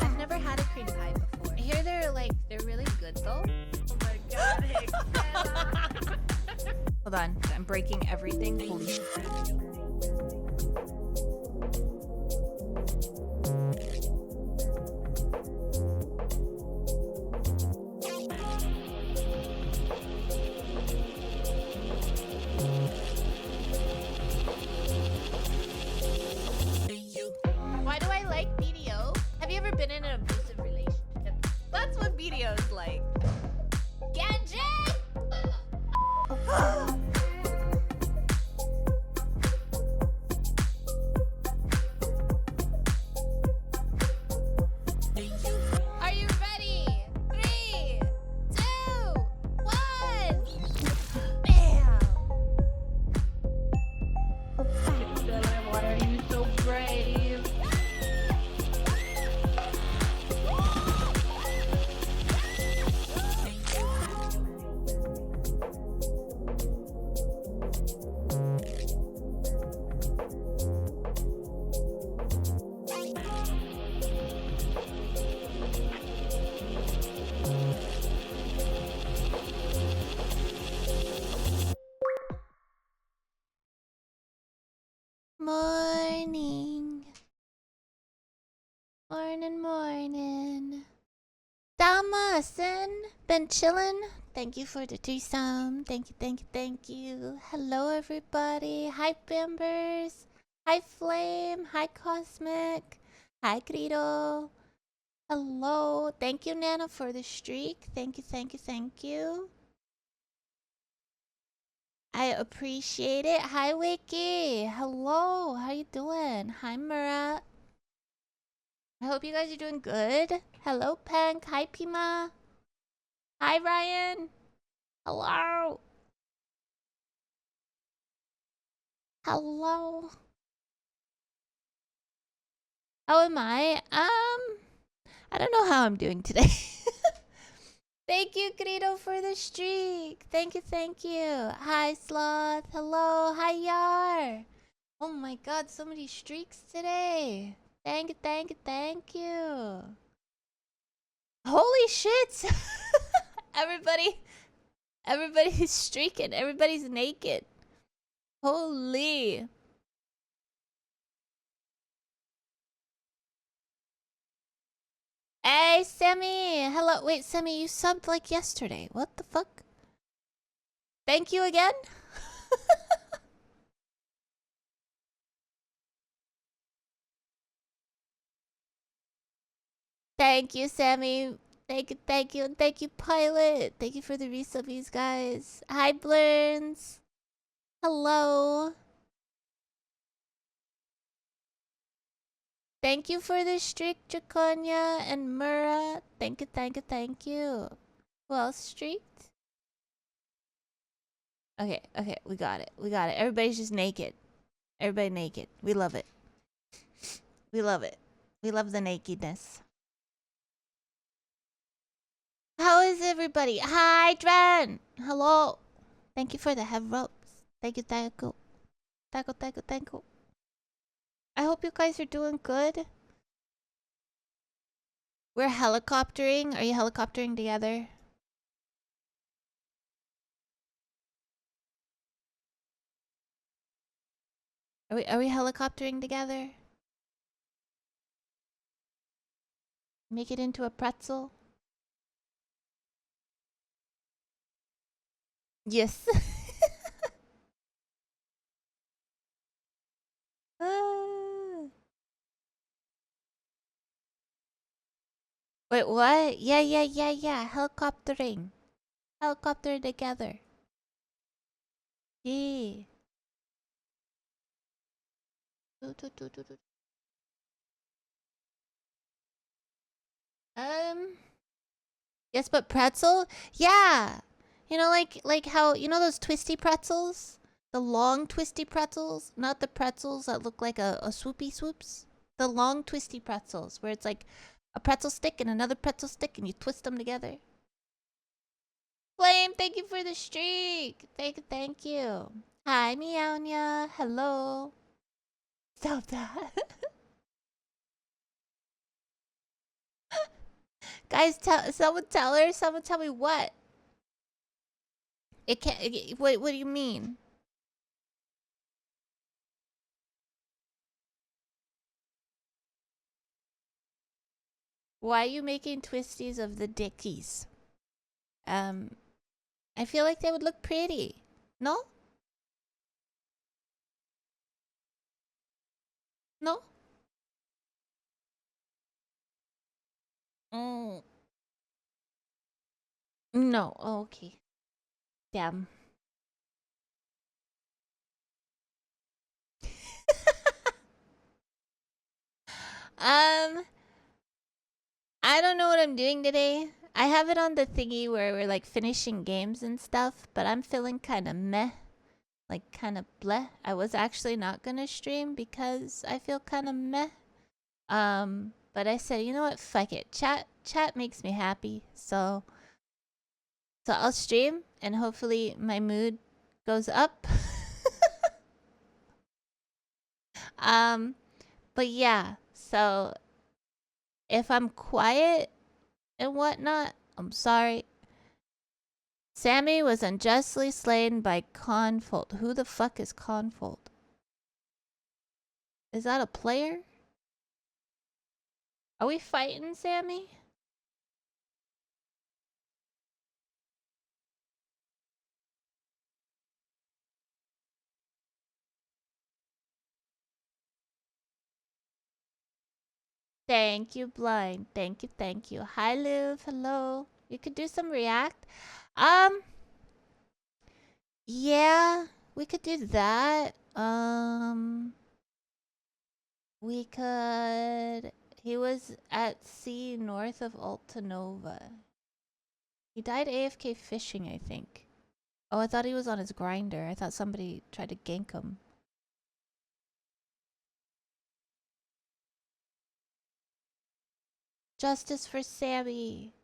I've never had a cream pie before. I hear they're really good though. Oh my god, Hexella. Hold on, I'm breaking everything. Holy shit. Why do I like BDO? Have you ever been in an abusive relationship? That's what BDO is like. Genji! Are you ready? 3, 2, 1. Bam! Hexella, why are you so brave? Morning. Morning. Damasen, been chillin'. Thank you for the threesome. Thank you. Hello, everybody. Hi, Bimbers. Hi, Flame. Hi, Cosmic. Hi, Grito. Hello. Thank you, Nana, for the streak. Thank you. I appreciate it. Hi, Wiki. Hello. How you doing? Hi, Murat. I hope you guys are doing good. Hello, Pank. Hi, Pima. Hi, Ryan. Hello. Hello. How am I? I don't know how I'm doing today. Thank you, Grito, for the streak. Thank you. Hi, Sloth. Hello. Hi, Yar. Oh my god, so many streaks today. Thank you. Holy shit! Everybody's streaking. Everybody's naked. Holy. Hey, Sammy! Hello. Wait, Sammy, you subbed like yesterday. What the fuck? Thank you again? Thank you, Sammy. Thank you. Thank you, Pilot. Thank you for the resubbies, guys. Hi, Blurns. Hello. Thank you for the streak, Draconia and Mura. Thank you. Who else streaked? Okay, we got it. Everybody's just naked. Everybody naked. We love it. We love the nakedness. How is everybody? Hi, Dren! Hello. Thank you for the head ropes. Thank you. I hope you guys are doing good. We're helicoptering. Are you helicoptering together? Are we helicoptering together? Make it into a pretzel? Yes. Wait, what? Yeah. Helicoptering. Helicopter together. Yeah. Yes, but pretzel? Yeah. You know, like how, you know those twisty pretzels? The long twisty pretzels? Not the pretzels that look like a swoopy swoops. The long twisty pretzels where it's like a pretzel stick and another pretzel stick and you twist them together. Flame, thank you for the streak. Thank you. Hi, Meownia. Hello. Stop that. Guys, tell her. Someone tell me what. It can't. What do you mean? Why are you making twisties of the dickies? I feel like they would look pretty. No? No? Mm. No. Oh, okay. Damn. Um, I don't know what I'm doing today. I have it on the thingy where we're like finishing games and stuff, but I'm feeling kind of meh. Like kind of bleh. I was actually not gonna stream because I feel kind of meh. But I said, you know what? Fuck it. Chat makes me happy. So I'll stream and hopefully my mood goes up. um, but yeah. So if I'm quiet and whatnot, I'm sorry. Sammy was unjustly slain by Confold. Who the fuck is Confold? Is that a player? Are we fighting, Sammy? Thank you, Blind. Thank you. Hi, Luv. Hello. You could do some React. Um, yeah, we could do that. We could... He was at sea north of Altanova. He died AFK fishing, I think. Oh, I thought he was on his grinder. I thought somebody tried to gank him. Justice for Sammy.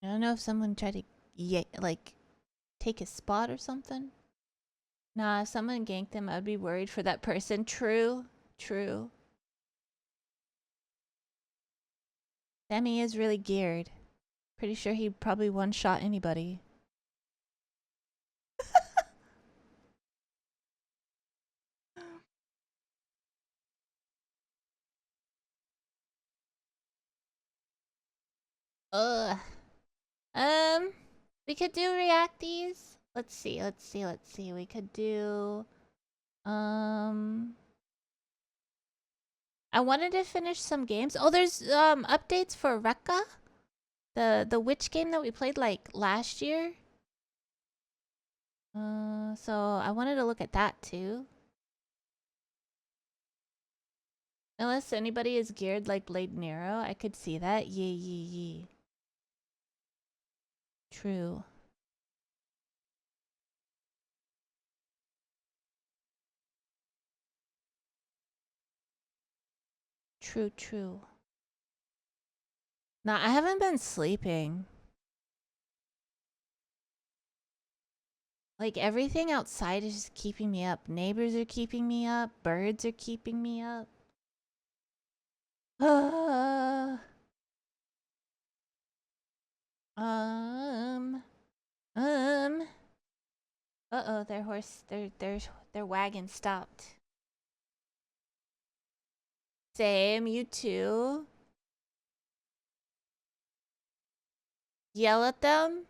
I don't know if someone tried to, like, take his spot or something. Nah, if someone ganked him, I'd be worried for that person. True. True. Sammy is really geared. Pretty sure he probably one-shot anybody. Ugh. We could do reacties. Let's see. We could do... I wanted to finish some games. Oh, there's updates for Rekka, the witch game that we played like last year. So I wanted to look at that too. Unless anybody is geared like Blade and Arrow, I could see that. Yee. True. True. Nah, I haven't been sleeping. Like, everything outside is just keeping me up. Neighbors are keeping me up. Birds are keeping me up. Uh, um. Uh-oh, their wagon stopped. Same, you too. Yell at them?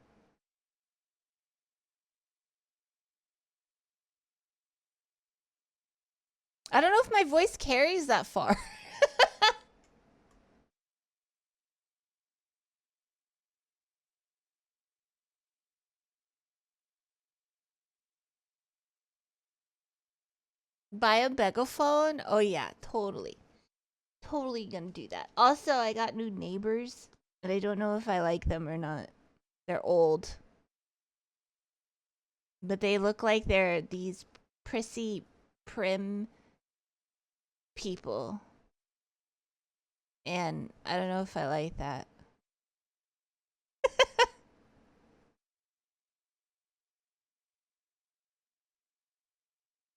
I don't know if my voice carries that far. Buy a megaphone? Oh yeah, totally. Totally gonna do that. Also, I got new neighbors, and I don't know if I like them or not. They're old. But they look like they're these prissy, prim people. And I don't know if I like that.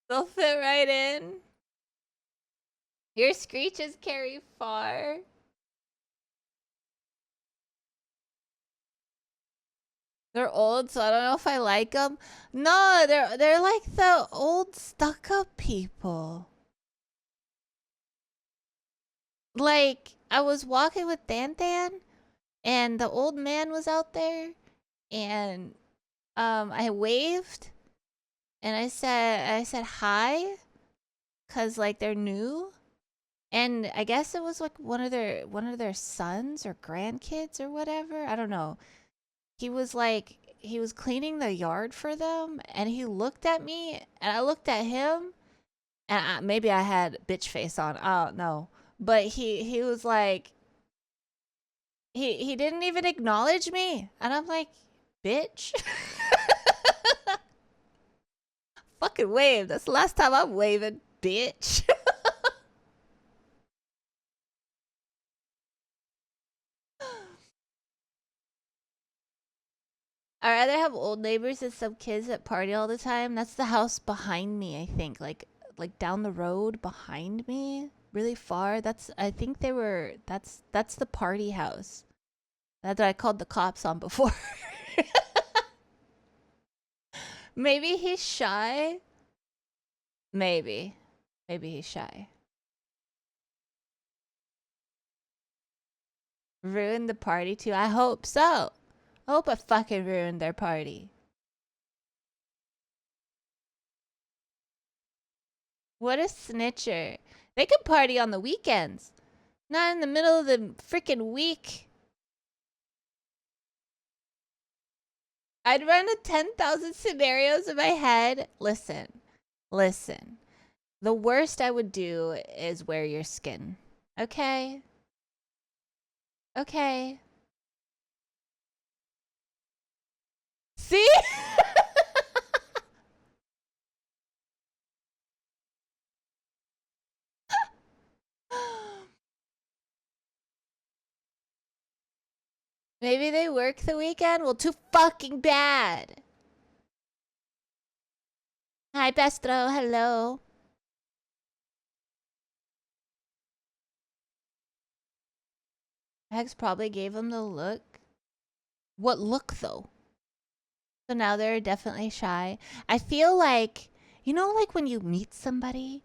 They'll fit right in. Your screeches carry far. They're old, so I don't know if I like them. No, they're like the old stuck-up people. Like, I was walking with Dan Dan, and the old man was out there, and I waved, and I said hi, cause like they're new, and I guess it was like one of their sons or grandkids or whatever. I don't know. He was cleaning the yard for them, and he looked at me, and I looked at him, and maybe I had bitch face on. I don't know, but he was like, he didn't even acknowledge me, and I'm like, bitch. Fucking wave. That's the last time I'm waving, bitch. I'd rather have old neighbors than some kids that party all the time. That's the house behind me, I think. Like down the road behind me, really far. I think that's the party house. That I called the cops on before. Maybe he's shy. Maybe. Maybe he's shy. Ruined the party too? I hope so. I hope I fucking ruined their party. What a snitcher. They can party on the weekends. Not in the middle of the freaking week. I'd run a 10,000 scenarios in my head. Listen. Listen. The worst I would do is wear your skin. Okay? Okay. See? Maybe they work the weekend? Well, too fucking bad. Hi, Pestro. Hello. Hex probably gave him the look. What look, though? So now they're definitely shy. I feel like, you know, like when you meet somebody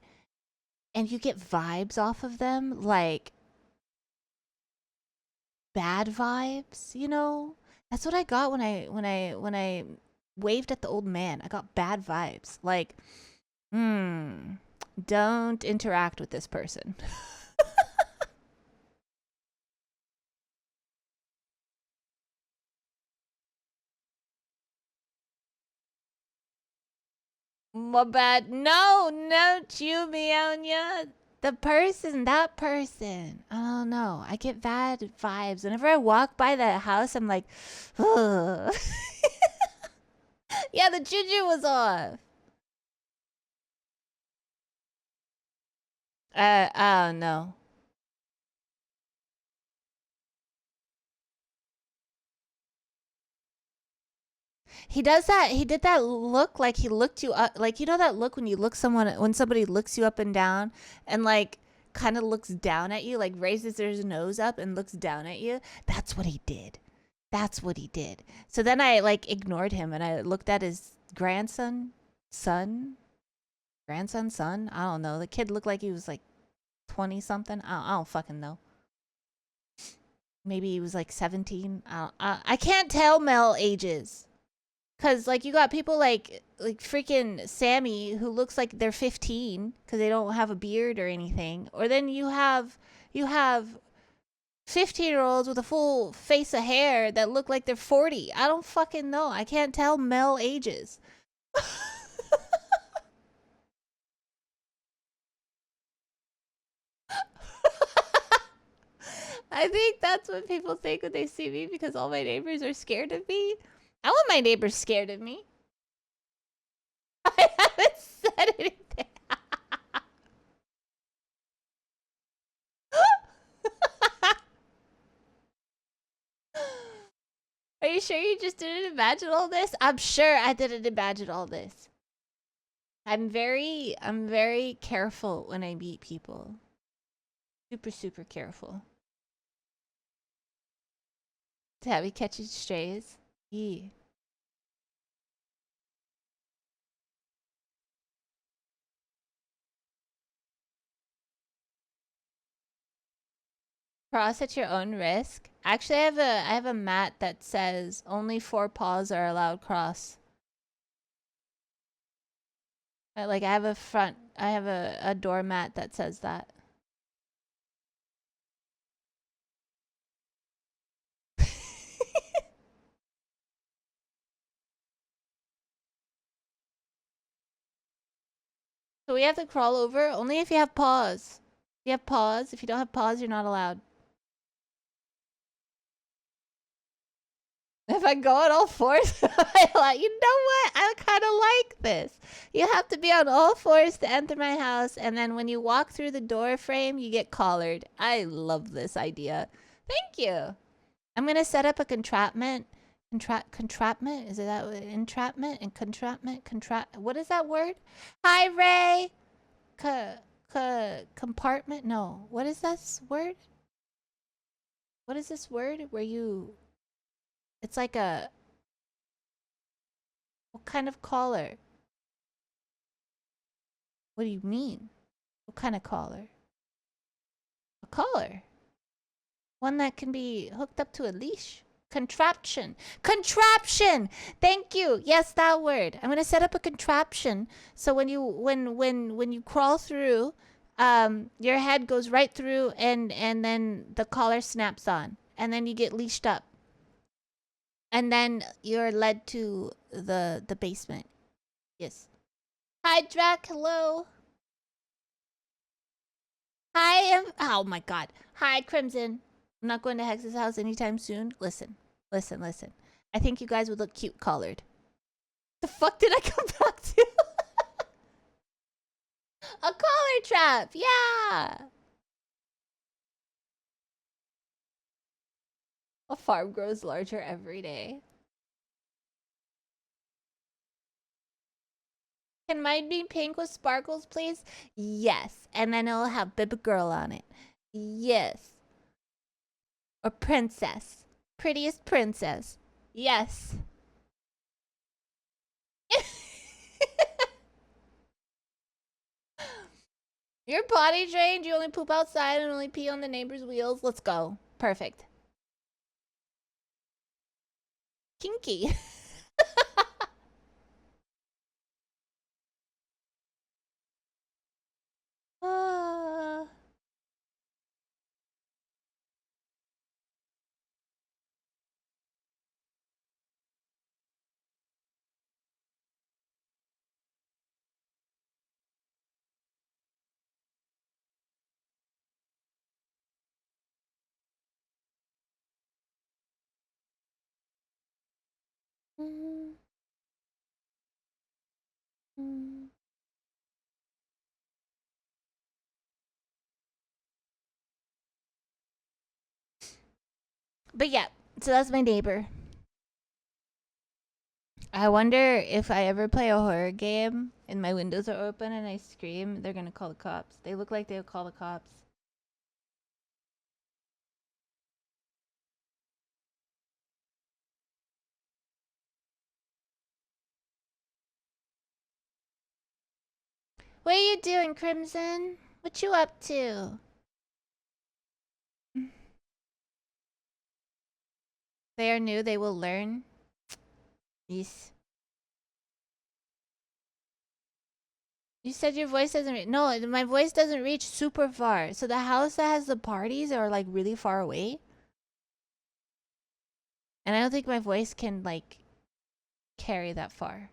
and you get vibes off of them, like bad vibes, you know? That's what I got when I waved at the old man. I got bad vibes. Like, don't interact with this person. My bad. No, you, Meonia. The person, that person. I don't know. I get bad vibes. Whenever I walk by the house, I'm like, ugh. Yeah, the juju was off. I don't know. He does that. He did that look like he looked you up. Like, you know that look when you look when somebody looks you up and down and like kind of looks down at you, like raises their nose up and looks down at you? That's what he did. That's what he did. So then I like ignored him and I looked at his grandson, son. I don't know. The kid looked like he was like 20 something. I don't fucking know. Maybe he was like 17. I can't tell Mel ages. Cause like you got people like freaking Sammy who looks like they're 15 because they don't have a beard or anything. Or then you have 15-year-olds with a full face of hair that look like they're 40. I don't fucking know. I can't tell Mel ages. I think that's what people think when they see me because all my neighbors are scared of me. I want my neighbors scared of me. I haven't said anything. you sure you just didn't imagine all this? I'm sure I didn't imagine all this. I'm very careful when I meet people. Super careful. Tabby catching strays. Yee. Cross at your own risk. Actually, I have a mat that says only 4 paws are allowed cross. Like I have a doormat that says that. So we have to crawl over only if you have paws. If you have paws, if you don't have paws, you're not allowed. If I go on all fours, you know what? I kind of like this. You have to be on all fours to enter my house, and then when you walk through the door frame, you get collared. I love this idea. Thank you. I'm gonna set up a contrapment. Contrapment? Is it that word? Entrapment and contrapment? What is that word? Hi, Ray. Compartment? No. What is this word? What is this word where you... It's like a... What kind of collar? What do you mean? What kind of collar? A collar. One that can be hooked up to a leash. Contraption. Contraption! Thank you. Yes, that word. I'm gonna set up a contraption so when you crawl through, your head goes right through and then the collar snaps on. And then you get leashed up. And then you're led to the basement. Yes. Hi, Drac. Hello. Hi, oh my god. Hi, Crimson. I'm not going to Hex's house anytime soon. Listen. I think you guys would look cute collared. The fuck did I come back to? A collar trap. Yeah. A farm grows larger every day. Can mine be pink with sparkles, please? Yes. And then it'll have baby girl on it. Yes. Or princess. Prettiest princess. Yes. You're potty trained. You only poop outside and only pee on the neighbor's wheels. Let's go. Perfect. Kinky. uh... Mm. Mm. But yeah, so that's my neighbor. I wonder if I ever play a horror game and my windows are open and I scream, they're gonna call the cops. They look like they would call the cops. What are you doing, Crimson? What you up to? They are new, they will learn. Yes. You said your voice doesn't reach. No, my voice doesn't reach super far. So the house that has the parties are like really far away. And I don't think my voice can like carry that far.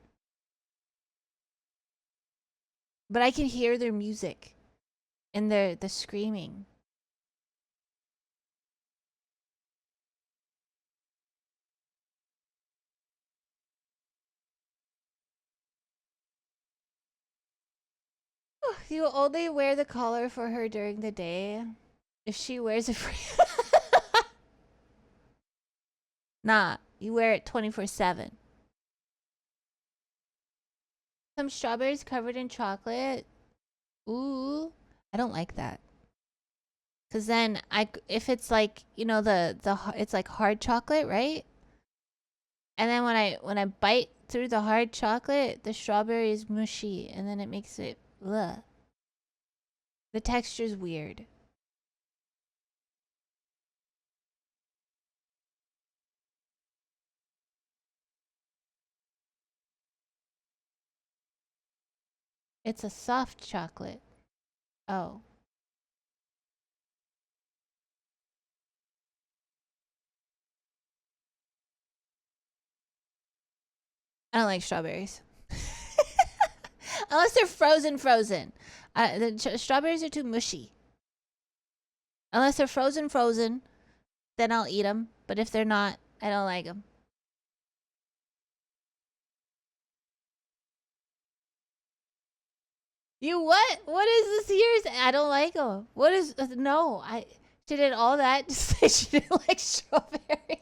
But I can hear their music and the screaming. You only wear the collar for her during the day. If she wears it for nah, You wear it 24/7. Some strawberries covered in chocolate. Ooh, I don't like that. Cause then if it's like, you know, it's like hard chocolate, right? And then when I bite through the hard chocolate, the strawberry is mushy, and then it makes it ugh. The texture's weird. It's a soft chocolate. Oh. I don't like strawberries. Unless they're frozen. The strawberries are too mushy. Unless they're frozen, then I'll eat them. But if they're not, I don't like them. You what? What is this year's? I don't like them. What is no? She did all that to say she didn't like strawberry.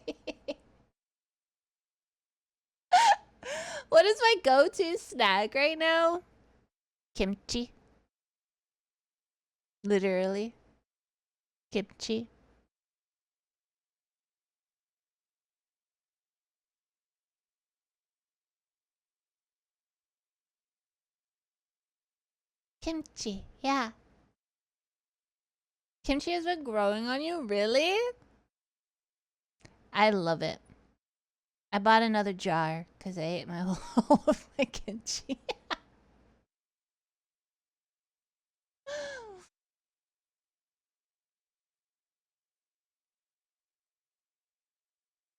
What is my go-to snack right now? Kimchi. Literally. Kimchi. Kimchi. Yeah. Kimchi has been growing on you? Really? I love it. I bought another jar because I ate my whole of my kimchi.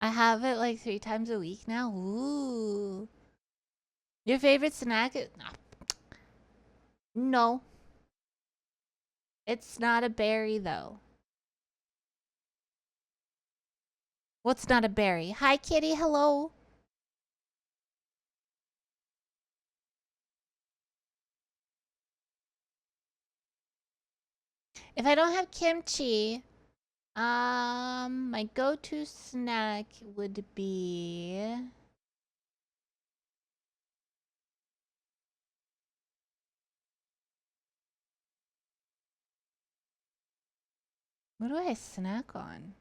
I have it like 3 times a week now. Ooh. Your favorite snack? No. It's not a berry though. What's not a berry? Hi kitty, hello. If I don't have kimchi, my go-to snack would be what do I snack on?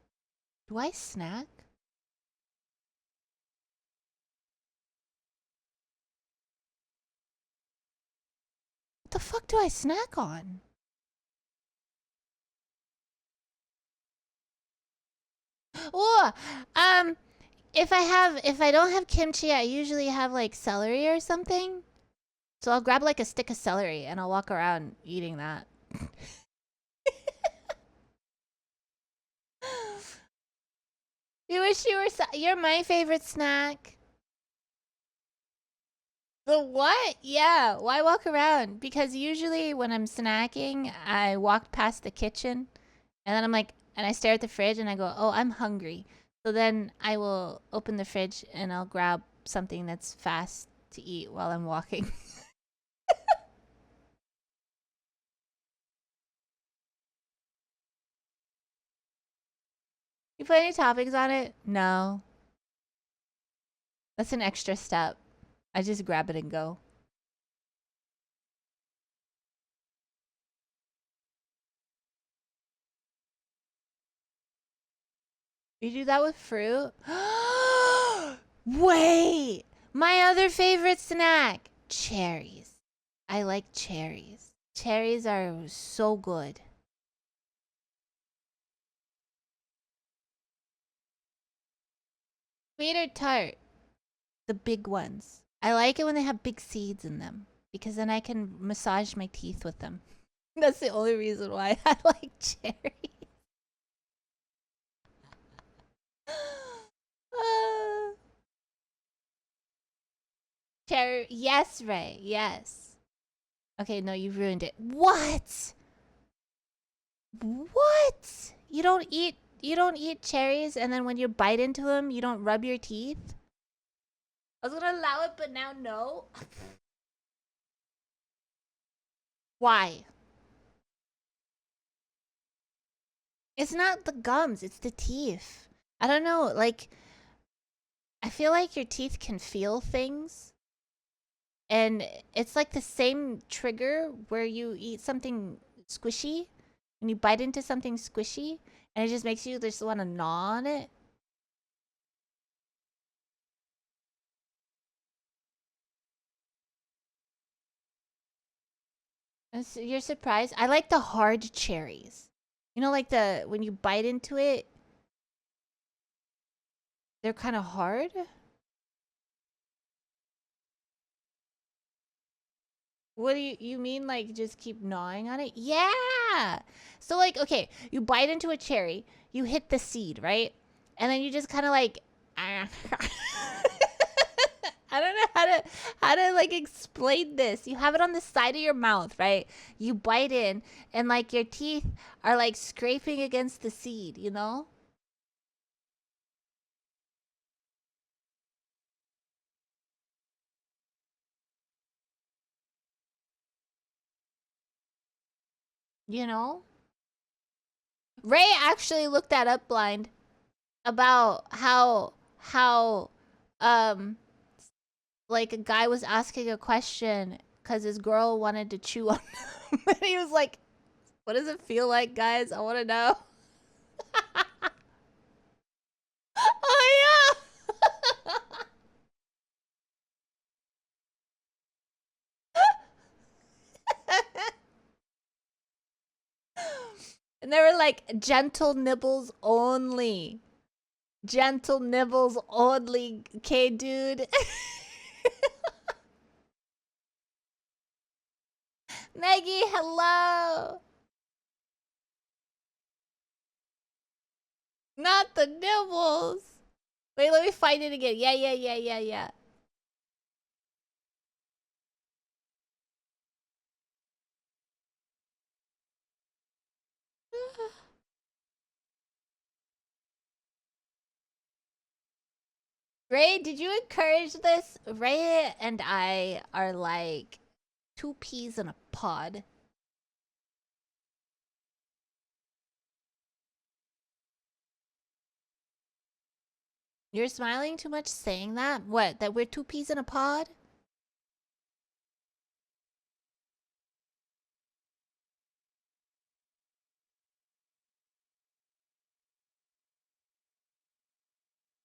Do I snack? What the fuck do I snack on? Oh, if I don't have kimchi, I usually have like celery or something. So I'll grab like a stick of celery and I'll walk around eating that. You wish you were you're my favorite snack. The what? Yeah, why walk around? Because usually when I'm snacking, I walk past the kitchen and then I'm like, and I stare at the fridge and I go, oh, I'm hungry. So then I will open the fridge and I'll grab something that's fast to eat while I'm walking. You put any toppings on it? No. That's an extra step. I just grab it and go. You do that with fruit? Wait! My other favorite snack! Cherries. I like cherries. Cherries are so good. Sweet or tart? The big ones. I like it when they have big seeds in them because then I can massage my teeth with them. That's the only reason why I like cherries. Cherry. Yes, Ray. Yes. Okay, no, you ruined it. What? What? You don't eat cherries and then when you bite into them, you don't rub your teeth? I was gonna allow it, but now no. Why? It's not the gums, it's the teeth. I don't know, like I feel like your teeth can feel things. And it's like the same trigger where you eat something squishy and you bite into something squishy and it just makes you just want to gnaw on it. You're surprised? I like the hard cherries. You know, like when you bite into it, they're kind of hard. What do you mean, like, just keep gnawing on it? Yeah! So, like, okay, you bite into a cherry, you hit the seed, right? And then you just kind of like... I don't know how to like explain this. You have it on the side of your mouth, right? You bite in, and like your teeth are like scraping against the seed, you know? You know? Ray actually looked that up blind about how um like a guy was asking a question because his girl wanted to chew on him. And he was like, what does it feel like, guys? I want to know. Oh yeah. And they were like, gentle nibbles only. Gentle nibbles only, okay, dude? Maggie, hello! Not the nibbles! Wait, let me find it again. Yeah. Ray, did you encourage this? Ray and I are like two peas in a pod. You're smiling too much saying that? What? That we're two peas in a pod?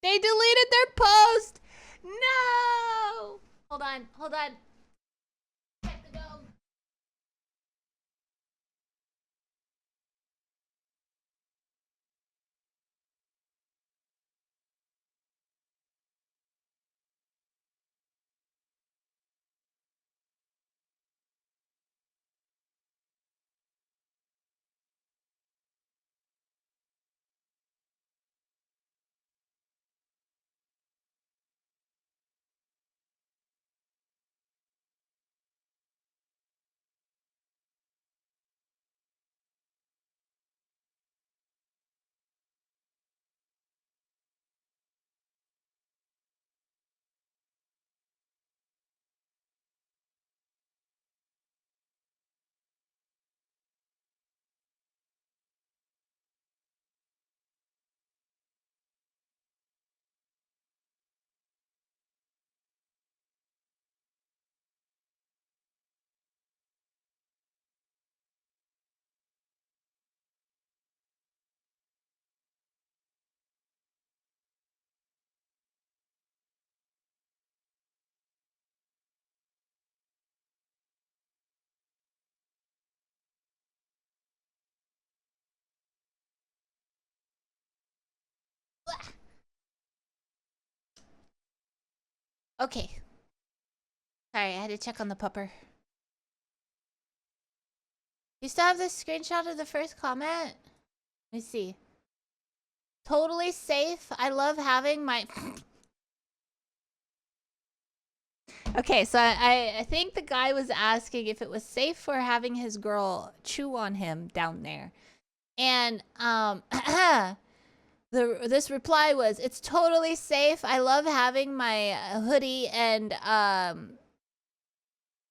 They deleted their post! No! Hold on. Check the dome. Okay. Sorry, I had to check on the pupper. You still have the screenshot of the first comment? Let me see. Totally safe. I love having my... Okay, so I think the guy was asking if it was safe for having his girl chew on him down there. And this reply was, it's totally safe. I love having my hoodie and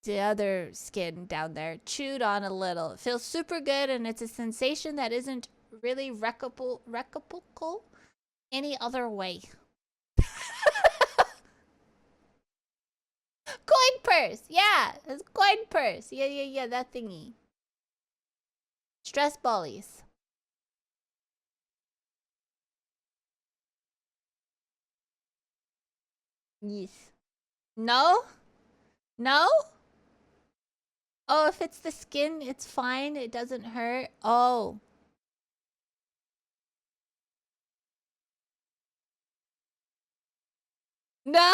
the other skin down there chewed on a little. It feels super good, and it's a sensation that isn't really replicable any other way. purse. Yeah, it's coin purse. Yeah, that thingy. Stress ballies. Yes. No? No? Oh, if it's the skin, it's fine. It doesn't hurt. Oh. No.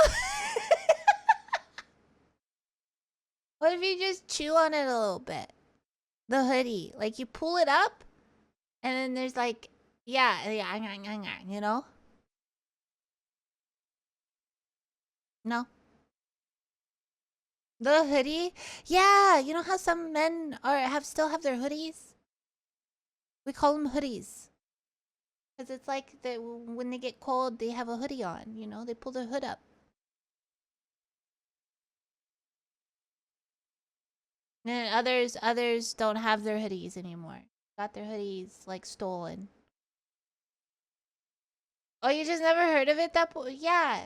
What if you just chew on it a little bit? The hoodie. Like you pull it up and then there's like, yeah, you know? No. The hoodie? Yeah, you know how some men still have their hoodies? We call them hoodies. Because it's like when they get cold, they have a hoodie on, you know? They pull their hood up. And others don't have their hoodies anymore. Got their hoodies like stolen. Oh, you just never heard of it? Yeah.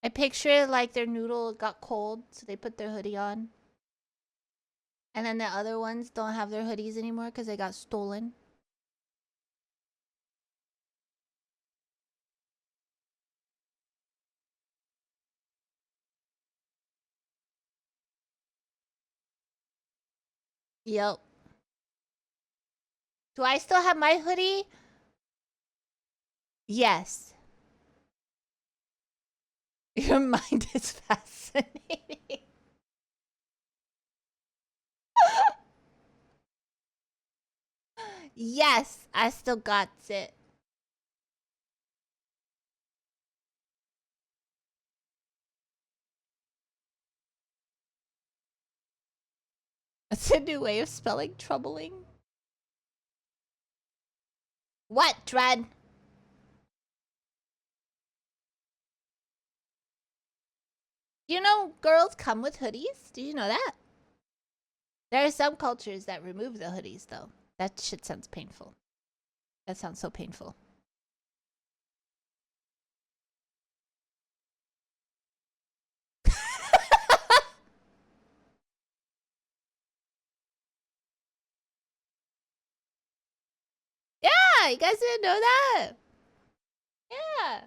I picture it like their noodle got cold, so they put their hoodie on. And then the other ones don't have their hoodies anymore because they got stolen. Yep. Do I still have my hoodie? Yes. Your mind is fascinating. Yes, I still got it. That's a new way of spelling troubling. What, Dread? You know girls come with hoodies? Did you know that? There are some cultures that remove the hoodies, though. That shit sounds painful. That sounds so painful. Yeah, you guys didn't know that? Yeah.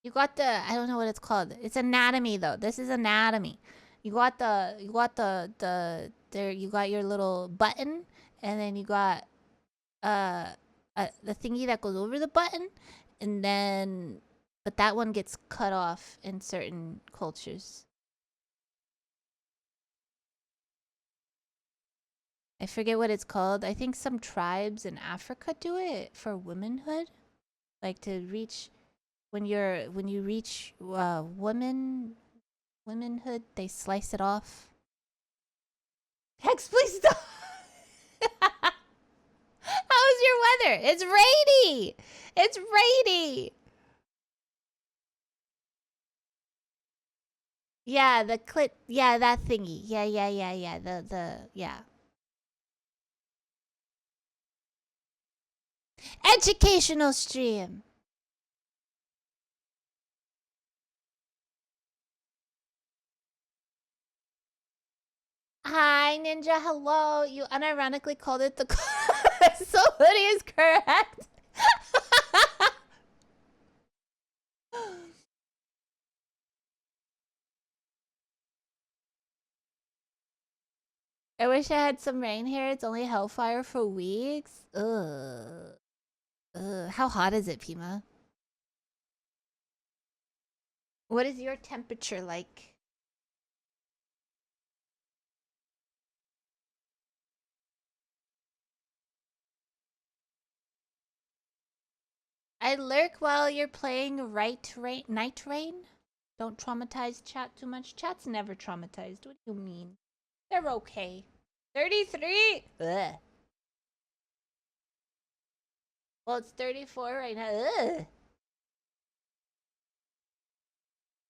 You got the, I don't know what it's called. It's anatomy, though. This is anatomy. You got there, you got your little button, and then you got, the thingy that goes over the button, and then, but that one gets cut off in certain cultures. I forget what it's called. I think some tribes in Africa do it for womanhood, like to reach when you reach womanhood, they slice it off. Hex, please stop. How's your weather? It's rainy. It's rainy. Yeah, the clit. Yeah, that thingy. Yeah. Yeah. Educational stream. Hi, Ninja. Hello. You unironically called it the. So hoodie is correct. I wish I had some rain here. It's only hellfire for weeks. Ugh. Ugh. How hot is it, Pima? What is your temperature like? I lurk while you're playing Night Rain. Don't traumatize chat too much. Chat's never traumatized. What do you mean? They're okay. 33? Ugh. Well, it's 34 right now. Ugh.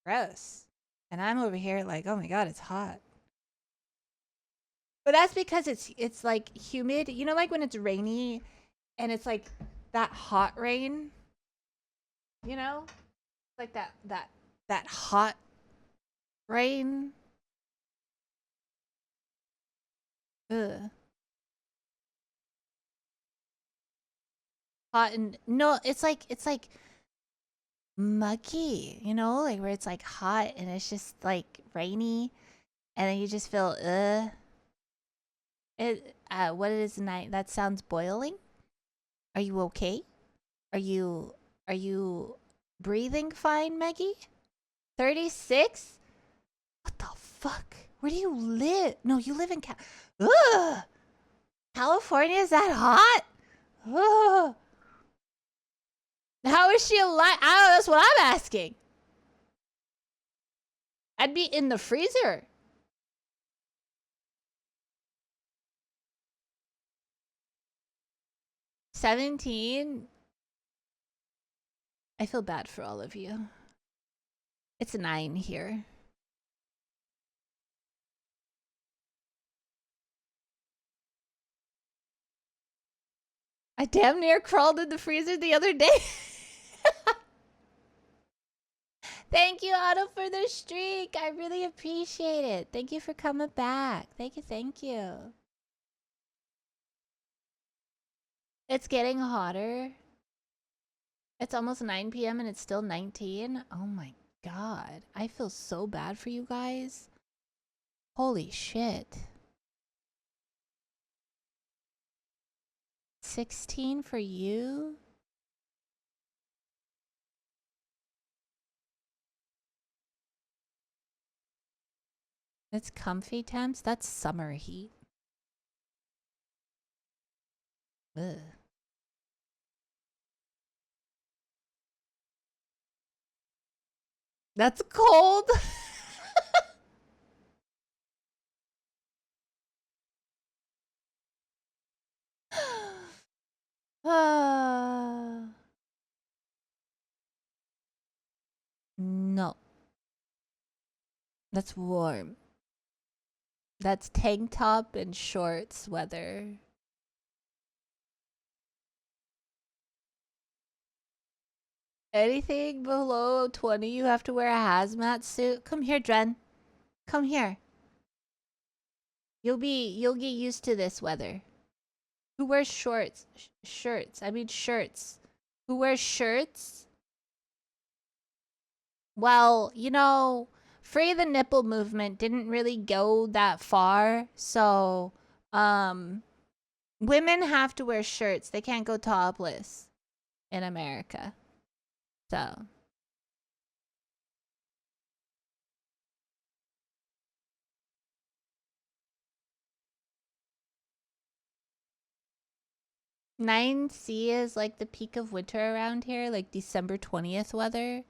Gross. And I'm over here like, oh my god, it's hot. But that's because it's like humid. You know, like when it's rainy and it's like that hot rain. You know, like that hot Rain. Ugh. Hot and no, it's like muggy, you know, like where it's like hot and it's just like rainy, and then you just feel what is night? That sounds boiling. Are you okay? Are you breathing fine, Maggie? 36? What the fuck? Where do you live? No, you live in Ugh! California is that hot? Ugh. How is she alive? I don't know, that's what I'm asking. I'd be in the freezer. $17? I feel bad for all of you. It's 9 here. I damn near crawled in the freezer the other day. Thank you, Otto, for the streak. I really appreciate it. Thank you for coming back. Thank you, thank you. It's getting hotter. It's almost 9 p.m. and it's still 19. Oh my god. I feel so bad for you guys. Holy shit. 16 for you? It's comfy temps? That's summer heat. Ugh. That's cold. No. That's warm. That's tank top and shorts weather. Anything below 20, you have to wear a hazmat suit. Come here, Dren. Come here. You'll get used to this weather. Who wears shorts? Shirts. I mean shirts. Who wears shirts? Well, you know, Free the Nipple movement didn't really go that far, so women have to wear shirts. They can't go topless in America. So, nine C is like the peak of winter around here, like December 20th weather.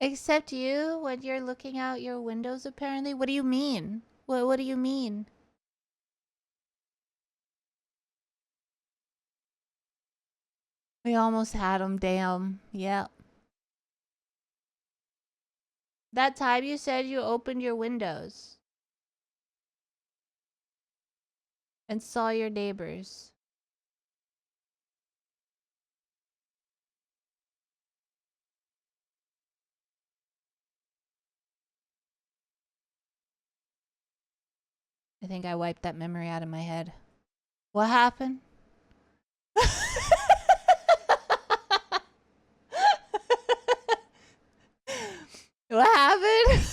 Except you, when you're looking out your windows, apparently. What do you mean? What do you mean? We almost had him, damn. Yep. That time you said you opened your windows and saw your neighbors. I think I wiped that memory out of my head. What happened? What happened?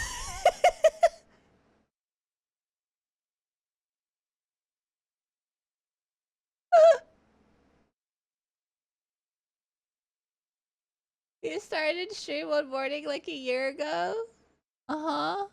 You started stream one morning like a year ago? Uh-huh.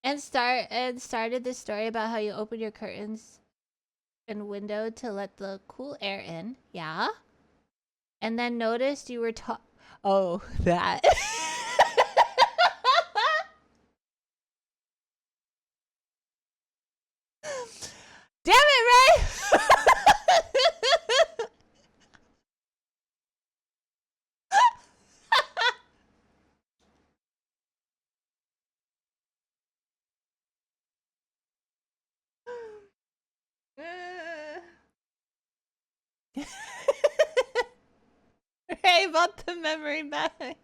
And started this story about how you opened your curtains And window to let the cool air in. Yeah. And then noticed you were oh, that. Damn it, Ray! Ray bought the memory back.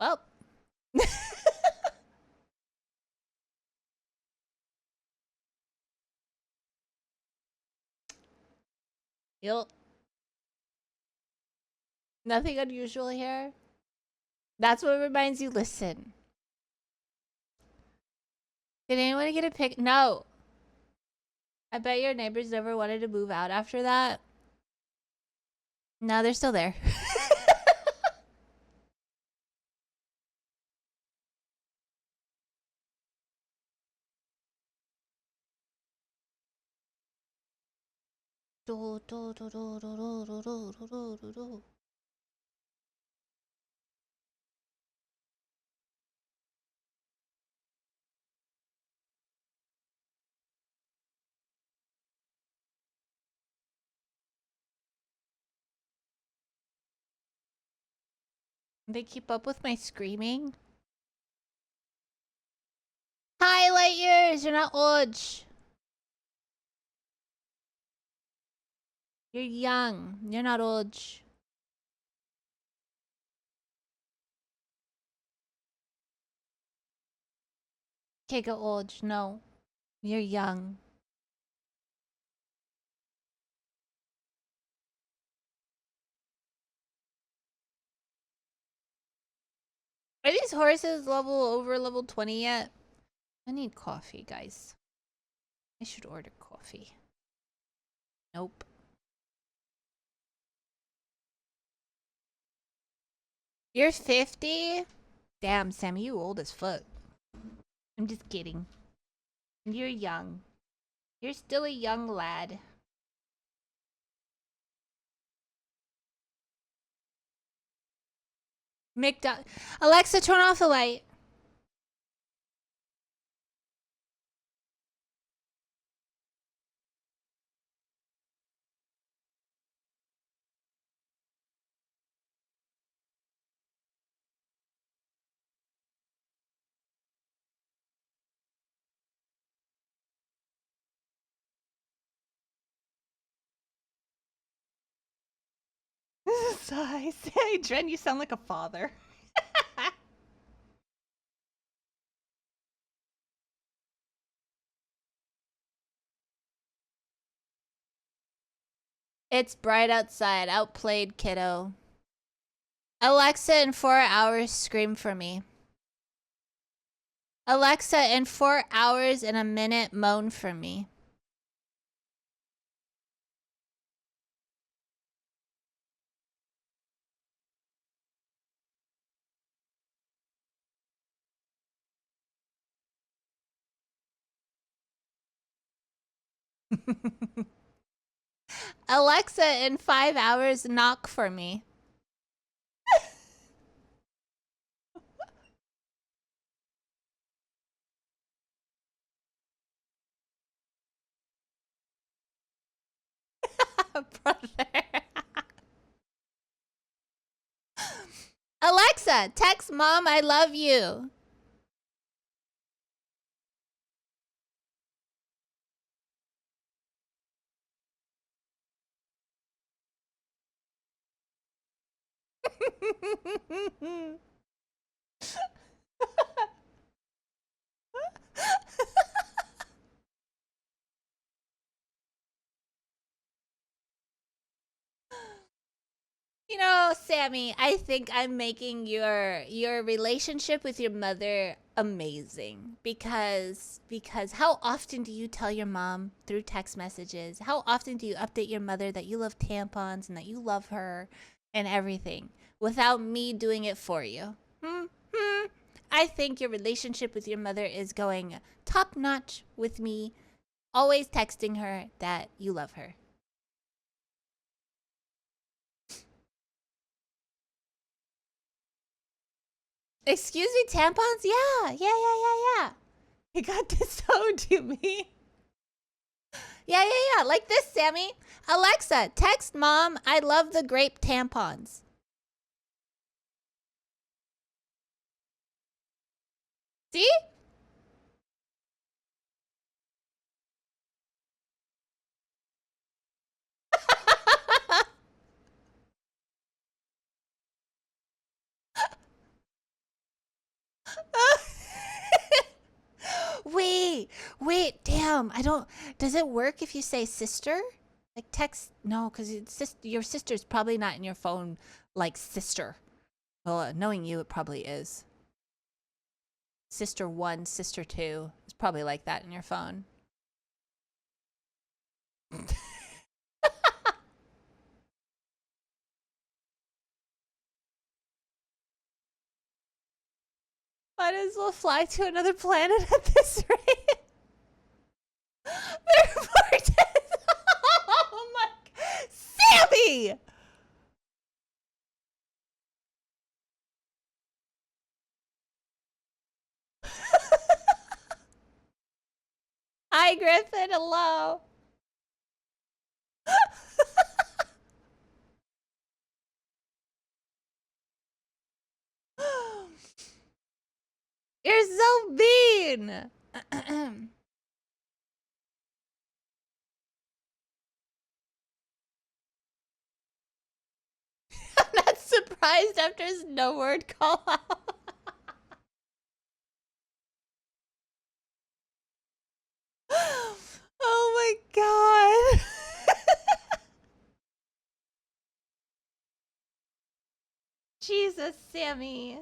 Well. Yup. Nothing unusual here. That's what reminds you, listen. Did anyone get a pic? No. I bet your neighbors never wanted to move out after that. No, they're still there. They keep up with my screaming. Hi, light years. You're not old. You're young. You're not old. Can't get old. No. You're young. Are these horses over level 20 yet? I need coffee, guys. I should order coffee. Nope. You're 50? Damn, Sammy, you old as fuck. I'm just kidding. You're young. You're still a young lad. Alexa, turn off the light. Sigh. Say, Dren, you sound like a father. It's bright outside. Outplayed, kiddo. Alexa, in 4 hours, scream for me. Alexa, in 4 hours and a minute, moan for me. Alexa, in 5 hours, knock for me. Brother. Alexa, text mom I love you. You know, Sammy, I think I'm making your relationship with your mother amazing because how often do you tell your mom through text messages? How often do you update your mother that you love tampons and that you love her and everything without me doing it for you. I think your relationship with your mother is going top notch with me always texting her that you love her. Excuse me, tampons? Yeah. You got disowned, you mean? Yeah. Like this, Sammy. Alexa, text mom, I love the grape tampons. See? Wait, damn. I don't. Does it work if you say sister? Like text? No, because your sister's probably not in your phone like sister. Well, knowing you, it probably is. Sister 1, sister 2. It's probably like that in your phone. Might as well fly to another planet at this rate. They're important. Oh my. Sammy! Hi, Griffin. Hello. You're so mean. I'm not surprised after his no word call out. Oh my god. Jesus, Sammy.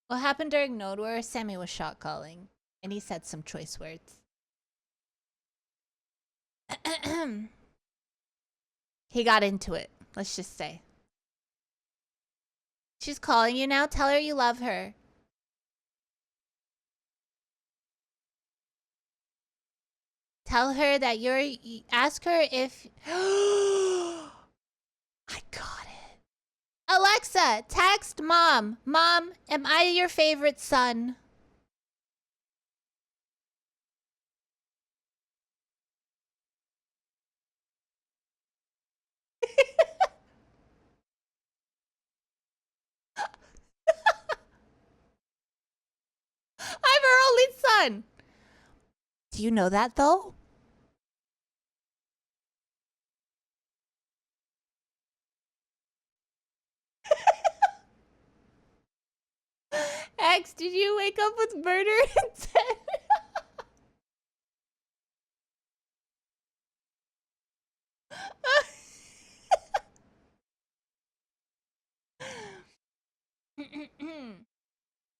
What happened during Node War? Sammy was shot calling, and he said some choice words. He got into it, let's just say. She's calling you now. Tell her you love her. Tell her that you're... Ask her if... I got it. Alexa, text mom. Mom, am I your favorite son? I'm her only son. Do you know that, though? X, did you wake up with murder intent?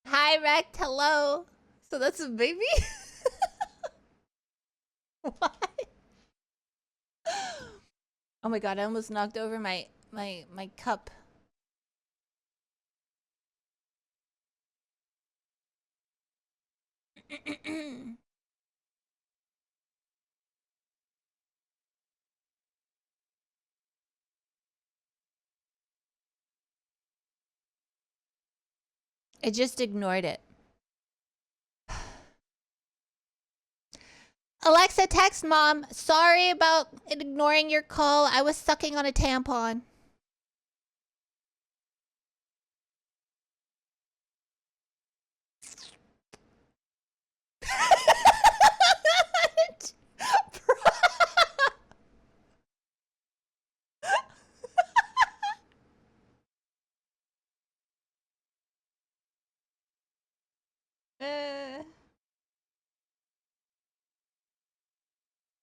Hi, Rect. Hello. So that's a baby? What? Oh my god, I almost knocked over my cup. I just ignored it. Alexa, text mom. Sorry about ignoring your call. I was sucking on a tampon.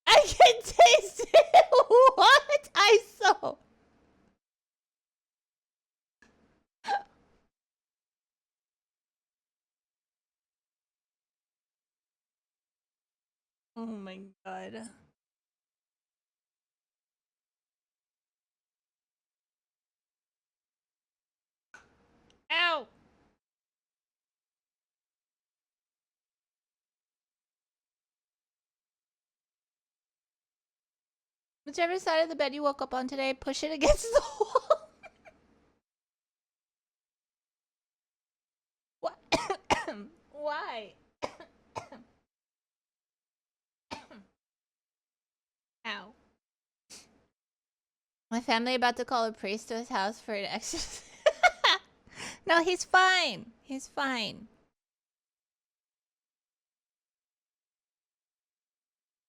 I can taste it. What? I saw. Oh my god. Ow! Whichever side of the bed you woke up on today, push it against the wall. What? Why? Ow. My family about to call a priest to his house for an exorcism. No, he's fine. He's fine.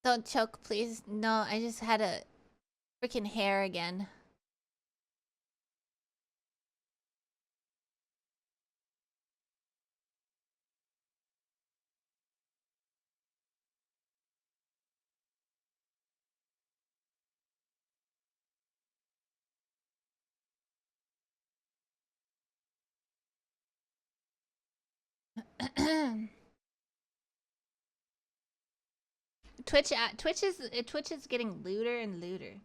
Don't choke, please. No, I just had a freaking hair again. Twitch is getting looter and looter.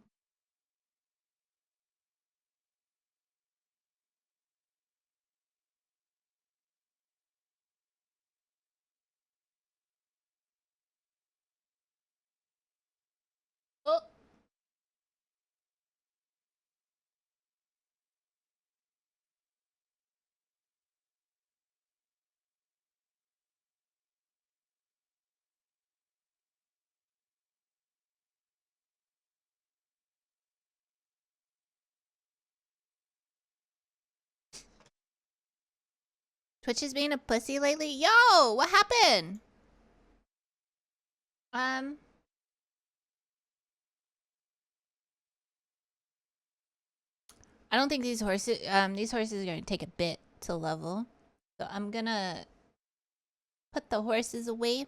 Oh. Twitch is being a pussy lately? Yo, what happened? I don't think these horses are gonna take a bit to level. So I'm gonna put the horses away.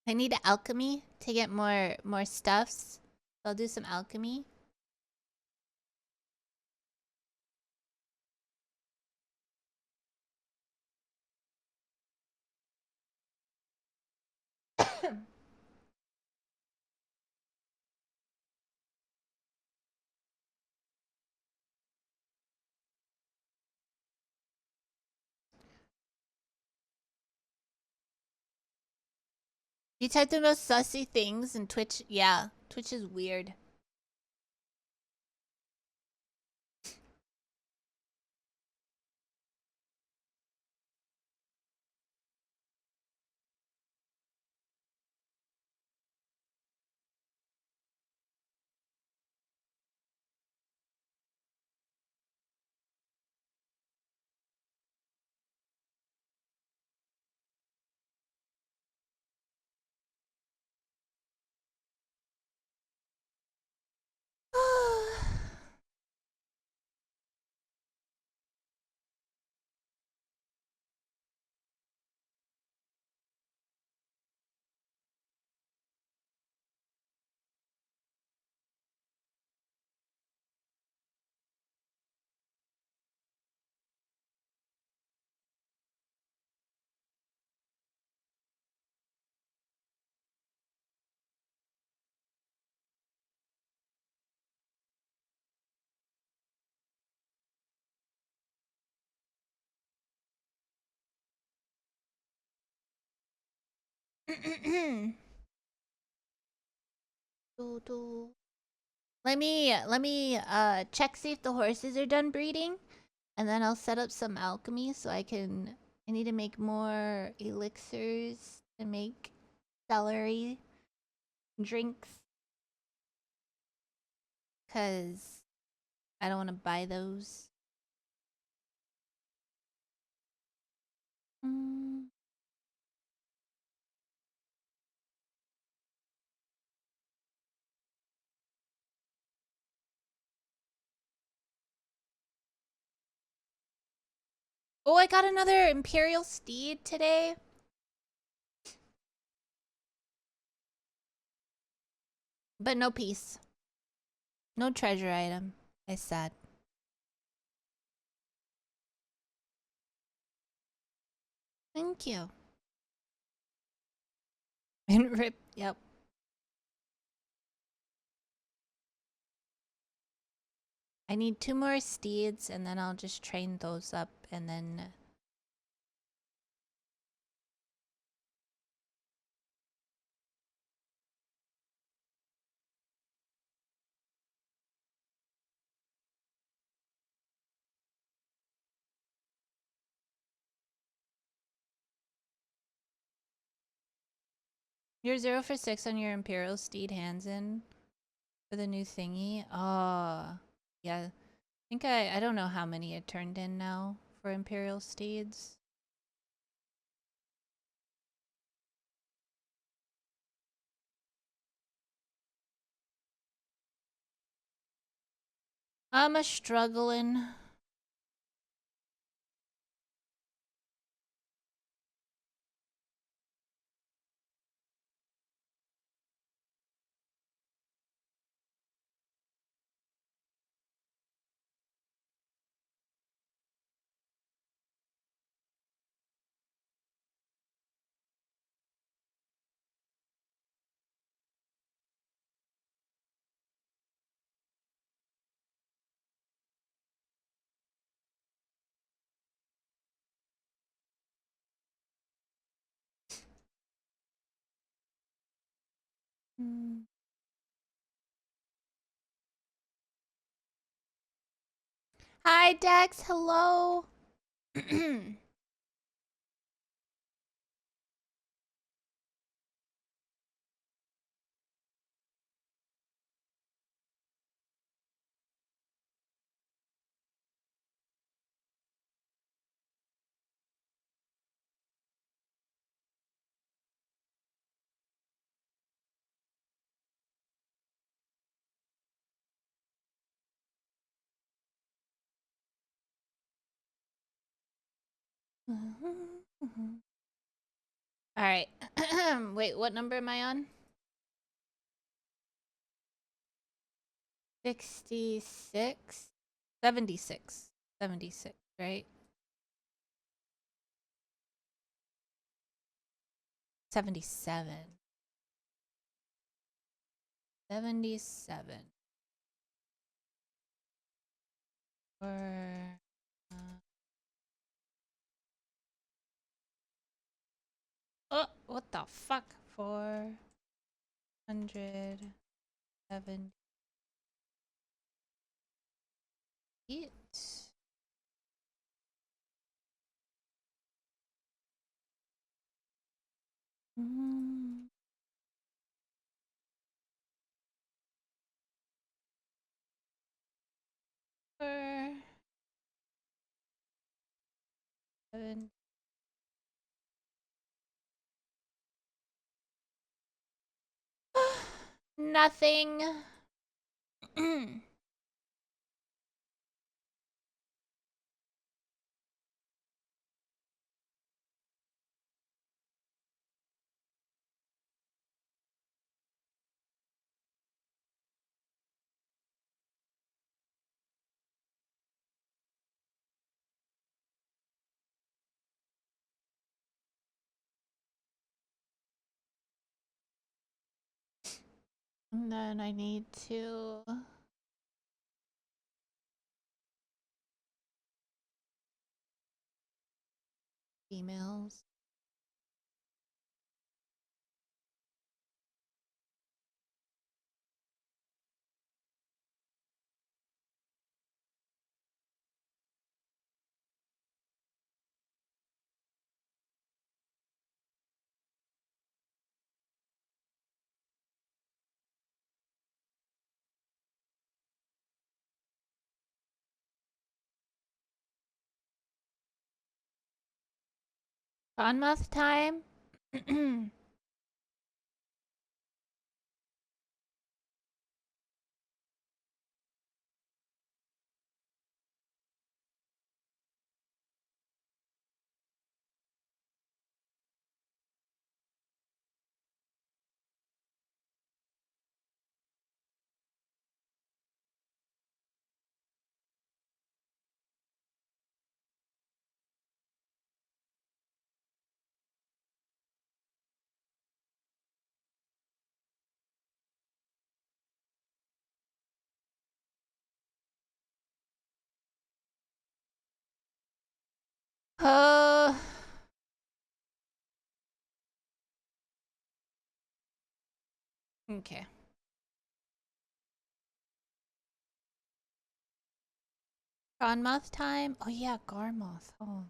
I need alchemy to get more stuffs. So I'll do some alchemy. You type the most sussy things in Twitch. Yeah, Twitch is weird. Let me check see if the horses are done breeding, and then I'll set up some alchemy so I need to make more elixirs to make celery drinks, cause I don't want to buy those. Mm. Oh, I got another Imperial Steed today. But no piece. No treasure item. I sad. Thank you. And rip, yep. I need 2 more steeds, and then I'll just train those up, and then... You're 0 for 6 on your Imperial Steed hands in for the new thingy. Oh, yeah. I think I don't know how many it turned in now for Imperial Steeds. I'm a struggling. Hmm. Hi, Dex. Hello. All right. Wait, what number am I on? 66? 76. 76, right? 77. 77. Or... oh, what the fuck? 478. Mm. 7. Nothing. And then I need to... emails. Monmouth time? Uh, okay. Gonmoth time? Oh yeah, Garmoth. Oh.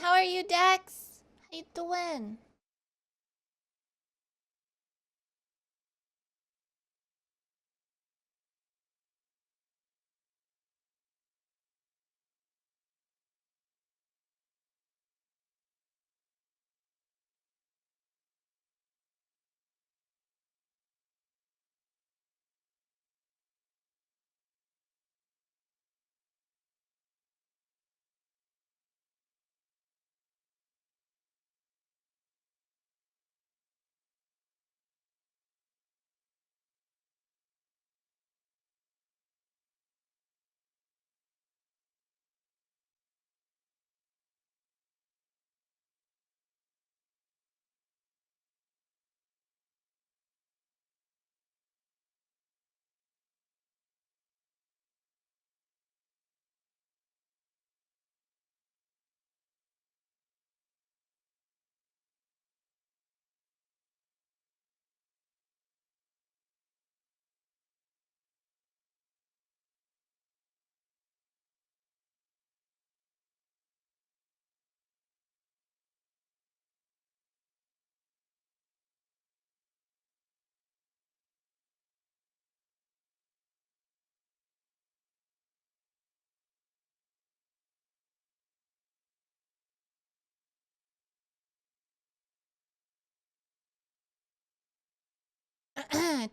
How are you, Dex? How you doing?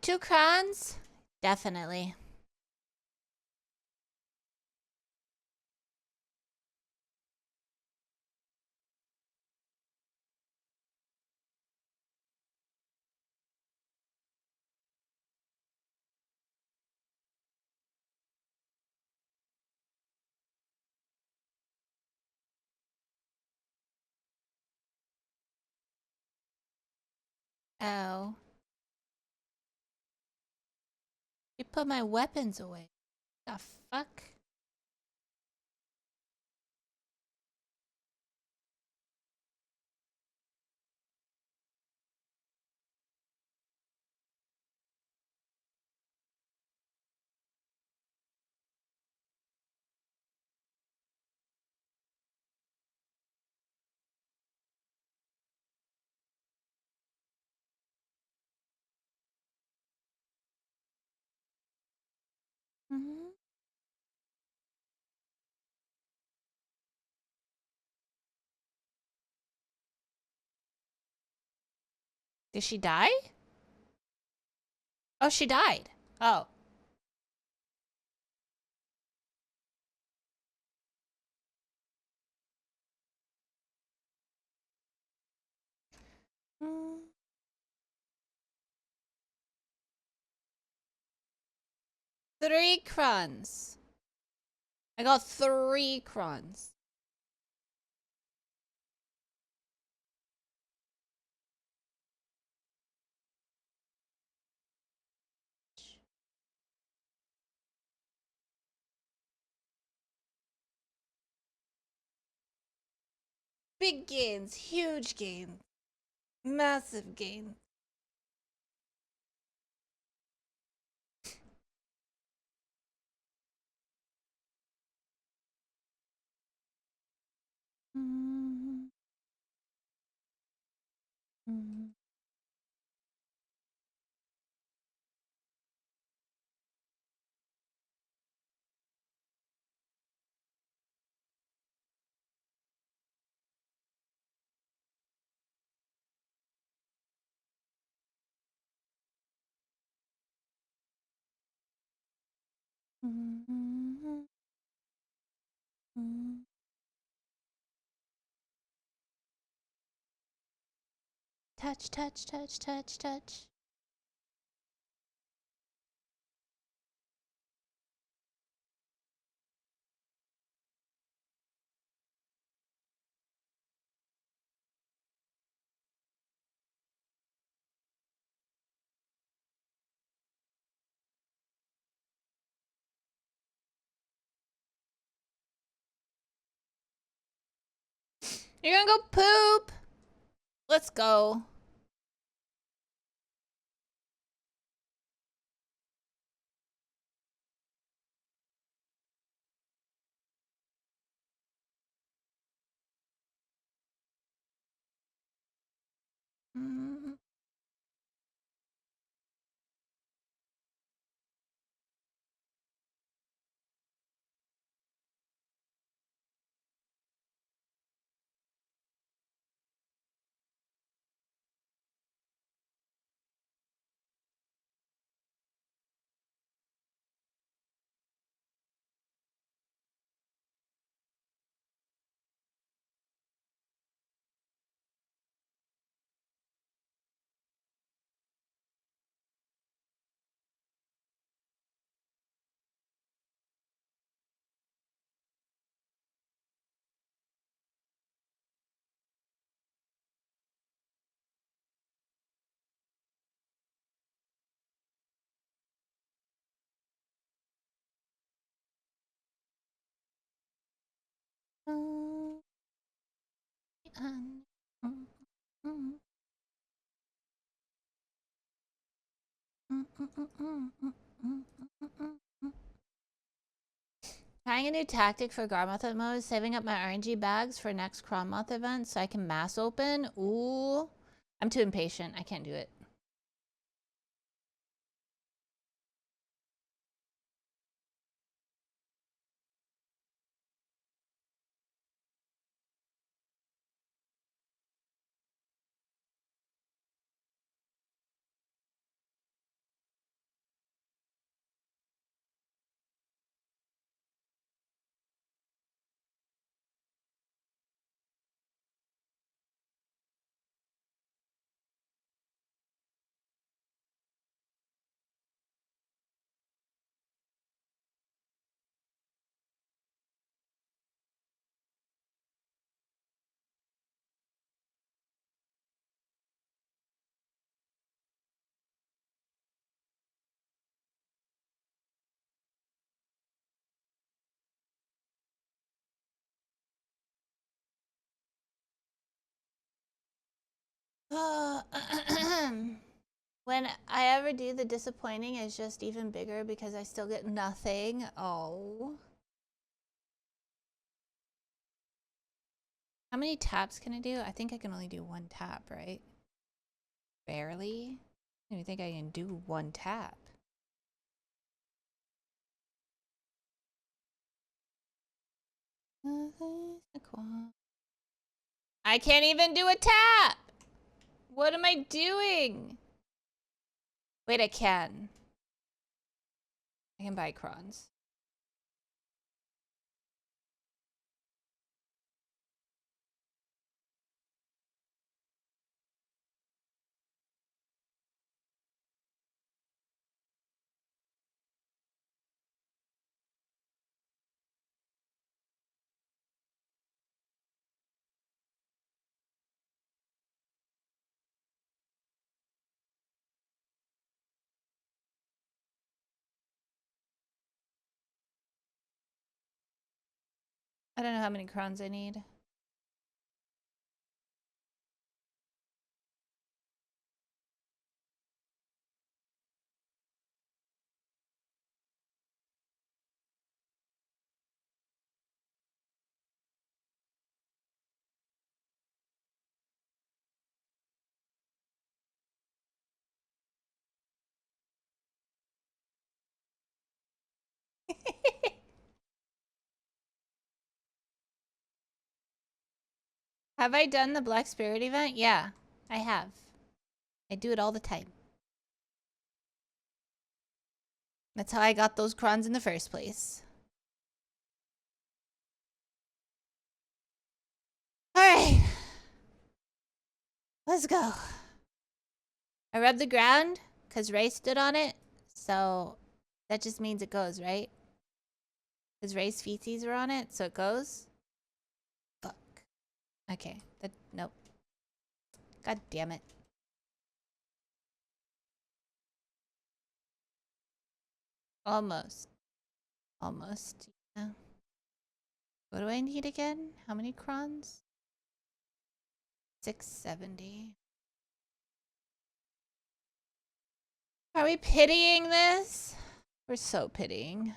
Two crowns? Definitely. Oh. You put my weapons away. The fuck? Mm-hmm. Did she die? Oh, she died. Oh. Mm. 3 crowns. I got 3 crowns. Big gains, huge gains, massive gains. Mm-hmm. Mm-hmm. Mm-hmm. Mm-hmm. Touch, touch, touch, touch, touch. You're gonna go poop. Let's go. Mm. Trying a new tactic for Garmoth mode, saving up my RNG bags for next Cronmoth event so I can mass open. Ooh. I'm too impatient. I can't do it. When I ever do, the disappointing is just even bigger because I still get nothing. Oh. How many taps can I do? I think I can only do one tap, right? Barely? I don't even think I can do one tap. I can't even do a tap! What am I doing? Wait, I can. I can buy crons. I don't know how many crons I need. Have I done the Black Spirit event? Yeah, I have. I do it all the time. That's how I got those crons in the first place. Alright. Let's go. I rubbed the ground because Ray stood on it. So that just means it goes, right? Because Ray's feces are on it, so it goes? Fuck. Okay. Nope. God damn it. Almost. Almost. Yeah. What do I need again? How many crons? 670. Are we pitying this? We're so pitying.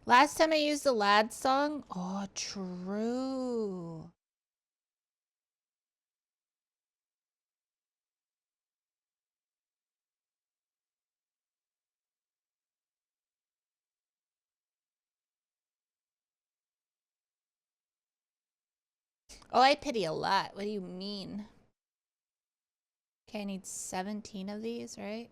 Last time I used the lad song? Oh, true. Oh, I pity a lot. What do you mean? Okay, I need 17 of these, right?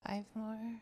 Five more.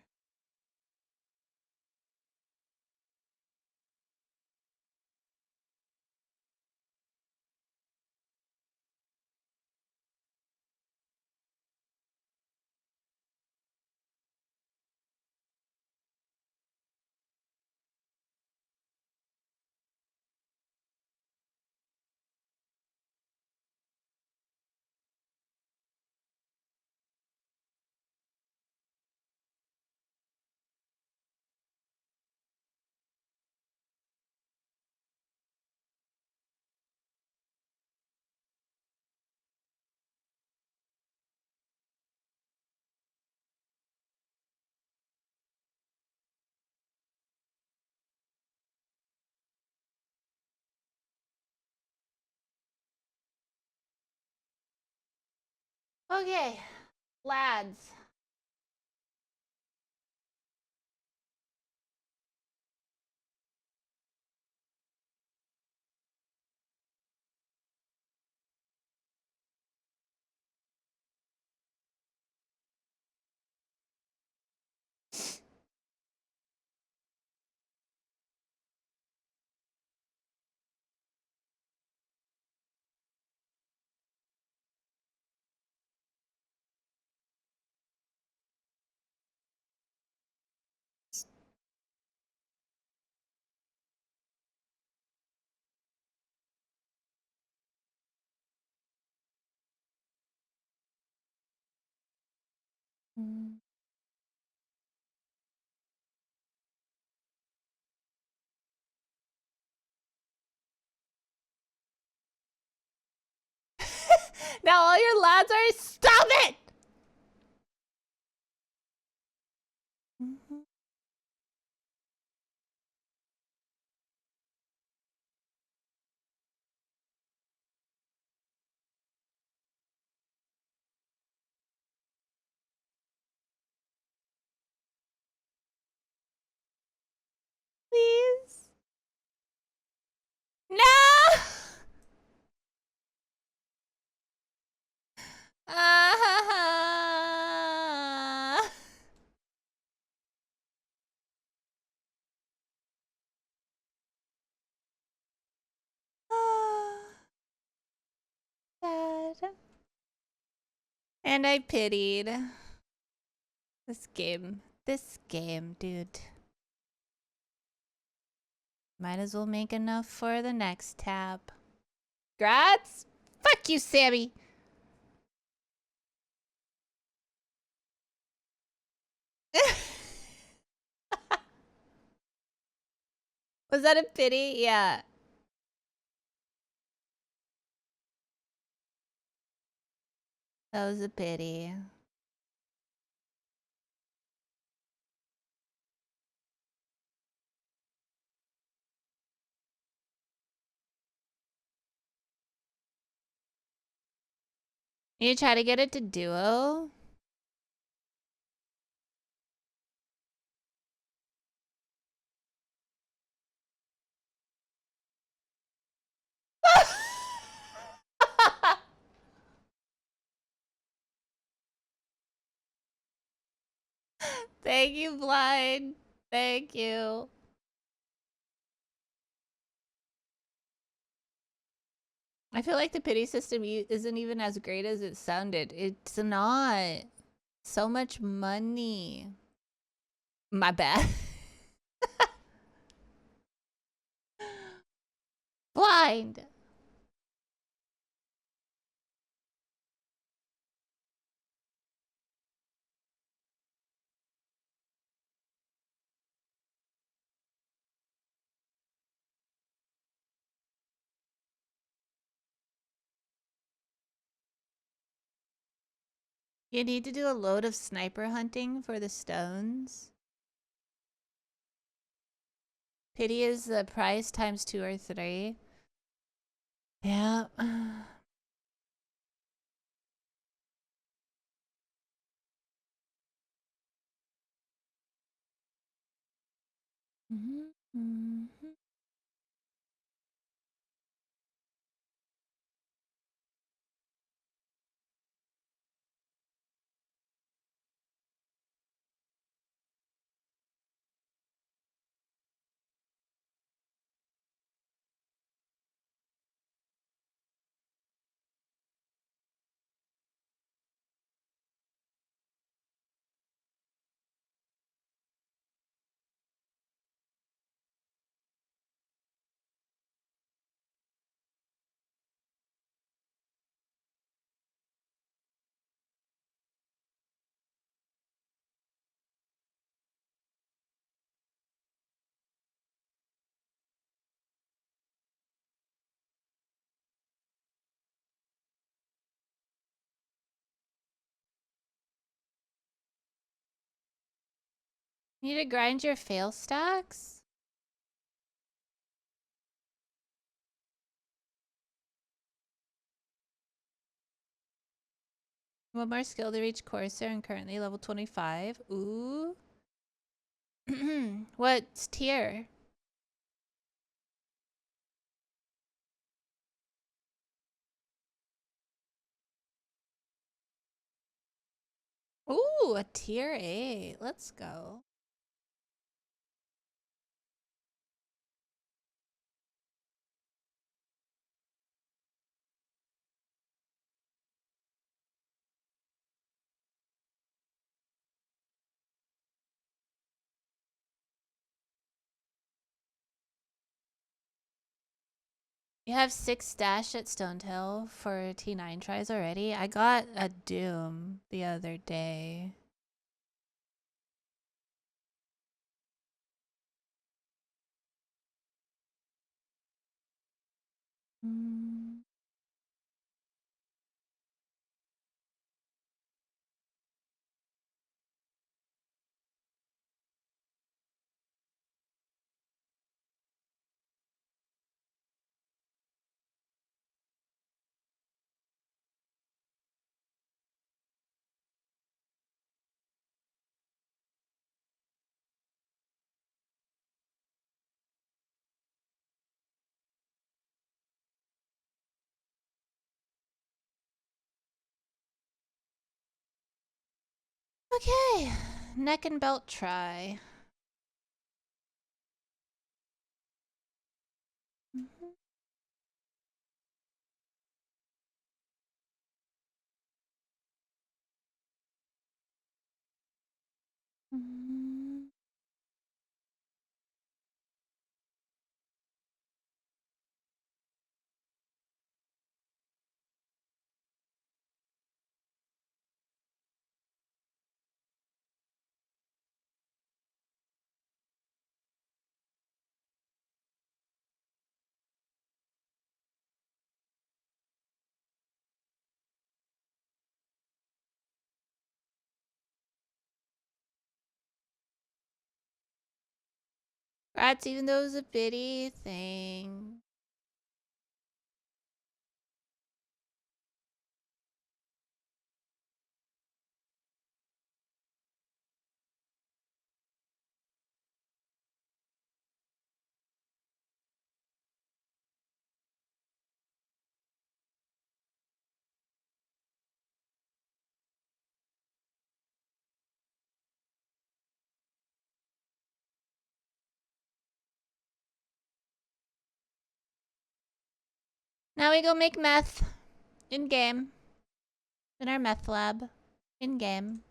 Okay, lads. Mm. Now all your lads are stop it! Please. No! Ah. Sad. And I pitied. This game. This game, dude. Might as well make enough for the next tab. Grats? Fuck you, Sammy. Was that a pity? Yeah. That was a pity. You try to get it to duo? Thank you, Blind. Thank you. I feel like the pity system isn't even as great as it sounded. It's not. So much money. My bad. Blind. You need to do a load of sniper hunting for the stones. Pity is the price times 2 or 3. Yeah. Need to grind your fail stacks? One more skill to reach Corsair and currently level 25. Ooh. What's tier? Ooh, a tier 8. Let's go. You have 6 stash at Stonetail for T9 tries already? I got a Doom the other day. Mm. Okay, neck and belt try. Rats, even though it was a bitty thing. Now we go make meth. In game. In our meth lab. In game.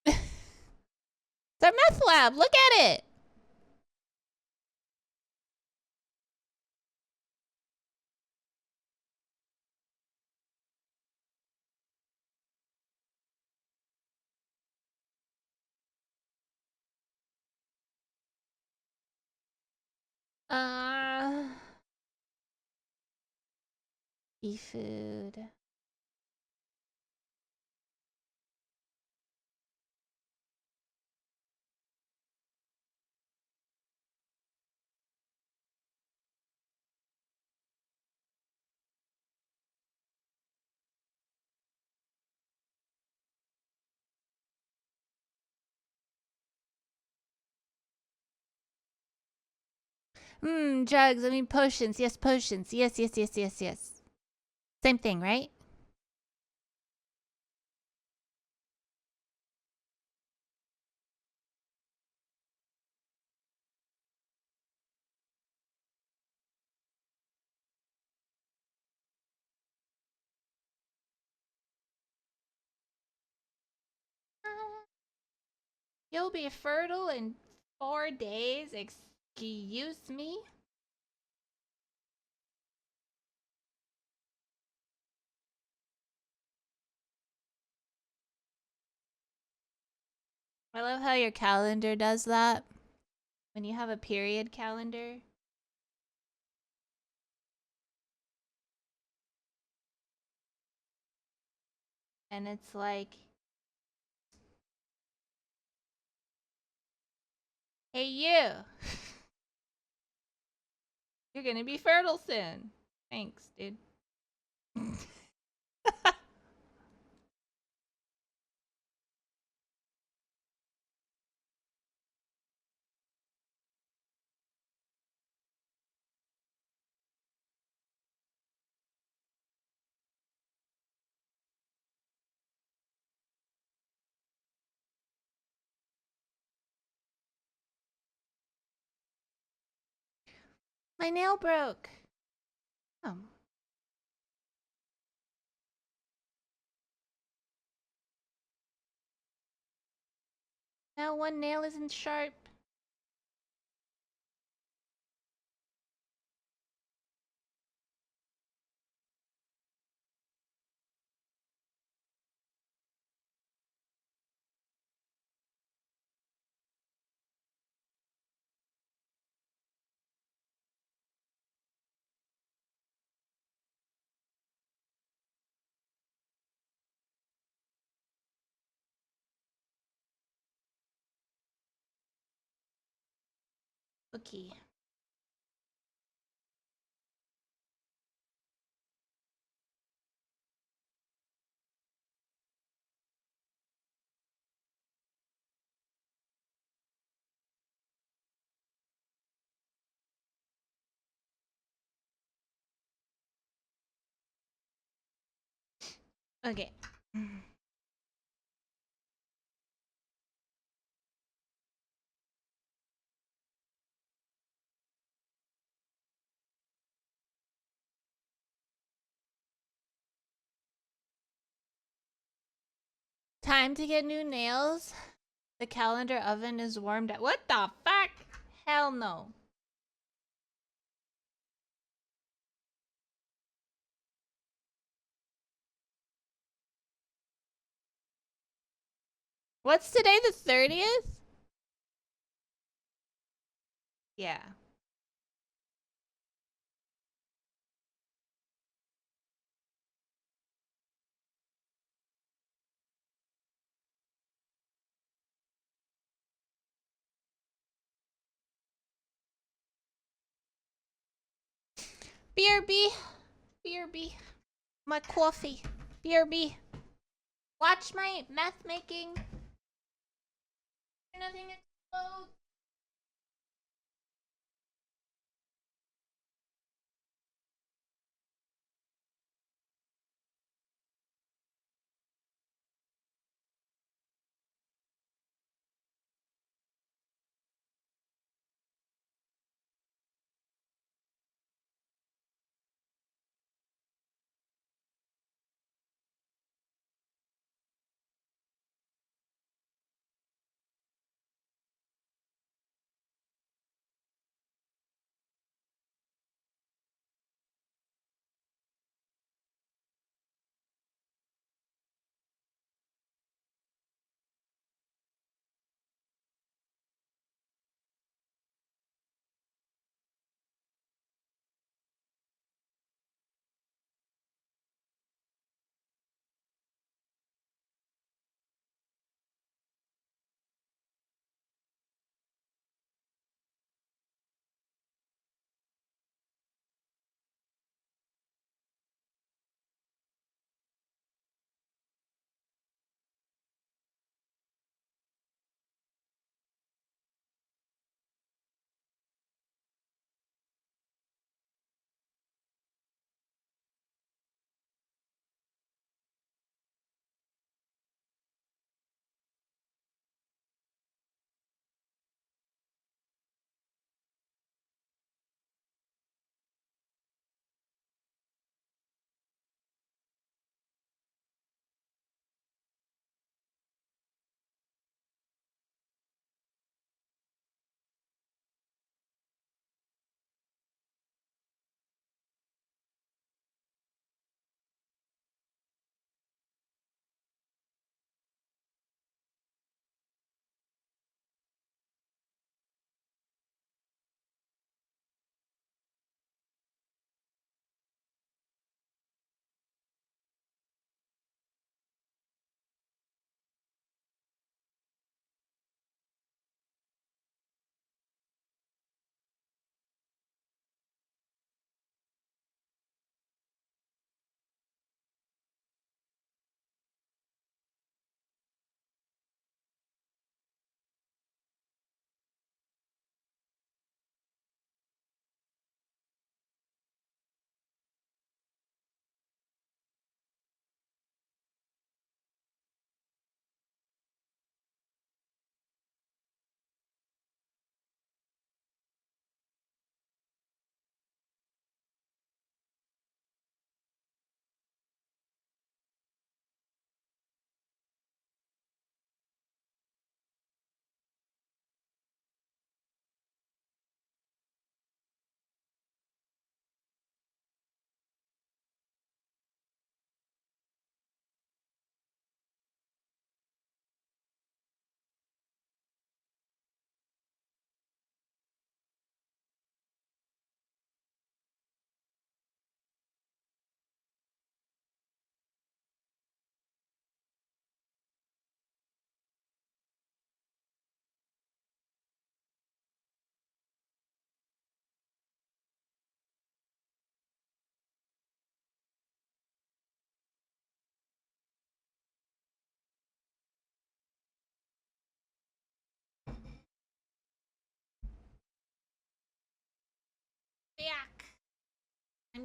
It's our meth lab. Look at it. Seafood. Drugs. I mean potions. Yes, potions. Yes, yes, yes, yes, yes. Same thing, right? You'll be fertile in 4 days. Excuse me? I love how your calendar does that. When you have a period calendar. And it's like, hey, you. You're gonna be fertile soon. Thanks, dude. My nail broke. Oh. Now one nail isn't sharp. Okay. Okay. Time to get new nails. The calendar oven is warmed up. What the fuck? Hell no. What's today, the 30th? Yeah. BRB. BRB. My coffee. BRB. Watch my meth making. Nothing explodes.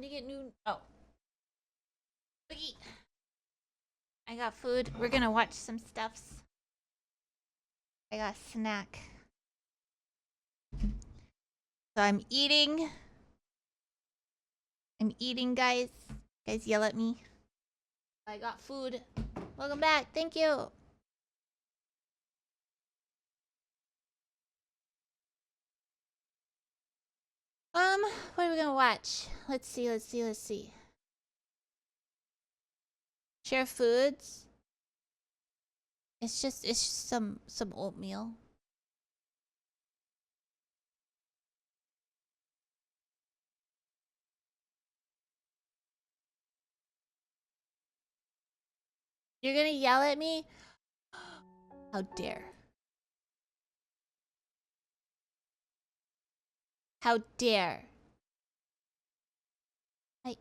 Time to get new. Oh. Boogie. I got food. We're gonna watch some stuffs. I got a snack. So I'm eating. I'm eating, guys. Guys, yell at me. I got food. Welcome back. Thank you. What are we gonna watch? Let's see. Share foods. It's just some oatmeal. You're gonna yell at me? How dare. How dare. Hi.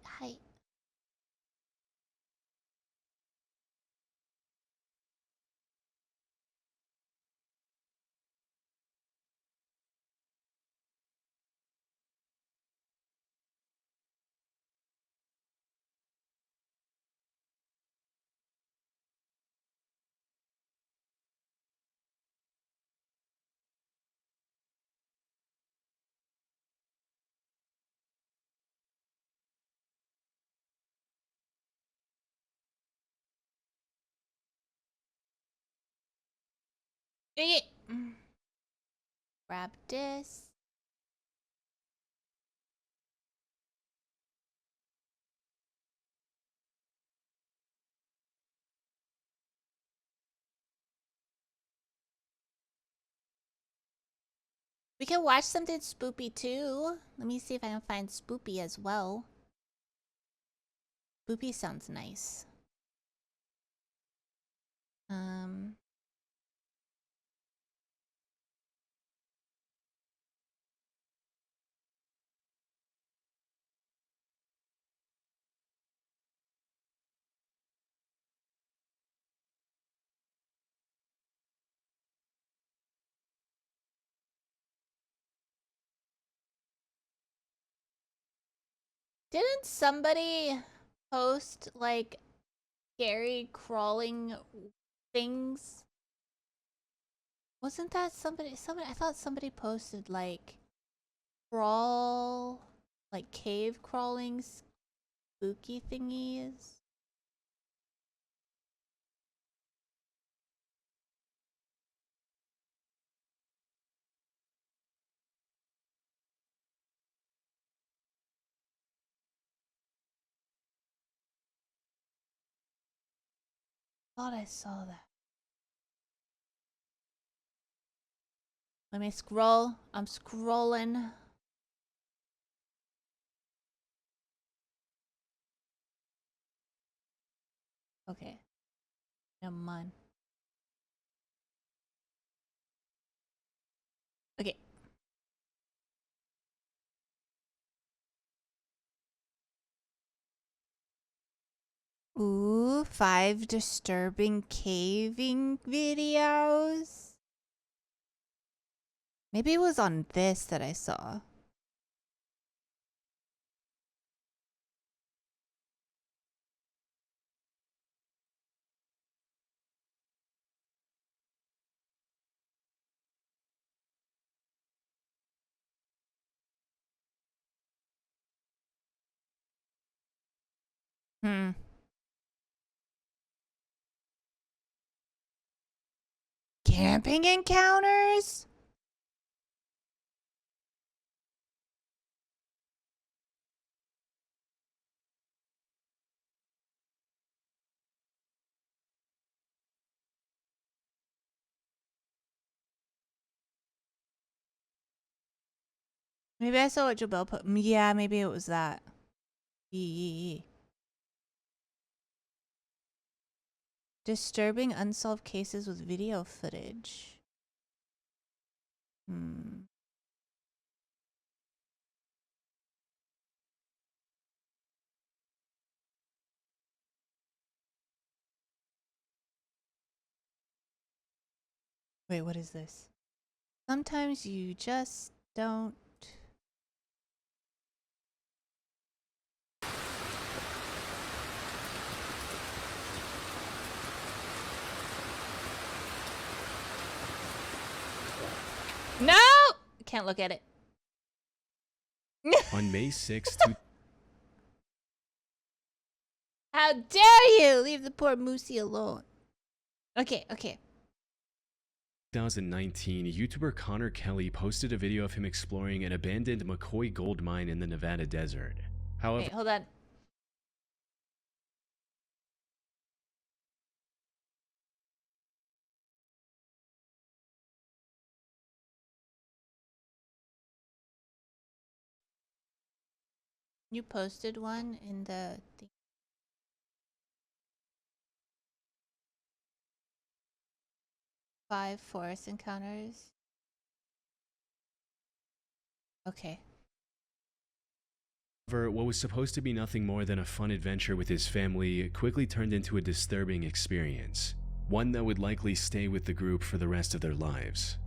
Eh. Grab this. We can watch something spoopy too. Let me see if I can find spoopy as well. Spoopy sounds nice. Didn't somebody post like scary crawling things? Wasn't that somebody I thought somebody posted like crawl like cave crawling spooky thingies. Thought I saw that. Let me scroll. I'm scrolling. Okay. Come on. Okay. Ooh, 5 disturbing caving videos. Maybe it was on this that I saw. Camping encounters? Maybe I saw what Jabel put. Yeah, maybe it was that. Disturbing unsolved cases with video footage. Wait, what is this? Sometimes you just don't can't look at it. On May 6, How dare you leave the poor Moosey alone? Okay, okay. 2019, YouTuber Connor Kelly posted a video of him exploring an abandoned McCoy gold mine in the Nevada desert. However, Wait, hold on. You posted one in the thing. Five forest encounters. Okay. what was supposed to be nothing more than a fun adventure with his family quickly turned into a disturbing experience, one that would likely stay with the group for the rest of their lives.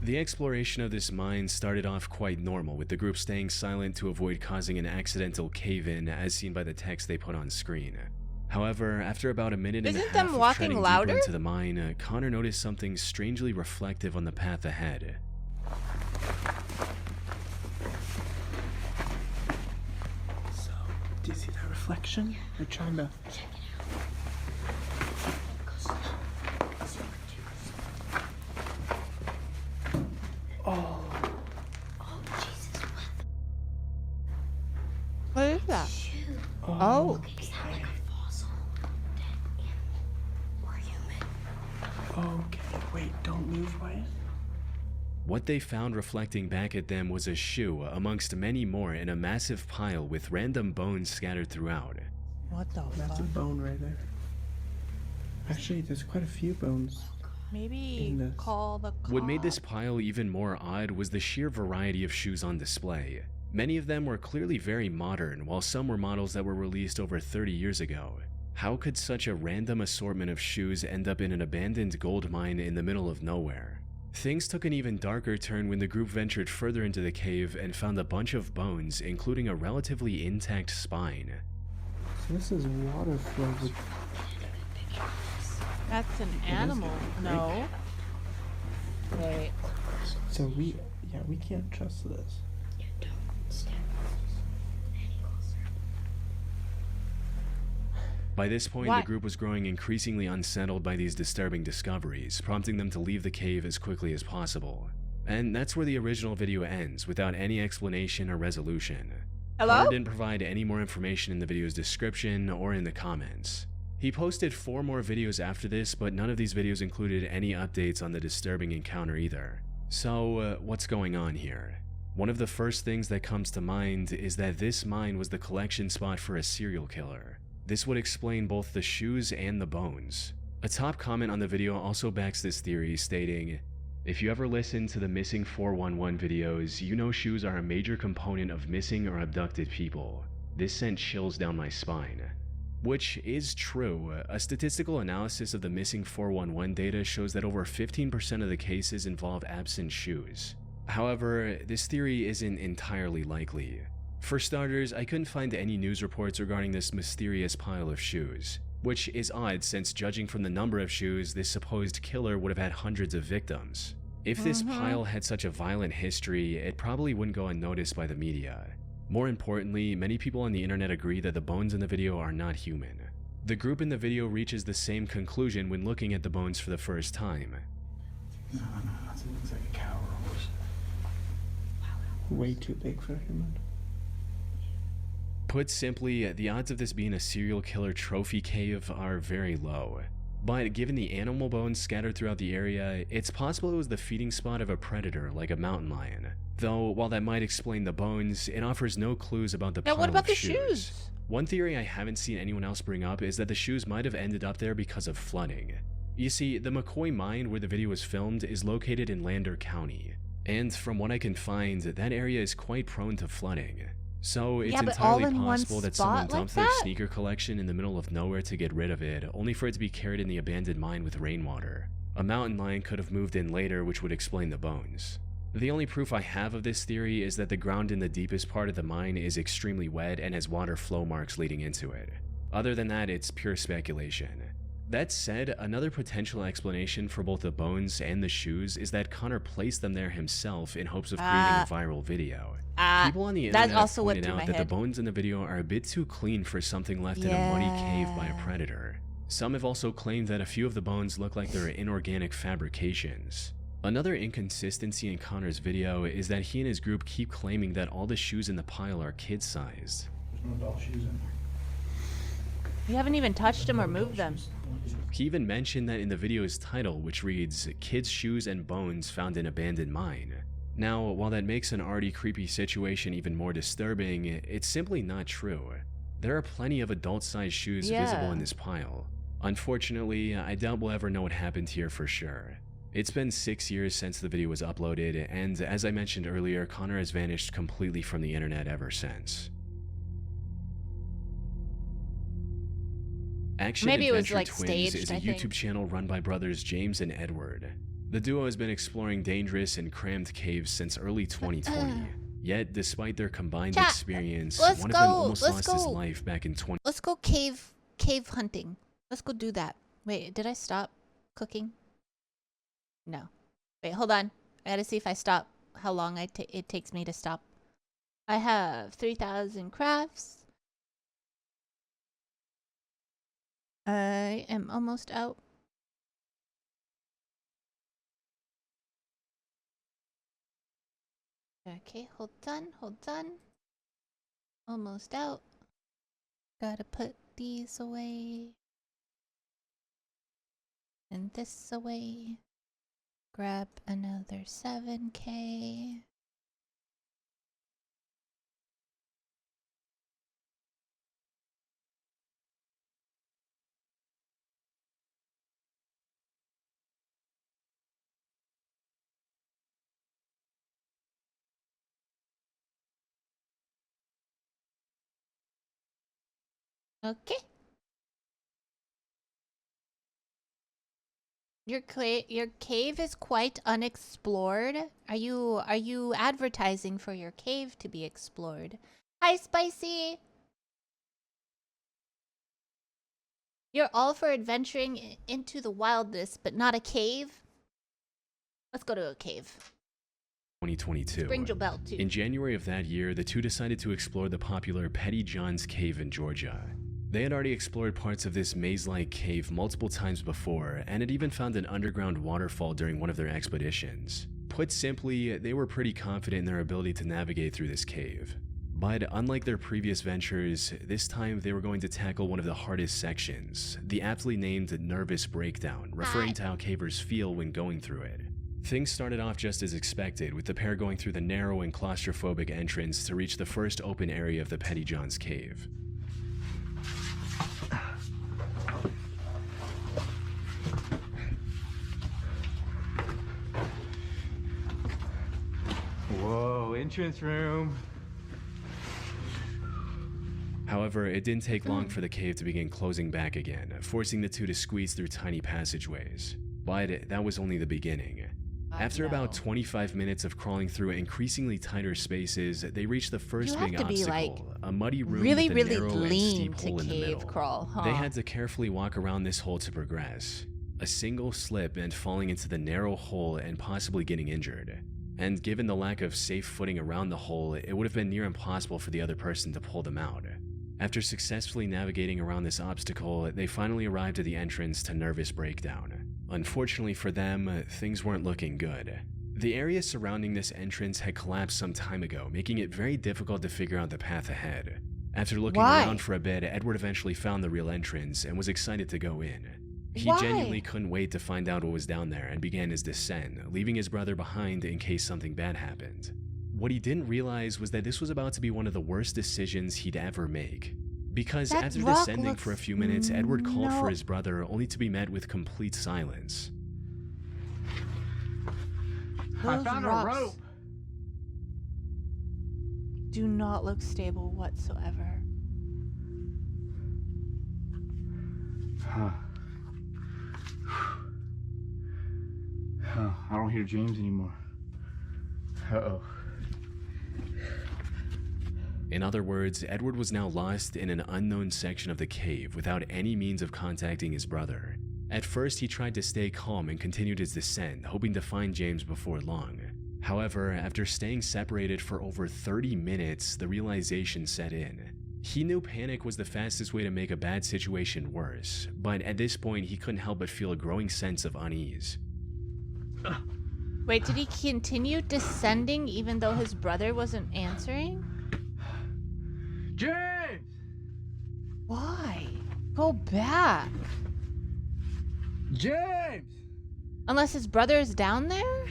The exploration of this mine started off quite normal, with the group staying silent to avoid causing an accidental cave-in as seen by the text they put on screen. However, after about a minute and a half of walking treading louder? deeper into the mine, Connor noticed something strangely reflective on the path ahead. So, do you see that reflection? They're trying to... Oh. Oh, Jesus, What is that? shoot. Oh. Is that like a fossil? Dead animal or human? Okay, wait, don't move, Wyatt. What they found reflecting back at them was a shoe amongst many more in a massive pile with random bones scattered throughout. What the That's a fuck? bone right there. Actually, there's quite a few bones. Maybe in this. call the cops. What made this pile even more odd was the sheer variety of shoes on display. Many of them were clearly very modern, while some were models that were released over 30 years ago. How could such a random assortment of shoes end up in an abandoned gold mine in the middle of nowhere? Things took an even darker turn when the group ventured further into the cave and found a bunch of bones, including a relatively intact spine. So this is water flow with... That's an animal. No. Wait. So we can't trust this. Yeah, don't step any closer. By this point, What? the group was growing increasingly unsettled by these disturbing discoveries, prompting them to leave the cave as quickly as possible. And that's where the original video ends, without any explanation or resolution. Hello? Connor didn't provide any more information in the video's description or in the comments. He posted 4 more videos after this, but none of these videos included any updates on the disturbing encounter either. So, what's going on here? One of the first things that comes to mind is that this mine was the collection spot for a serial killer. This would explain both the shoes and the bones. A top comment on the video also backs this theory, stating, "If you ever listen to the Missing 411 videos, you know shoes are a major component of missing or abducted people. This sent chills down my spine." Which is true. A statistical analysis of the Missing 411 data shows that over 15% of the cases involve absent shoes. However, this theory isn't entirely likely. For starters, I couldn't find any news reports regarding this mysterious pile of shoes, which is odd since judging from the number of shoes, this supposed killer would have had hundreds of victims. If this pile had such a violent history, it probably wouldn't go unnoticed by the media. More importantly, many people on the internet agree that the bones in the video are not human. The group in the video reaches the same conclusion when looking at the bones for the first time. No, it looks like a cow or a horse. Way too big for a human. Put simply, the odds of this being a serial killer trophy cave are very low. But given the animal bones scattered throughout the area, it's possible it was the feeding spot of a predator like a mountain lion. Though, while that might explain the bones, it offers no clues about the Now, pile what about of the shoes. shoes? One theory I haven't seen anyone else bring up is that the shoes might have ended up there because of flooding. You see, the McCoy mine where the video was filmed is located in Lander County, and from what I can find, that area is quite prone to flooding. So it's Yeah, but all entirely in one possible that someone spot like dumped their that? sneaker collection in the middle of nowhere to get rid of it, only for it to be carried in the abandoned mine with rainwater. A mountain lion could have moved in later, which would explain the bones. The only proof I have of this theory is that the ground in the deepest part of the mine is extremely wet and has water flow marks leading into it. Other than that, it's pure speculation. That said, another potential explanation for both the bones and the shoes is that Connor placed them there himself in hopes of creating a viral video. People on the internet that also went pointed through out my that head. the bones in the video are a bit too clean for something left in a muddy cave by a predator. Some have also claimed that a few of the bones look like they're inorganic fabrications. Another inconsistency in Connor's video is that he and his group keep claiming that all the shoes in the pile are kid-sized. There's no adult shoes in there. You haven't even touched them or moved them. He even mentioned that in the video's title, which reads, "Kids' Shoes and Bones Found in Abandoned Mine." Now, while that makes an already creepy situation even more disturbing, it's simply not true. There are plenty of adult-sized shoes visible in this pile. Unfortunately, I doubt we'll ever know what happened here for sure. It's been 6 years since the video was uploaded, and as I mentioned earlier, Connor has vanished completely from the internet ever since. Action Maybe it was, Adventure like, Twins staged, is a I think. YouTube channel run by brothers James and Edward. The duo has been exploring dangerous and crammed caves since early 2020. Yet, despite their combined Chat, experience, let's one of them go, almost let's lost his go. life back in 20. Let's go cave hunting. Let's go do that. Wait, did I stop cooking? No. Wait, hold on. I gotta see if I stop. How long it takes me to stop. I have 3,000 crafts. I am almost out. Okay, hold on. Almost out. Gotta put these away. And this away. Grab another 7K. Okay. Your cave is quite unexplored. Are you advertising for your cave to be explored? Hi, Spicy. You're all for adventuring into the wildness, but not a cave? Let's go to a cave. 2022. Bring Joe Bell too. In January of that year, the two decided to explore the popular Petty John's Cave in Georgia. They had already explored parts of this maze-like cave multiple times before, and had even found an underground waterfall during one of their expeditions. Put simply, they were pretty confident in their ability to navigate through this cave. But unlike their previous ventures, this time they were going to tackle one of the hardest sections, the aptly named Nervous Breakdown, referring to how cavers feel when going through it. Things started off just as expected, with the pair going through the narrow and claustrophobic entrance to reach the first open area of the Petty John's Cave. Whoa, entrance room. However, it didn't take long for the cave to begin closing back again, forcing the two to squeeze through tiny passageways. But that was only the beginning. After about 25 minutes of crawling through increasingly tighter spaces, they reached the first big obstacle, a muddy room really, with a really narrow and lean steep to hole in the cave middle. crawl, huh? They had to carefully walk around this hole to progress. A single slip meant falling into the narrow hole and possibly getting injured. And given the lack of safe footing around the hole, it would have been near impossible for the other person to pull them out. After successfully navigating around this obstacle, they finally arrived at the entrance to Nervous Breakdown. Unfortunately for them, things weren't looking good. The area surrounding this entrance had collapsed some time ago, making it very difficult to figure out the path ahead. After looking around for a bit, Edward eventually found the real entrance and was excited to go in. He genuinely couldn't wait to find out what was down there and began his descent, leaving his brother behind in case something bad happened. What he didn't realize was that this was about to be one of the worst decisions he'd ever make. Because after descending for a few minutes, Edward called for his brother, only to be met with complete silence. I found a rope. Do not look stable whatsoever. I don't hear James anymore. Uh-oh. In other words, Edward was now lost in an unknown section of the cave without any means of contacting his brother. At first, he tried to stay calm and continued his descent, hoping to find James before long. However, after staying separated for over 30 minutes, the realization set in. He knew panic was the fastest way to make a bad situation worse, but at this point, he couldn't help but feel a growing sense of unease. Wait, did he continue descending even though his brother wasn't answering? James! Why? Go back. James! Unless his brother is down there?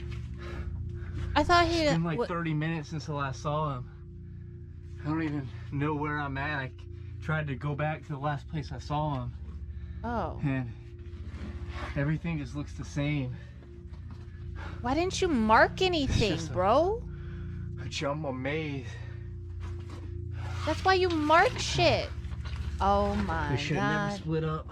I thought he... It's been like 30 minutes since I last saw him. I don't even know where I'm at. I tried to go back to the last place I saw him. Oh. And everything just looks the same. Why didn't you mark anything, just bro? A jumbo maze. That's why you mark shit. Oh We my should have never god. split up.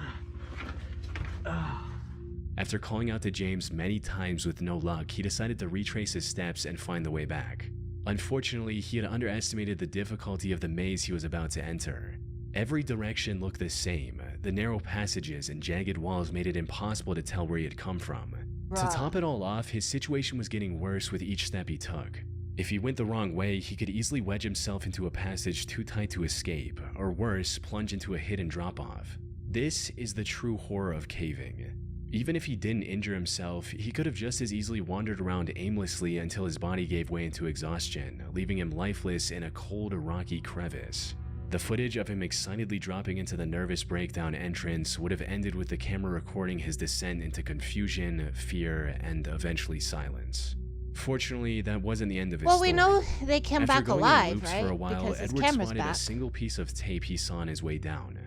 After calling out to James many times with no luck, he decided to retrace his steps and find the way back. Unfortunately, he had underestimated the difficulty of the maze he was about to enter. Every direction looked the same. The narrow passages and jagged walls made it impossible to tell where he had come from. To Bruh. top it all off, his situation was getting worse with each step he took. If he went the wrong way, he could easily wedge himself into a passage too tight to escape, or worse, plunge into a hidden drop-off. This is the true horror of caving. Even if he didn't injure himself, he could have just as easily wandered around aimlessly until his body gave way into exhaustion, leaving him lifeless in a cold, rocky crevice. The footage of him excitedly dropping into the nervous breakdown entrance would have ended with the camera recording his descent into confusion, fear, and eventually silence. Fortunately, that wasn't the end of his Well, story. we know they came After back going in alive, loops right? for a while, Because his Edward camera's spotted back. a single piece of tape he saw on his way down.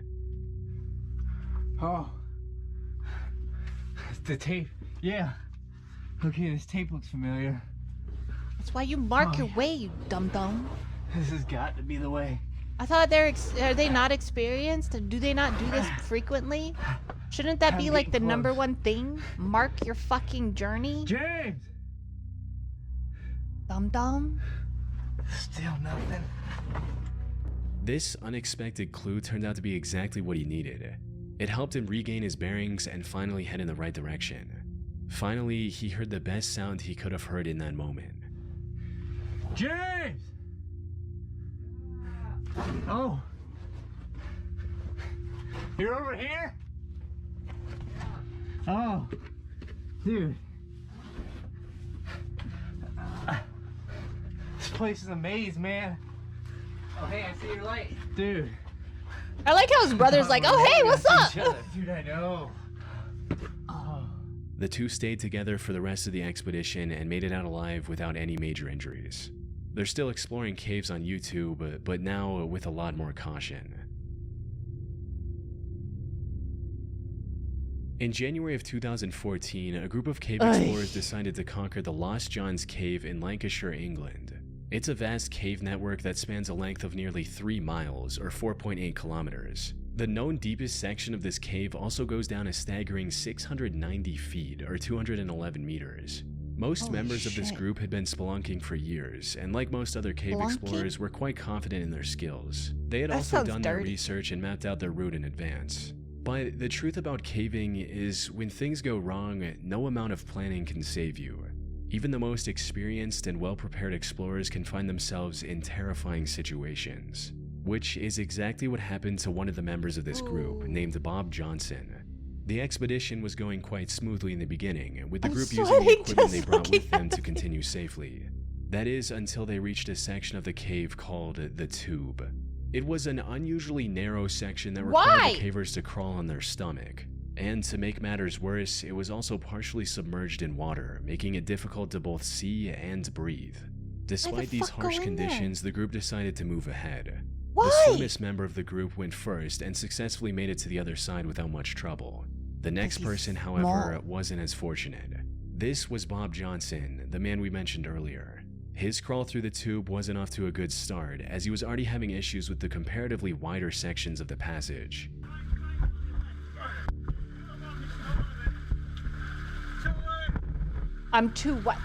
Oh. The tape. Yeah. Okay, this tape looks familiar. That's why you mark Oh, your yeah. way, you dum-dum. This has got to be the way. I thought are they not experienced? Do they not do this frequently? Shouldn't that I'm be like the getting number close. one thing? Mark your fucking journey, James! dum-dum. Still nothing. This unexpected clue turned out to be exactly what he needed. It helped him regain his bearings and finally head in the right direction. Finally, he heard the best sound he could have heard in that moment. James! Oh. You're over here? Oh. Dude. This place is a maze, man. Oh, hey, I see your light. Dude. I like how his brother's like, oh hey, what's up? Dude, I know. Oh. The two stayed together for the rest of the expedition and made it out alive without any major injuries. They're still exploring caves on YouTube, but now with a lot more caution. In January of 2014, a group of cave explorers decided to conquer the Lost John's Cave in Lancashire, England. It's a vast cave network that spans a length of nearly 3 miles, or 4.8 kilometers. The known deepest section of this cave also goes down a staggering 690 feet, or 211 meters. Most Holy members of this shit. group had been spelunking for years, and like most other cave Spelunking? explorers, were quite confident in their skills. They had That also sounds done their dirty. research and mapped out their route in advance. But the truth about caving is when things go wrong, no amount of planning can save you. Even the most experienced and well-prepared explorers can find themselves in terrifying situations, which is exactly what happened to one of the members of this group, named Bob Johnson. The expedition was going quite smoothly in the beginning, with the I'm group using the sweating equipment they just brought looking with them at to this. continue safely. That is until they reached a section of the cave called the Tube. It was an unusually narrow section that required Why? the cavers to crawl on their stomach. And to make matters worse, it was also partially submerged in water, making it difficult to both see and breathe. Despite these fuck harsh go in there? conditions, the group decided to move ahead. Why? The slimmest member of the group went first and successfully made it to the other side without much trouble. The next he's person, however, small. wasn't as fortunate. This was Bob Johnson, the man we mentioned earlier. His crawl through the tube wasn't off to a good start, as he was already having issues with the comparatively wider sections of the passage. I'm too what?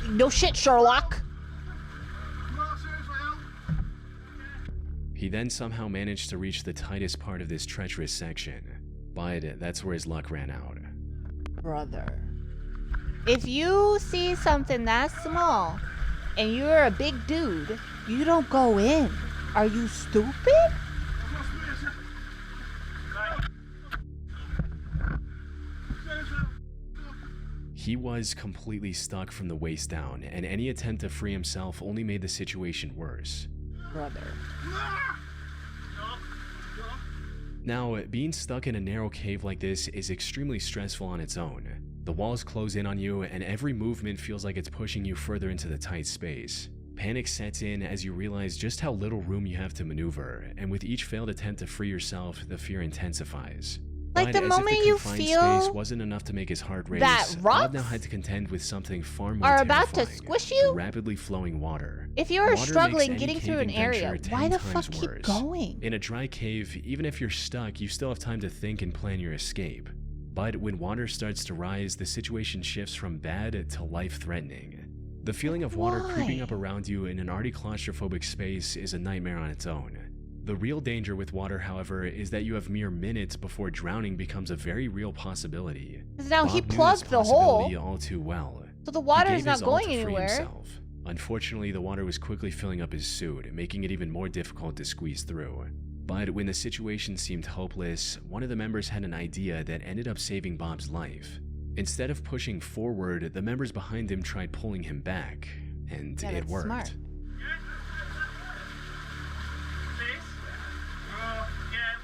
No shit, Sherlock. He then somehow managed to reach the tightest part of this treacherous section, but that's where his luck ran out. Brother. If you see something that small and you're a big dude, you don't go in. Are you stupid? He was completely stuck from the waist down, and any attempt to free himself only made the situation worse. Brother. Now, being stuck in a narrow cave like this is extremely stressful on its own. The walls close in on you, and every movement feels like it's pushing you further into the tight space. Panic sets in as you realize just how little room you have to maneuver, and with each failed attempt to free yourself, the fear intensifies. Like But the as moment if the you confined feel space wasn't enough to make his heart race, that Bob now rocks had to contend with something far more are about to terrifying, squish the you. rapidly flowing water. If you're Water makes struggling any getting through an caving area, venture why 10 the fuck times keep worse. going? In a dry cave, even if you're stuck, you still have time to think and plan your escape. But when water starts to rise, the situation shifts from bad to life-threatening. The feeling of water creeping up around you in an already claustrophobic space is a nightmare on its own. The real danger with water, however, is that you have mere minutes before drowning becomes a very real possibility. 'Cause now he Bob knew plugged this the hole, possibility all too well. so the He water gave is not his all going to free anywhere. himself. Unfortunately, the water was quickly filling up his suit, making it even more difficult to squeeze through. But when the situation seemed hopeless, one of the members had an idea that ended up saving Bob's life. Instead of pushing forward, the members behind him tried pulling him back, and Yeah, it that's worked. smart.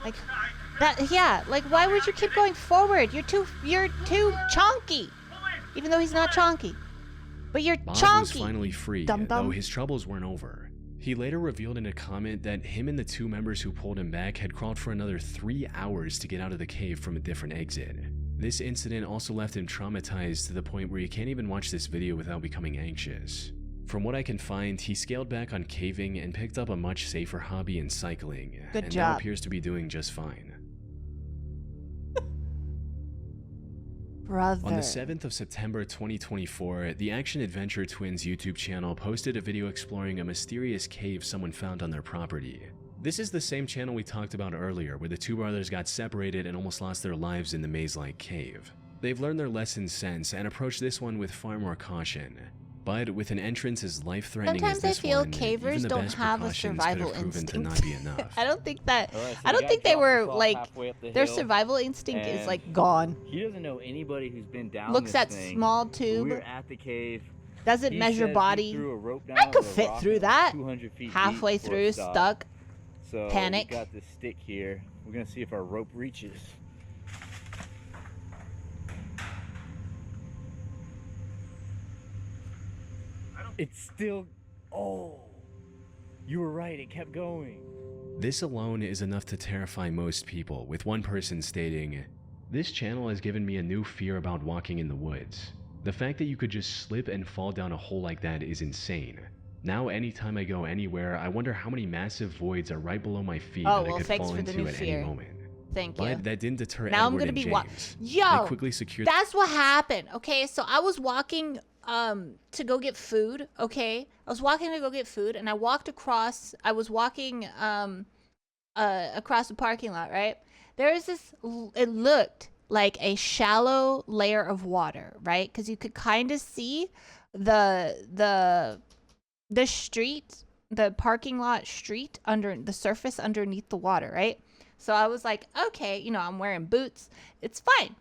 Like that, yeah. Like, why would you keep going forward? You're too chonky. Even though he's not chonky, but you're Bob chonky. was finally free, dum-dum. though his troubles weren't over. He later revealed in a comment that him and the two members who pulled him back had crawled for another 3 hours to get out of the cave from a different exit. This incident also left him traumatized to the point where he can't even watch this video without becoming anxious. From what I can find, he scaled back on caving and picked up a much safer hobby in cycling, Good and job. now appears to be doing just fine. Brother. On the 7th of September 2024, the Action Adventure Twins YouTube channel posted a video exploring a mysterious cave someone found on their property. This is the same channel we talked about earlier, where the two brothers got separated and almost lost their lives in the maze-like cave. They've learned their lessons since and approached this one with far more caution. But with an entrance as life-threatening as Sometimes I this feel one, cavers even the don't best have a precautions could survival have proven to instinct. not be enough. I don't think that. Alright, so I the don't guy think they dropped were us off like halfway up the their hill, survival instinct is and like gone. He doesn't know anybody who's been down Looks this at thing. small We tube. were at the cave. Doesn't He measure says he body. threw a rope I down could with a fit rock through that was that. 200 feet Halfway deep before it through, stopped. stuck. So Panic. we got this stick here. We're gonna see if our rope reaches. It's still. Oh, you were right. It kept going. This alone is enough to terrify most people, with one person stating, "This channel has given me a new fear about walking in the woods. The fact that you could just slip and fall down a hole like that is insane. Now anytime I go anywhere, I wonder how many massive voids are right below my feet Oh, that well, I could thanks fall for the into new at fear. any moment." Thank you. But that didn't deter Now I'm Edward gonna and be James. They Yo, quickly secured that's what happened. Okay, so I was walking to go get food. Okay, I was walking to go get food, and I walked across. I was walking across the parking lot. Right there is this. It looked like a shallow layer of water, right? Because you could kind of see the street, the parking lot street under the surface underneath the water, right? So I was like, okay, you know, I'm wearing boots. It's fine.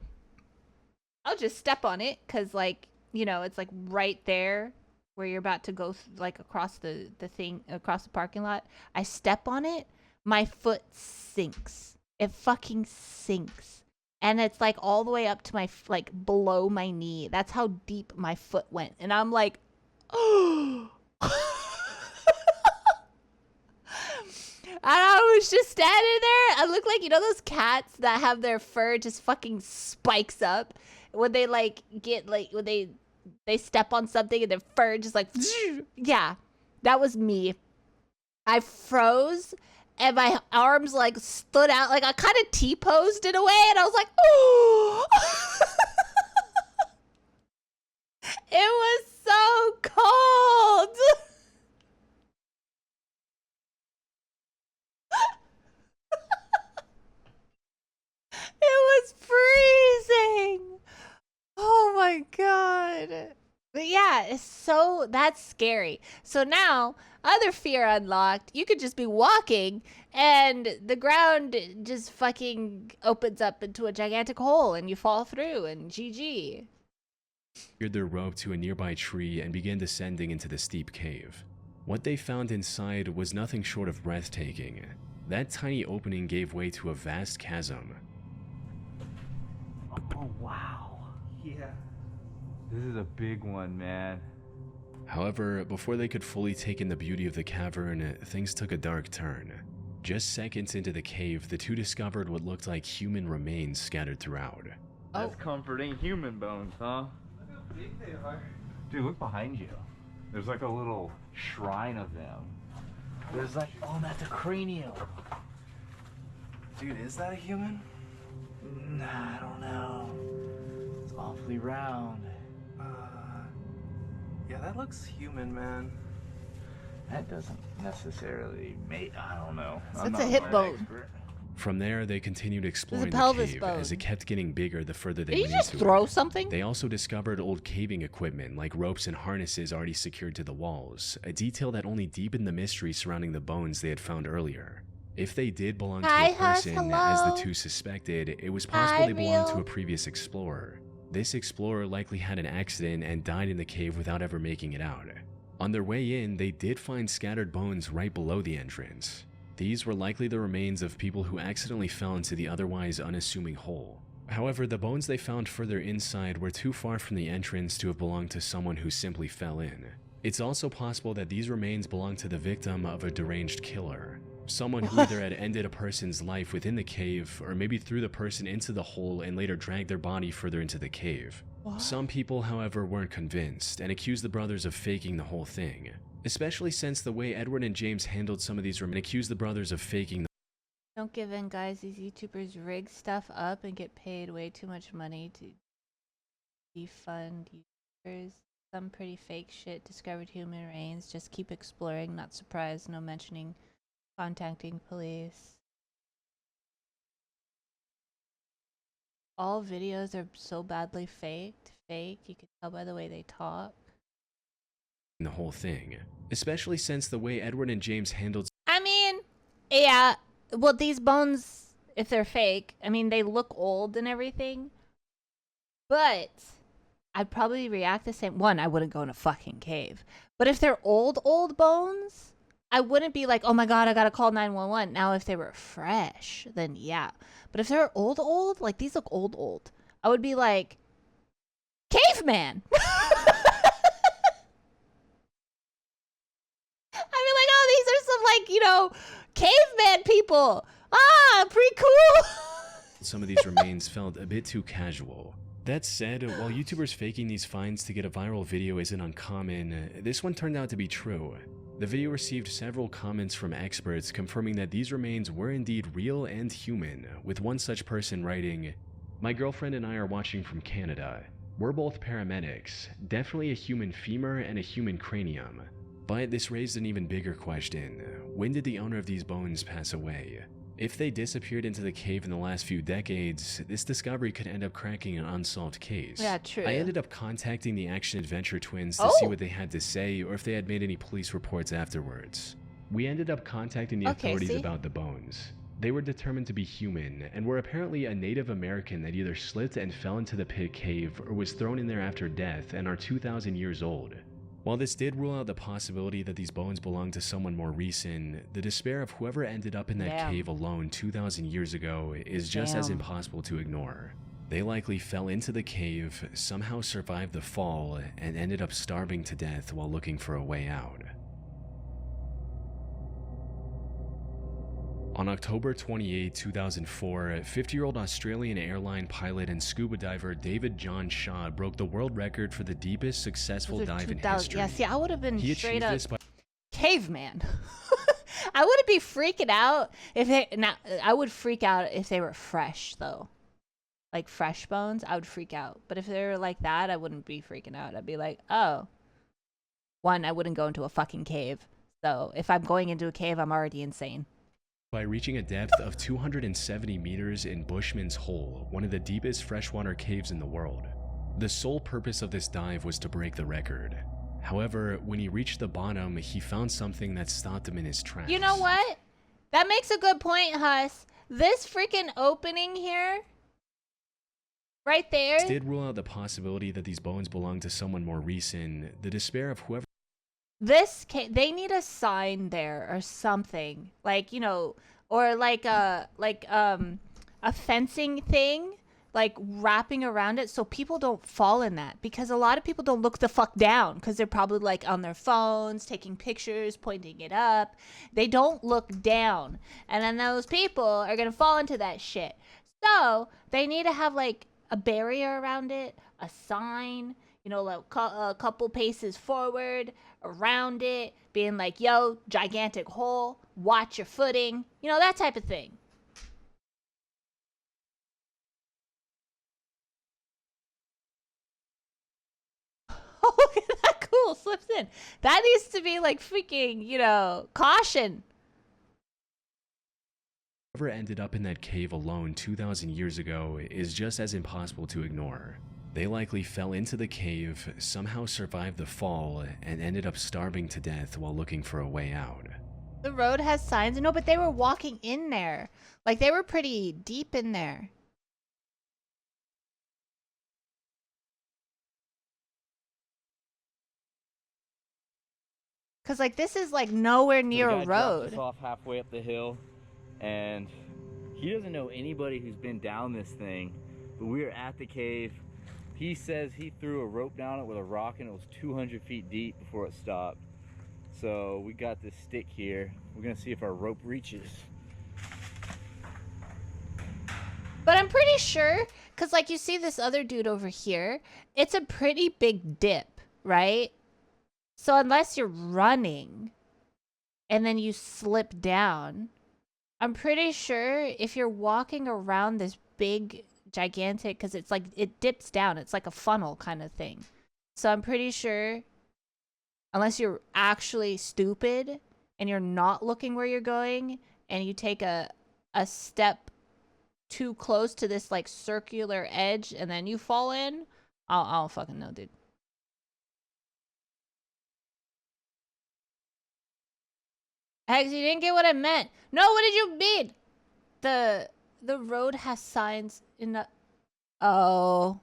I'll just step on it because, like, you know, it's like right there where you're about to go, like, across the thing, across the parking lot. I step on it. My foot sinks. It fucking sinks. And it's like all the way up to my, like, below my knee. That's how deep my foot went. And I'm like, oh. And I was just standing there. I look like, you know, those cats that have their fur just fucking spikes up when they like get like when they step on something and their fur just like yeah, that was me. I froze and my arms like stood out, like I kind of T-posed in a way, and I was like, oh. It was so cold. that's scary. So now, other fear unlocked. You could just be walking and the ground just fucking opens up into a gigantic hole and you fall through and GG. Secured their rope to a nearby tree and began descending into the steep cave. What they found inside was nothing short of breathtaking. That tiny opening gave way to a vast chasm. Oh, wow. Yeah. This is a big one, man. However, before they could fully take in the beauty of the cavern, things took a dark turn. Just seconds into the cave, the two discovered what looked like human remains scattered throughout. That's comforting human bones, huh? Look how big they are. Dude, look behind you. There's like a little shrine of them. There's like, oh, that's a cranium. Dude, is that a human? Nah, I don't know. It's awfully round. Yeah, that looks human, man. That doesn't necessarily make, I don't know. That's a hip bone. Expert. From there, they continued exploring the pelvis cave bone. as it kept getting bigger the further they Did you went just into throw it. something? They also discovered old caving equipment like ropes and harnesses already secured to the walls, a detail that only deepened the mystery surrounding the bones they had found earlier. If they did belong to Hi, a person, Huss, as the hello. two suspected, it was possible Hi, they belonged to Real. a previous explorer. This explorer likely had an accident and died in the cave without ever making it out. On their way in, they did find scattered bones right below the entrance. These were likely the remains of people who accidentally fell into the otherwise unassuming hole. However, the bones they found further inside were too far from the entrance to have belonged to someone who simply fell in. It's also possible that these remains belonged to the victim of a deranged killer. Someone who either had ended a person's life within the cave, or maybe threw the person into the hole and later dragged their body further into the cave. Some people, however, weren't convinced and accused the brothers of faking the whole thing, especially since the way Edward and James handled some of these remains accused the brothers of faking. Don't give in, guys. These YouTubers rig stuff up and get paid way too much money to defund YouTubers. Some pretty fake shit. Discovered human remains. Just keep exploring. Not surprised. No mentioning contacting police. All videos are so badly faked. Fake. You can tell by the way they talk. The whole thing, especially since the way Edward and James handled. I mean, yeah. Well, these bones, if they're fake, I mean, they look old and everything. But I'd probably react the same. One, I wouldn't go in a fucking cave. But if they're old bones, I wouldn't be like, oh my god, I gotta call 911. Now, if they were fresh, then yeah. But if they're old, like these look old, I would be like, caveman! I'd be like, oh, these are some, like, caveman people. Ah, pretty cool. Some of these remains felt a bit too casual. That said, while YouTubers faking these finds to get a viral video isn't uncommon, this one turned out to be true. The video received several comments from experts confirming that these remains were indeed real and human, with one such person writing, "My girlfriend and I are watching from Canada. We're both paramedics, definitely a human femur and a human cranium. But this raised an even bigger question. When did the owner of these bones pass away? If they disappeared into the cave in the last few decades, this discovery could end up cracking an unsolved case." Yeah, true. I ended up contacting the action-adventure twins to see what they had to say or if they had made any police reports afterwards. We ended up contacting the authorities about the bones. They were determined to be human and were apparently a Native American that either slipped and fell into the pit cave or was thrown in there after death and are 2,000 years old. While this did rule out the possibility that these bones belonged to someone more recent, the despair of whoever ended up in that cave alone 2,000 years ago is just as impossible to ignore. They likely fell into the cave, somehow survived the fall, and ended up starving to death while looking for a way out. On October 28, 2004, 50-year-old Australian airline pilot and scuba diver David John Shaw broke the world record for the deepest successful dive in history. Yeah, see, I would have been He straight achieved up this by caveman. I wouldn't be freaking out if they. Now, I would freak out if they were fresh, though. Like fresh bones, I would freak out. But if they were like that, I wouldn't be freaking out. I'd be like, oh. One, I wouldn't go into a fucking cave. So if I'm going into a cave, I'm already insane. By reaching a depth of 270 meters in Bushman's Hole, one of the deepest freshwater caves in the world. The sole purpose of this dive was to break the record. However, when he reached the bottom, he found something that stopped him in his tracks. You know what? That makes a good point, Huss. This freaking opening here, right there. This did rule out the possibility that these bones belonged to someone more recent. The despair of whoever They need a sign there or something, like, you know, or like a fencing thing, like wrapping around it so people don't fall in that, because a lot of people don't look the fuck down because they're probably like on their phones taking pictures, pointing it up. They don't look down, and then those people are gonna fall into that shit. So they need to have like a barrier around it, a sign, you know, like a couple paces forward around it, being like, yo, gigantic hole, watch your footing, you know, that type of thing. Oh, look at that, cool, slips in. That needs to be like freaking, you know, caution. Whoever ended up in that cave alone 2,000 years ago is just as impossible to ignore. They likely fell into the cave, somehow survived the fall, and ended up starving to death while looking for a way out. The road has signs. No, but they were walking in there. Like, they were pretty deep in there. Because, like, this is, like, nowhere near a The guy dropped us road. off halfway up the hill, and he doesn't know anybody who's been down this thing, but we were at the cave. He says he threw a rope down it with a rock and it was 200 feet deep before it stopped. So we got this stick here. We're gonna see if our rope reaches. But I'm pretty sure, because, like, you see this other dude over here, it's a pretty big dip, right? So unless you're running and then you slip down, I'm pretty sure if you're walking around this big, gigantic, because it's like, it dips down. It's like a funnel kind of thing. So I'm pretty sure, unless you're actually stupid and you're not looking where you're going and you take a step too close to this, like, circular edge and then you fall in, I don't fucking know, dude. Hex, you didn't get what I meant. No, what did you mean? The road has signs in the... Oh.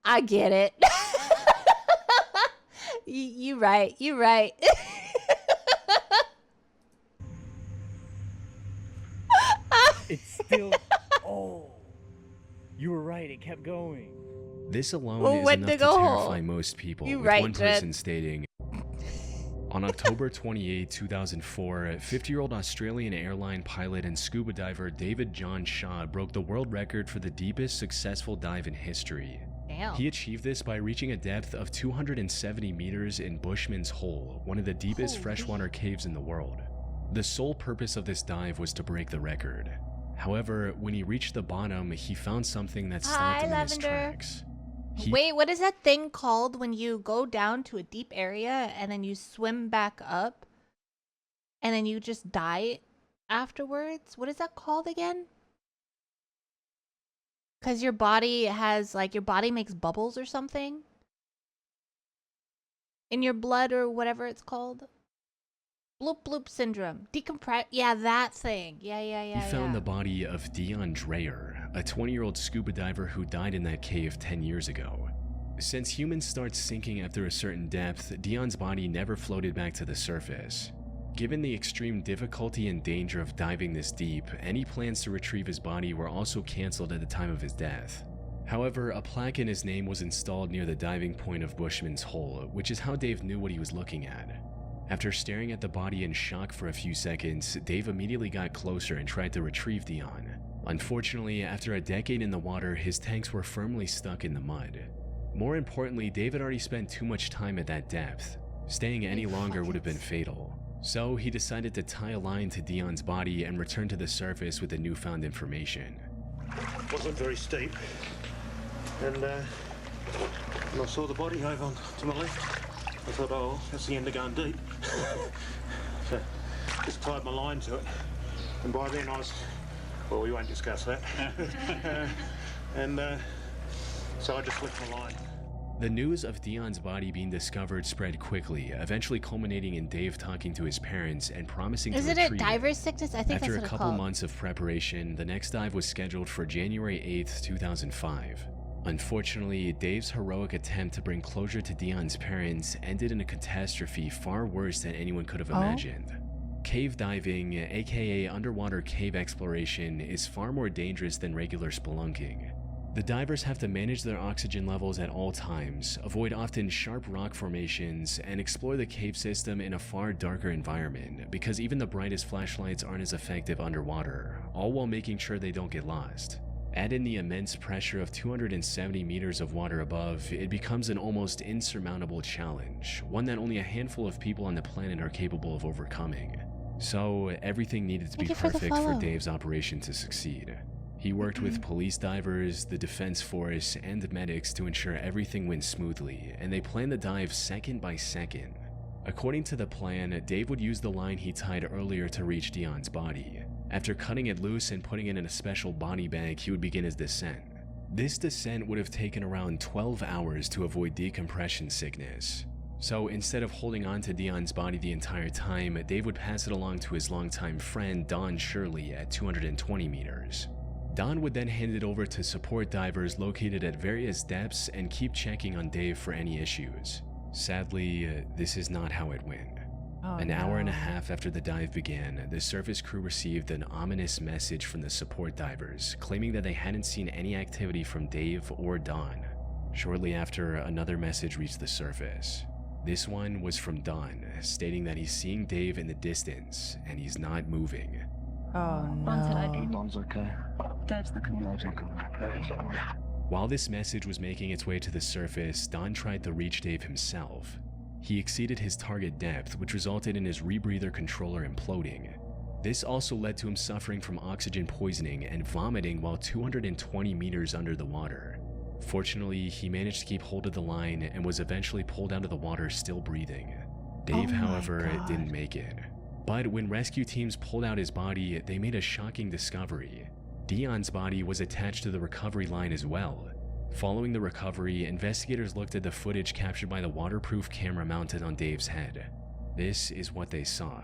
I get it. You right. You right. It's still... Oh, you were right, it kept going. This alone Well, is when enough to to go terrify home. most people, You with right, one Jed. person stating, on October 28, 2004, 50-year-old Australian airline pilot and scuba diver David John Shaw broke the world record for the deepest successful dive in history. Damn. He achieved this by reaching a depth of 270 meters in Bushman's Hole, one of the deepest Holy. freshwater caves in the world. The sole purpose of this dive was to break the record. However, when he reached the bottom, he found something that stopped Hi, him in his Lavender. tracks. Wait, what is that thing called when you go down to a deep area and then you swim back up and then you just die afterwards? What is that called again? Because your body has, like, your body makes bubbles or something in your blood or whatever it's called. Bloop bloop syndrome. Decompress. Yeah, that thing. Yeah. He found the body of Dion Dreyer, a 20-year-old scuba diver who died in that cave 10 years ago. Since humans start sinking after a certain depth, Dion's body never floated back to the surface. Given the extreme difficulty and danger of diving this deep, any plans to retrieve his body were also cancelled at the time of his death. However, a plaque in his name was installed near the diving point of Bushman's Hole, which is how Dave knew what he was looking at. After staring at the body in shock for a few seconds, Dave immediately got closer and tried to retrieve Dion. Unfortunately, after a decade in the water, his tanks were firmly stuck in the mud. More importantly, Dave had already spent too much time at that depth. Staying any longer would have been fatal. So he decided to tie a line to Dion's body and return to the surface with the newfound information. Wasn't very steep, and when I saw the body over to my left, I thought, oh, that's the end of going deep. So just tied my line to it, and by then I was, well, we won't discuss that. and so I just left my line. The news of Dion's body being discovered spread quickly, eventually culminating in Dave talking to his parents and promising to Isn't it retrieve diver's sickness? I think After that's a what it's couple called. months of preparation, the next dive was scheduled for January 8th, 2005. Unfortunately, Dave's heroic attempt to bring closure to Dion's parents ended in a catastrophe far worse than anyone could have imagined. Cave diving, aka underwater cave exploration, is far more dangerous than regular spelunking. The divers have to manage their oxygen levels at all times, avoid often sharp rock formations, and explore the cave system in a far darker environment because even the brightest flashlights aren't as effective underwater, all while making sure they don't get lost. Add in the immense pressure of 270 meters of water above, it becomes an almost insurmountable challenge, one that only a handful of people on the planet are capable of overcoming. So everything needed to be perfect for Dave's operation to succeed. He worked with police divers, the defense force, and medics to ensure everything went smoothly, and they planned the dive second by second. According to the plan, Dave would use the line he tied earlier to reach Dion's body. After cutting it loose and putting it in a special body bag, he would begin his descent. This descent would have taken around 12 hours to avoid decompression sickness. So instead of holding on to Dion's body the entire time, Dave would pass it along to his longtime friend Don Shirley at 220 meters. Don would then hand it over to support divers located at various depths and keep checking on Dave for any issues. Sadly, this is not how it went. An hour and a half after the dive began, the surface crew received an ominous message from the support divers, claiming that they hadn't seen any activity from Dave or Don. Shortly after, another message reached the surface. This one was from Don, stating that he's seeing Dave in the distance, and he's not moving. Oh no. Don's okay. Dave's not coming out. While this message was making its way to the surface, Don tried to reach Dave himself. He exceeded his target depth, which resulted in his rebreather controller imploding. This also led to him suffering from oxygen poisoning and vomiting while 220 meters under the water. Fortunately, he managed to keep hold of the line and was eventually pulled out of the water still breathing. Dave, however, didn't make it. But when rescue teams pulled out his body, they made a shocking discovery. Dion's body was attached to the recovery line as well. Following the recovery, investigators looked at the footage captured by the waterproof camera mounted on Dave's head. This is what they saw.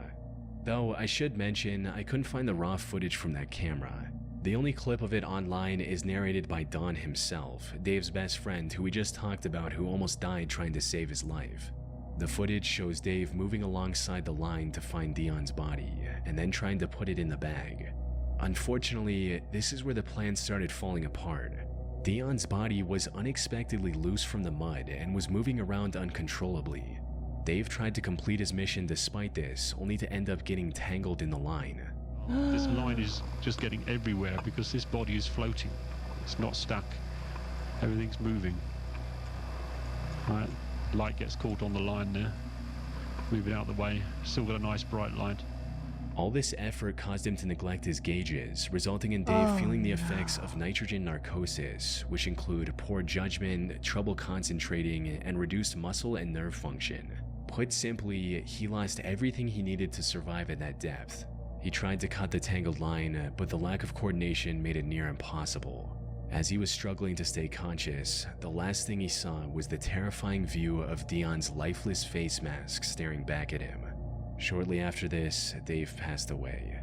Though I should mention, I couldn't find the raw footage from that camera. The only clip of it online is narrated by Don himself, Dave's best friend who we just talked about who almost died trying to save his life. The footage shows Dave moving alongside the line to find Dion's body, and then trying to put it in the bag. Unfortunately, this is where the plan started falling apart. Dion's body was unexpectedly loose from the mud and was moving around uncontrollably. Dave tried to complete his mission despite this, only to end up getting tangled in the line. This line is just getting everywhere because this body is floating. It's not stuck. Everything's moving. Right, light gets caught on the line there. Move it out of the way. Still got a nice bright light. All this effort caused him to neglect his gauges, resulting in Dave feeling the effects of nitrogen narcosis, which include poor judgment, trouble concentrating, and reduced muscle and nerve function. Put simply, he lost everything he needed to survive at that depth. He tried to cut the tangled line, but the lack of coordination made it near impossible. As he was struggling to stay conscious, the last thing he saw was the terrifying view of Dion's lifeless face mask staring back at him. Shortly after this, Dave passed away.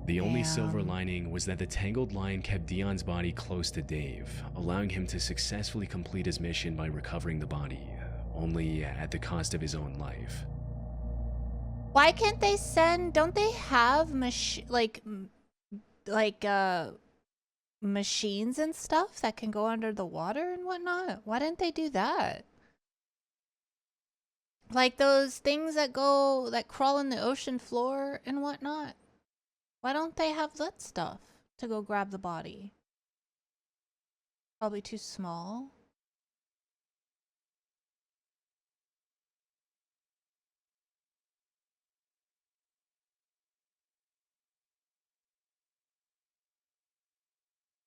The only silver lining was that the tangled line kept Dion's body close to Dave, allowing him to successfully complete his mission by recovering the body, only at the cost of his own life. Why can't they send? Don't they have machines and stuff that can go under the water and whatnot? Why didn't they do that? Like those things that crawl in the ocean floor and whatnot. Why don't they have that stuff to go grab the body? Probably too small.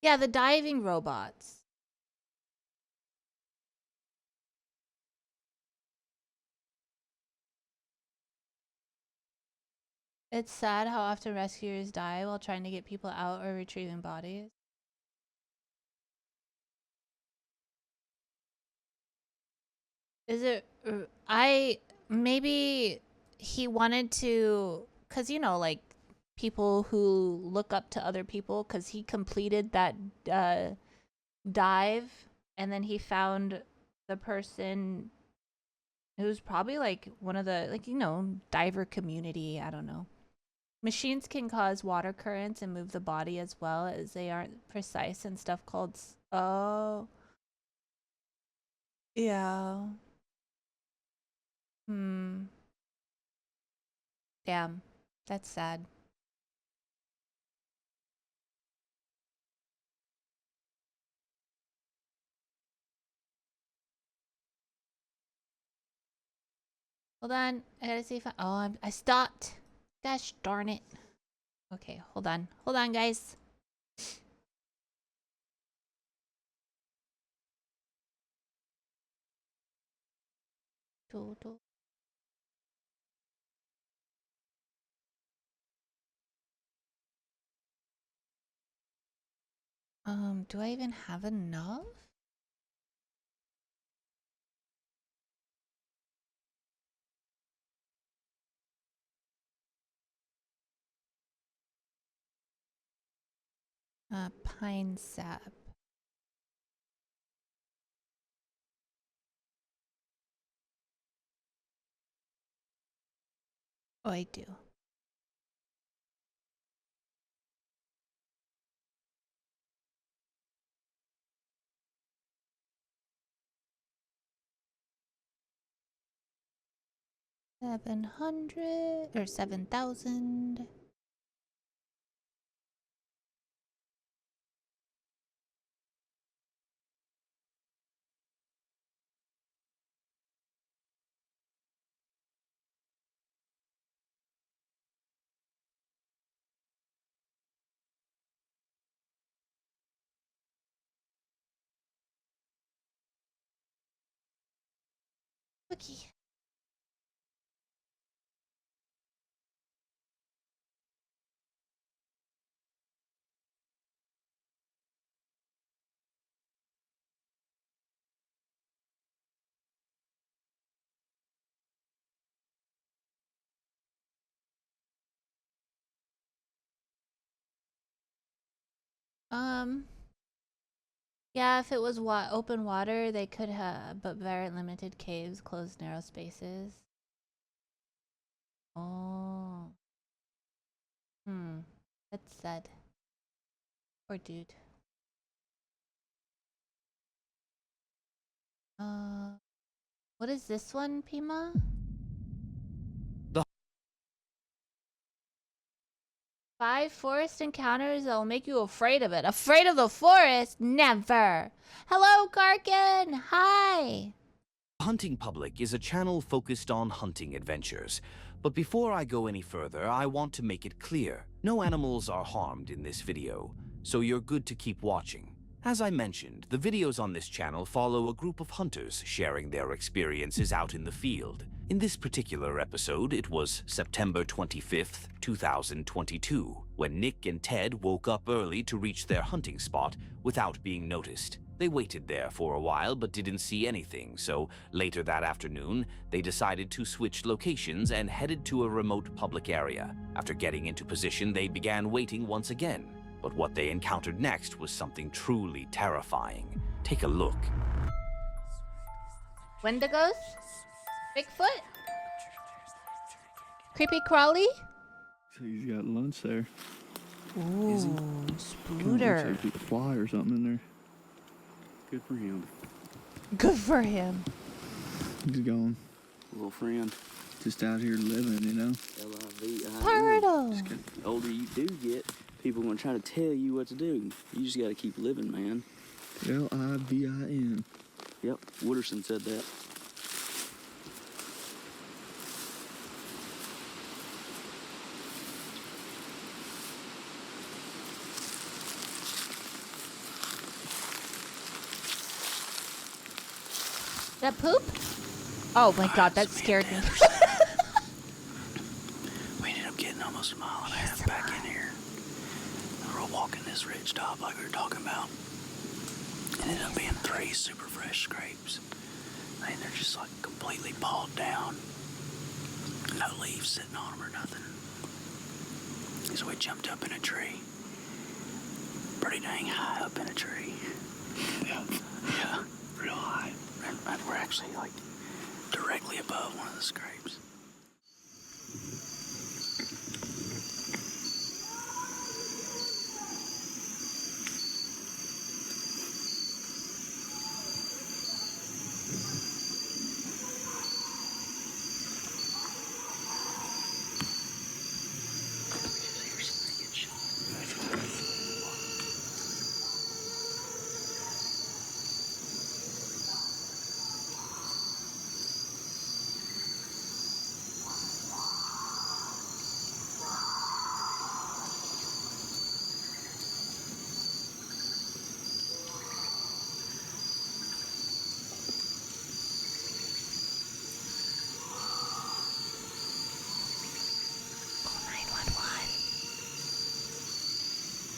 Yeah, the diving robots. It's sad how often rescuers die while trying to get people out or retrieving bodies. Is it? Maybe he wanted to, cause you know, like people who look up to other people, cause he completed that dive, and then he found the person who's probably like one of the, like, you know, diver community. I don't know. Machines can cause water currents and move the body as well, as they aren't precise and stuff called. Oh. Yeah. Hmm. Damn. That's sad. Hold on. I gotta see if I stopped. Gosh darn it. Okay, hold on. Hold on, guys. Total. Do I even have enough? Pine sap. Oh, I do. $700 or 7,000. Okay. Yeah, if it was open water, they could have, but very limited caves, closed narrow spaces. Oh. That's sad. Poor dude. What is this one, Pima? 5 forest encounters that'll make you afraid of it. Afraid of the forest? Never. Hello, Karkin. Hi. Hunting Public is a channel focused on hunting adventures. But before I go any further, I want to make it clear, no animals are harmed in this video, so you're good to keep watching. As I mentioned, the videos on this channel follow a group of hunters sharing their experiences out in the field. In this particular episode, it was September 25th, 2022, when Nick and Ted woke up early to reach their hunting spot without being noticed. They waited there for a while but didn't see anything, so later that afternoon, they decided to switch locations and headed to a remote public area. After getting into position, they began waiting once again. But what they encountered next was something truly terrifying. Take a look. Wendigos? Bigfoot? Creepy crawly? So he's got lunch there. Ooh, spooter. Looks like a fly or something in there. Good for him. Good for him. He's gone. Little friend. Just out here living, you know? Turtle. The older you do get, people are going to try to tell you what to do. You just got to keep living, man. Livin. Yep, Wooderson said that. That poop? Oh my god, that scared me. We ended up getting almost a mile and a half back in here. We were walking this ridge top like we were talking about. It ended up being 3 super fresh scrapes. I mean, they're just like completely pawed down. No leaves sitting on them or nothing. So we jumped up in a tree. Pretty dang high up in a tree. Yeah. Yeah. Real high. And we're actually like directly above one of the scrapes.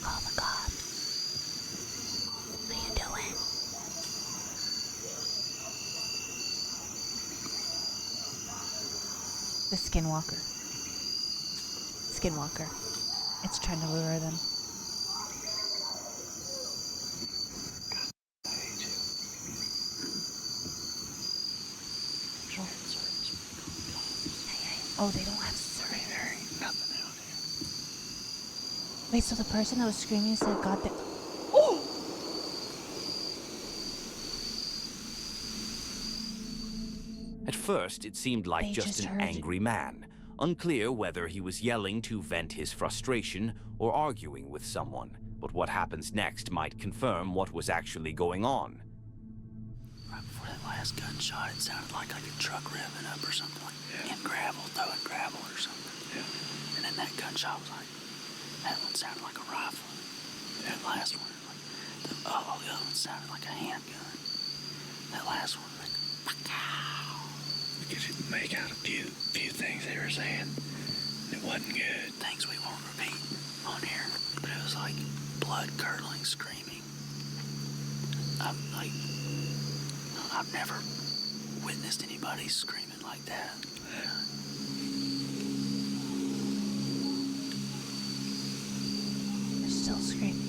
Call the cops. What are you doing? The skinwalker. Skinwalker. It's trying to lure them. Oh, they don't have surgery. There ain't nothing out here. Wait, so the person that was screaming said God that. Oh! At first, it seemed like They just just an heard- angry man, unclear whether he was yelling to vent his frustration or arguing with someone. But what happens next might confirm what was actually going on. Right before that last gunshot, it sounded like a truck revving up or something, like in gravel, throwing gravel or something. Yeah. And then that gunshot was like, that one sounded like a rifle. That last one, like, the other one sounded like a handgun. That last one, like, you could make out a few things they were saying. It wasn't good. Things we won't repeat on here, but it was like blood-curdling screaming. I've never witnessed anybody screaming like that. They're still screaming.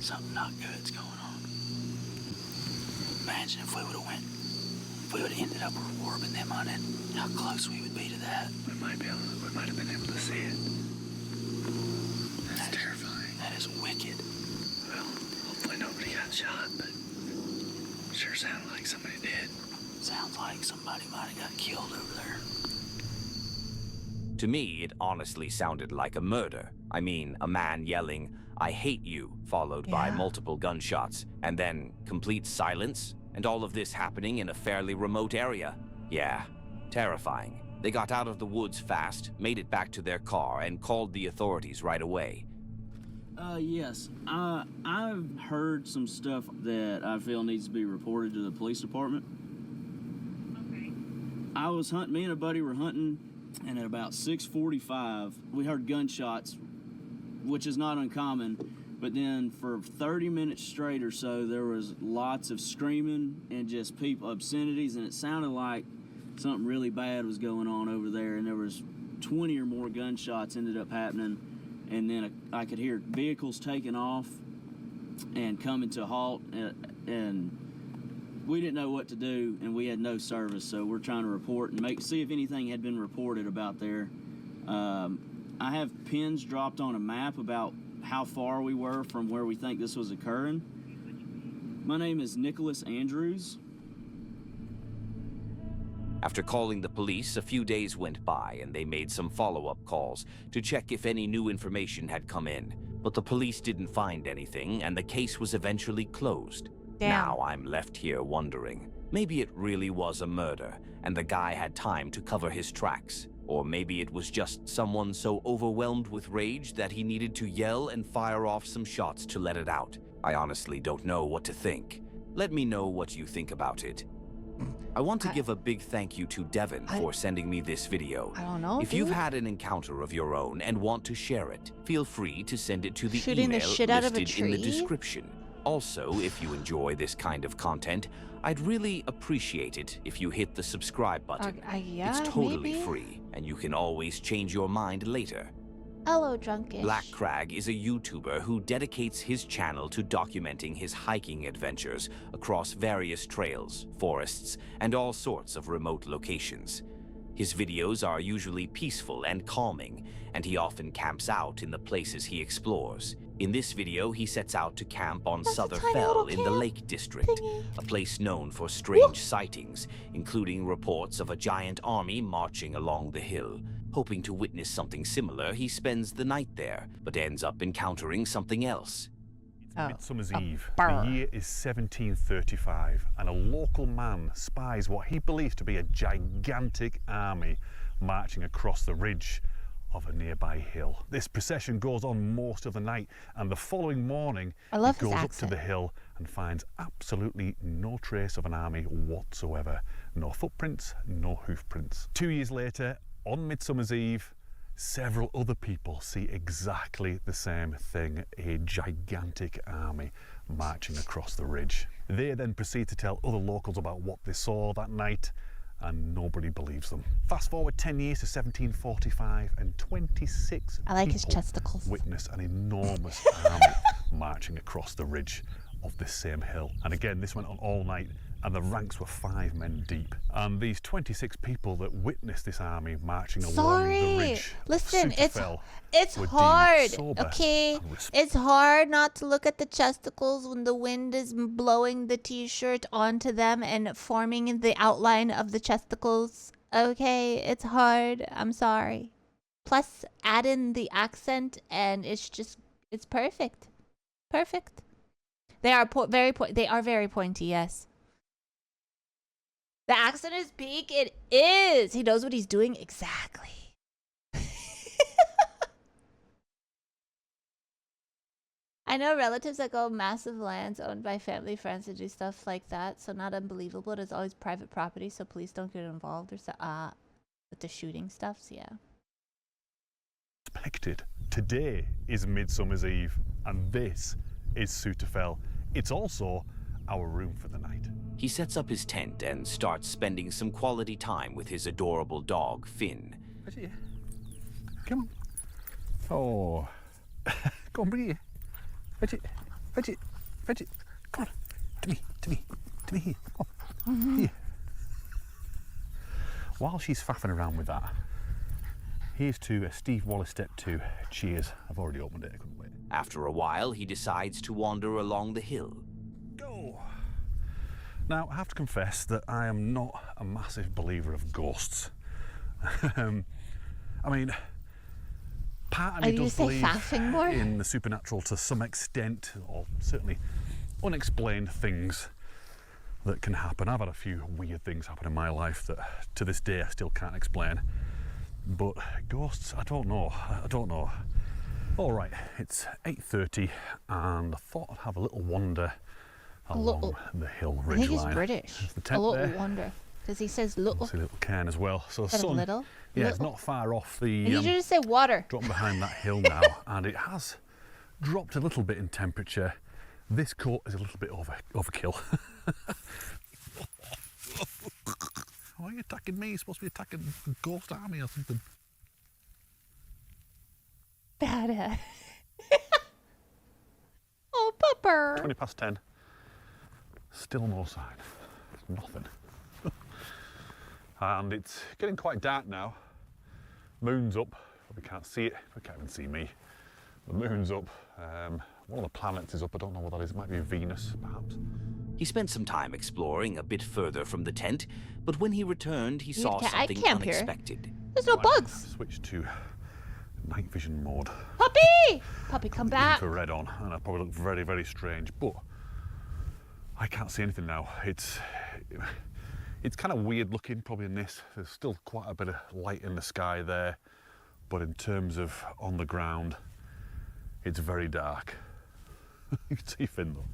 Something not good's going on. Imagine if we would have ended up warping them on it, how close we would be to that. We might have been able to see it. That's terrifying. That is wicked. Well, hopefully nobody got shot, but sure sounded like somebody did. Sounds like somebody might have got killed over there. To me, it honestly sounded like a murder. I mean, a man yelling, "I hate you," followed by multiple gunshots, and then complete silence, and all of this happening in a fairly remote area. Yeah, terrifying. They got out of the woods fast, made it back to their car, and called the authorities right away. Yes. I've heard some stuff that I feel needs to be reported to the police department. Okay. I was hunting, me and a buddy were hunting, and at about 6:45, we heard gunshots, which is not uncommon, but then for 30 minutes straight or so, there was lots of screaming and just people, obscenities, and it sounded like something really bad was going on over there, and there was 20 or more gunshots ended up happening, and then I could hear vehicles taking off and coming to a halt, and we didn't know what to do, and we had no service, so we're trying to report and see if anything had been reported about there. I have pins dropped on a map about how far we were from where we think this was occurring. My name is Nicholas Andrews. After calling the police, a few days went by and they made some follow-up calls to check if any new information had come in. But the police didn't find anything and the case was eventually closed. Damn. Now I'm left here wondering. Maybe it really was a murder and the guy had time to cover his tracks. Or maybe it was just someone so overwhelmed with rage that he needed to yell and fire off some shots to let it out. I honestly don't know what to think. Let me know what you think about it. I want to give a big thank you to Devin for sending me this video. I don't know, If you've had an encounter of your own and want to share it, feel free to send it to the Shooting the email shit out of a listed in the tree? description. Also, if you enjoy this kind of content, I'd really appreciate it if you hit the subscribe button. Yeah, it's totally maybe. free, and you can always change your mind later. Hello, Drunkish. Black Crag is a YouTuber who dedicates his channel to documenting his hiking adventures across various trails, forests, and all sorts of remote locations. His videos are usually peaceful and calming, and he often camps out in the places he explores. In this video, he sets out to camp on Souther Fell in the Lake District, a place known for strange sightings, including reports of a giant army marching along the hill. Hoping to witness something similar, he spends the night there, but ends up encountering something else. Midsummer's Eve. The year is 1735, and a local man spies what he believes to be a gigantic army marching across the ridge of a nearby hill. This procession goes on most of the night, and the following morning he goes up to the hill and finds absolutely no trace of an army whatsoever. No footprints, no hoof prints. 2 years later, on Midsummer's Eve, several other people see exactly the same thing, a gigantic army marching across the ridge. They then proceed to tell other locals about what they saw that night, and nobody believes them. Fast forward 10 years to 1745, and 26 his chesticles. Witness an enormous army marching across the ridge of this same hill. And again, this went on all night, and the ranks were 5 men deep. And these 26 people that witnessed this army marching along the ridge. Listen, it's were hard, sober okay? It's hard not to look at the chesticles when the wind is blowing the t-shirt onto them and forming the outline of the chesticles. Okay, it's hard. I'm sorry. Plus, add in the accent, and it's perfect. Perfect. They are very pointy, yes. The accent is peak. It is. He knows what he's doing exactly. I know relatives that go massive lands owned by family, friends, and do stuff like that. So not unbelievable. It is always private property, so police don't get involved or with the shooting stuff. So yeah. Expected. Today is Midsummer's Eve, and this is Sutterfell. It's also our room for the night. He sets up his tent and starts spending some quality time with his adorable dog, Finn. Come on. Oh. Go on, bring it here. Fetch it. Come on. To me here. Come on. Here. While she's faffing around with that, here's to Steve Wallace Step 2. Cheers. I've already opened it. I couldn't wait. After a while, he decides to wander along the hill. Go! Now, I have to confess that I am not a massive believer of ghosts. I mean, part of me does believe in the supernatural to some extent, or certainly unexplained things that can happen. I've had a few weird things happen in my life that to this day I still can't explain. But ghosts, I don't know. All right, it's 8:30, and I thought I'd have a little wander along the hill ridge line. I think he's British. There's the tent a little there. wander, because he says little. See a little cairn as well. So Is that a sun, little? yeah, it's not far off the. I need you to say water. Dropping behind that hill now, and it has dropped a little bit in temperature. This coat is a little bit overkill. Why are you attacking me? You're supposed to be attacking the ghost army or something. Badass. Oh, pupper. 20 past 10. Still no sign. Nothing. And it's getting quite dark now. Moon's up. We can't see it. We can't even see me. The moon's up. One of the planets is up. I don't know what that is. It might be Venus, perhaps. He spent some time exploring a bit further from the tent, but when he returned, he saw something unexpected. There's no bugs. Switch to night vision mode. Puppy! Puppy, come back. Infrared on, and I probably look very, very strange, but I can't see anything now. It's It's kind of weird looking probably in this. There's still quite a bit of light in the sky there, but in terms of on the ground, it's very dark. You can see Finn though.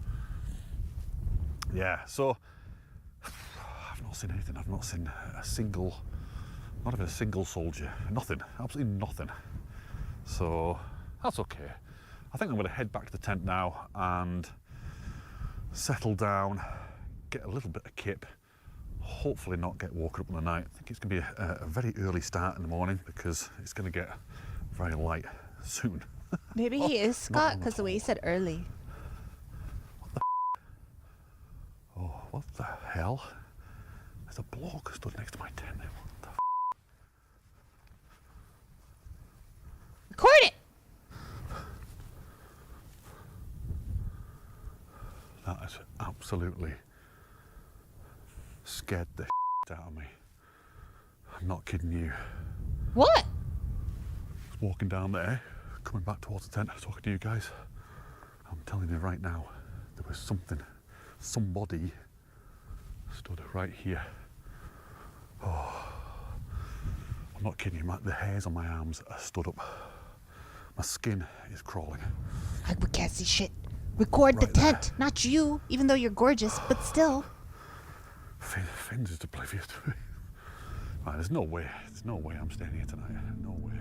Yeah, so I've not seen anything. I've not seen a single, not even a single soldier. Nothing, absolutely nothing. So that's okay. I think I'm going to head back to the tent now and settle down, get a little bit of kip, hopefully not get woken up in the night. I think it's going to be a very early start in the morning because it's going to get very light soon. Maybe he is Scott because the way he said early. Oh, what the hell? There's a bloke stood next to my tent. What the Record it! That has absolutely scared the out of me. I'm not kidding you. What? I was walking down there, coming back towards the tent, talking to you guys. I'm telling you right now, there was somebody stood right here. Oh, I'm not kidding you, the hairs on my arms are stood up. My skin is crawling. We can't see shit. Record the tent, there. Not you, even though you're gorgeous, but still. Finn's just oblivious to me. Right, there's no way I'm staying here tonight. No way.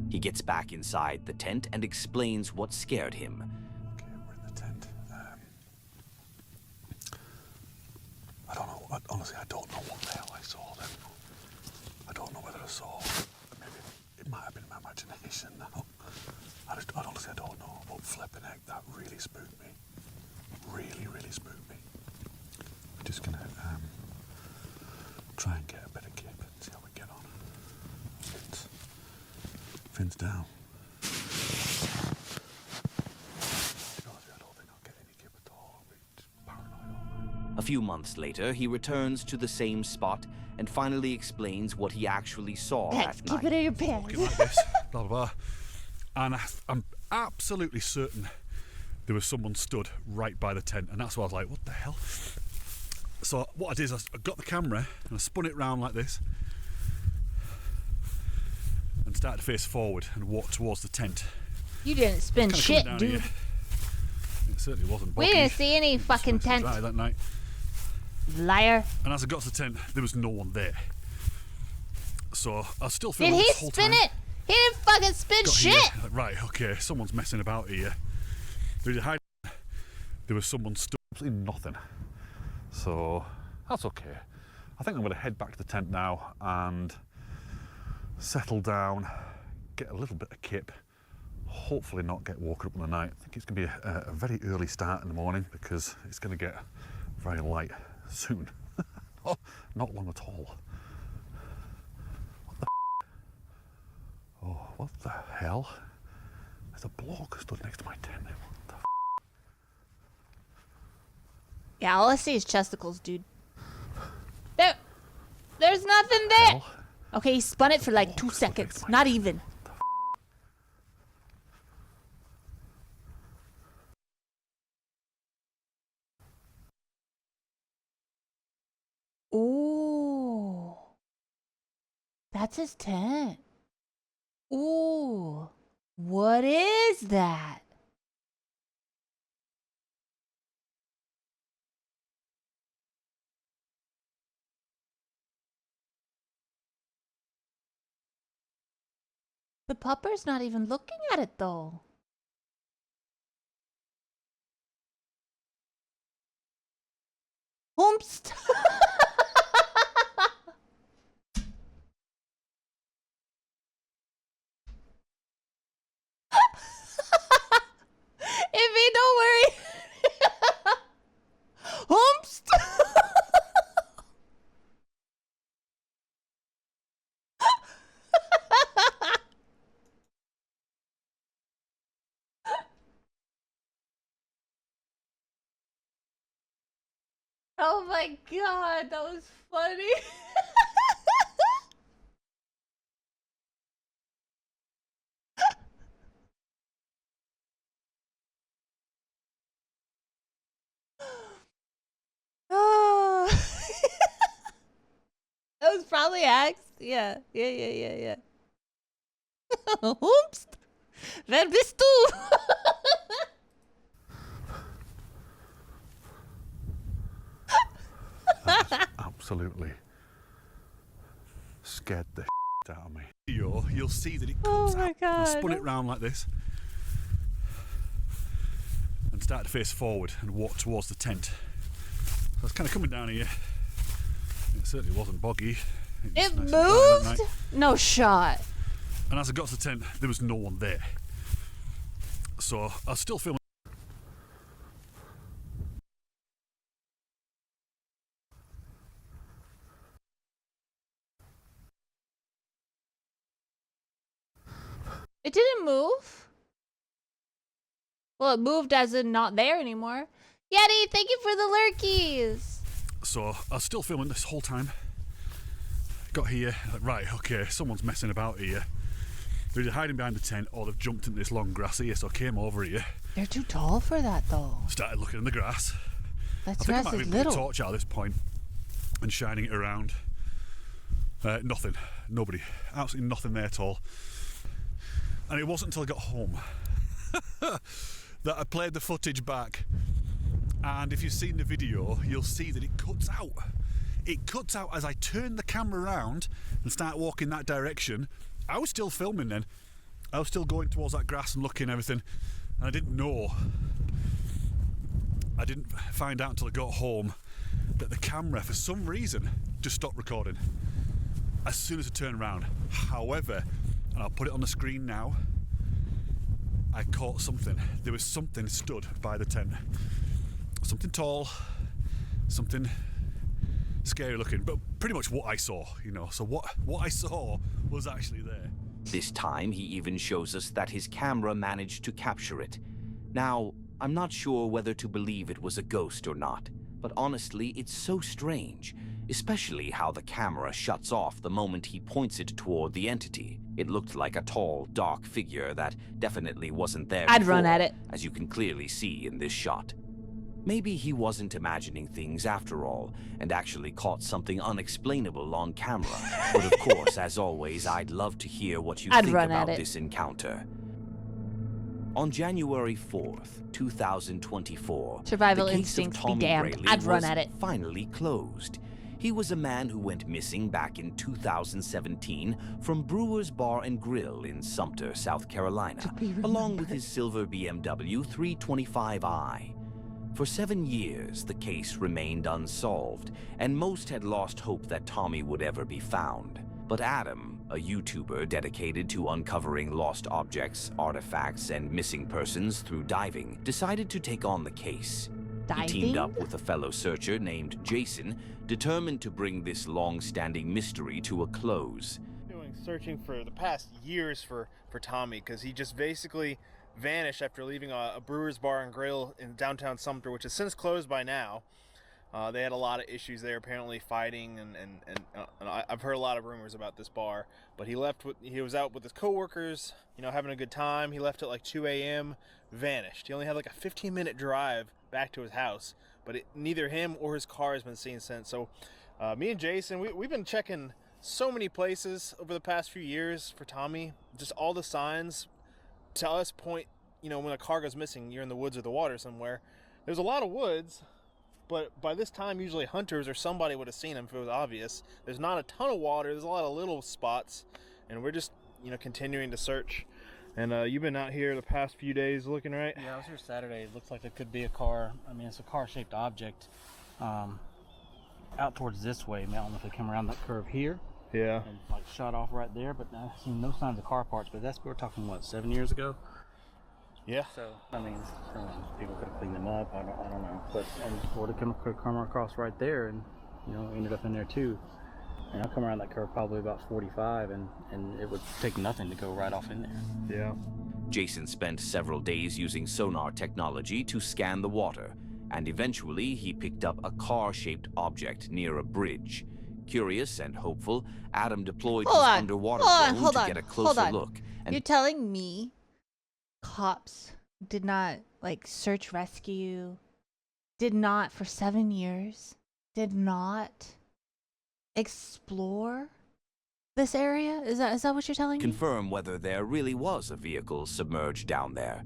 He gets back inside the tent and explains what scared him. Okay, we're in the tent. I don't know. Honestly, I don't know what the hell I saw then. I don't know whether I saw. Maybe it might have been my imagination now. Honestly, I don't know. But flipping heck, that really spooked me. Really, really spooked me. We're just gonna try and get a bit of kip and see how we get on. Finn's down. A few months later, he returns to the same spot and finally explains what he actually saw at night. Keep it in your pants. Walking like this, blah, blah, blah. And I'm absolutely certain there was someone stood right by the tent, and that's why I was like, what the hell? So what I did is I got the camera and I spun it round like this and started to face forward and walk towards the tent. You didn't spin shit, dude. Here. It certainly wasn't boggy. We didn't see any fucking tent. Dry that night. Liar. And as I got to the tent, there was no one there. So I was still feeling Did he this whole spin time. it? He didn't fucking spin Got shit. Here, right, okay, someone's messing about here. There was someone stood, absolutely nothing. So that's okay. I think I'm going to head back to the tent now and settle down, get a little bit of kip, hopefully not get woken up in the night. I think it's going to be a very early start in the morning because it's going to get very light soon. Oh, not long at all. Oh, what the hell? There's a bloke stood next to my tent. What the Yeah, all I see is chesticles, dude. There's nothing there. hell? Okay, he spun it for like 2 seconds. Not even. Ooh. That's his tent. Ooh. What is that? The pupper's not even looking at it though. Oompst. Ivy, don't worry. Oompst. Oh my god, that was funny. Oh. was probably Axe. Yeah. Oops. Wer bist du? Absolutely scared the out of me. You'll see that it cuts out. I spun it round like this and started to face forward and walk towards the tent. So I was kind of coming down here. It certainly wasn't boggy. It moved? No shot. And as I got to the tent, there was no one there. So I was still filming. It didn't move. Well, it moved as in not there anymore. Yeti, thank you for the lurkies. So I was still filming this whole time. Got here, like, right, okay, someone's messing about here. They're either hiding behind the tent or they've jumped into this long grass here, so I came over here. They're too tall for that, though. Started looking in the grass. That I think I grass might is have put a little. torch out at this point and shining it around. Nothing, nobody, absolutely nothing there at all. And it wasn't until I got home that I played the footage back. And if you've seen the video, you'll see that it cuts out. It cuts out as I turn the camera around and start walking that direction. I was still filming then. I was still going towards that grass and looking and everything. And I didn't know. I didn't find out until I got home that the camera, for some reason, just stopped recording as soon as I turned around. However, and I'll put it on the screen now, I caught something. There was something stood by the tent. Something tall, something scary looking, but pretty much what I saw, you know. So what I saw was actually there. This time, he even shows us that his camera managed to capture it. Now, I'm not sure whether to believe it was a ghost or not, but honestly, it's so strange, especially how the camera shuts off the moment he points it toward the entity. It looked like a tall, dark figure that definitely wasn't there I'd before, run at it. as you can clearly see in this shot. Maybe he wasn't imagining things after all, and actually caught something unexplainable on camera. But of course, as always, I'd love to hear what you think about this encounter. On January 4th, 2024, Survival the case instincts of be Tommy damned. Brayley I'd run was at it. finally closed. He was a man who went missing back in 2017 from Brewer's Bar and Grill in Sumter, South Carolina, along with his silver BMW 325i. For 7 years, the case remained unsolved, and most had lost hope that Tommy would ever be found. But Adam, a YouTuber dedicated to uncovering lost objects, artifacts, and missing persons through diving, decided to take on the case. He teamed up with a fellow searcher named Jason, determined to bring this long-standing mystery to a close. Searching for the past years for Tommy, because he just basically vanished after leaving a Brewer's Bar and Grill in downtown Sumter, which has since closed by now. They had a lot of issues there, apparently fighting, and I've heard a lot of rumors about this bar. But he was out with his coworkers, you know, having a good time. He left at like 2 a.m., vanished. He only had like a 15-minute drive back to his house, but neither him or his car has been seen since. So me and Jason, we've been checking so many places over the past few years for Tommy. Just all the signs to us point, you know, when a car goes missing, you're in the woods or the water somewhere. There's a lot of woods, but by this time, usually hunters or somebody would have seen him if it was obvious. There's not a ton of water. There's a lot of little spots, and we're just, you know, continuing to search. And you've been out here the past few days looking, right? Yeah, I was here Saturday. It looks like it could be a car. I mean, it's a car-shaped object out towards this way. I don't know if it came around that curve here. Yeah. And like shot off right there, but I've seen no signs of car parts. But we're talking what, 7 years ago? Yeah. So I mean, people could have cleaned them up. I don't know, but would have come across right there, and you know, ended up in there too. And I'll come around that curve probably about 45, and it would take nothing to go right off in there. Yeah. Jason spent several days using sonar technology to scan the water, and eventually he picked up a car-shaped object near a bridge. Curious and hopeful, Adam deployed his underwater drone to get a closer look. You're telling me cops did not, like, search rescue, did not for 7 years, did not explore this area? Is that what you're telling me? Confirm whether there really was a vehicle submerged down there.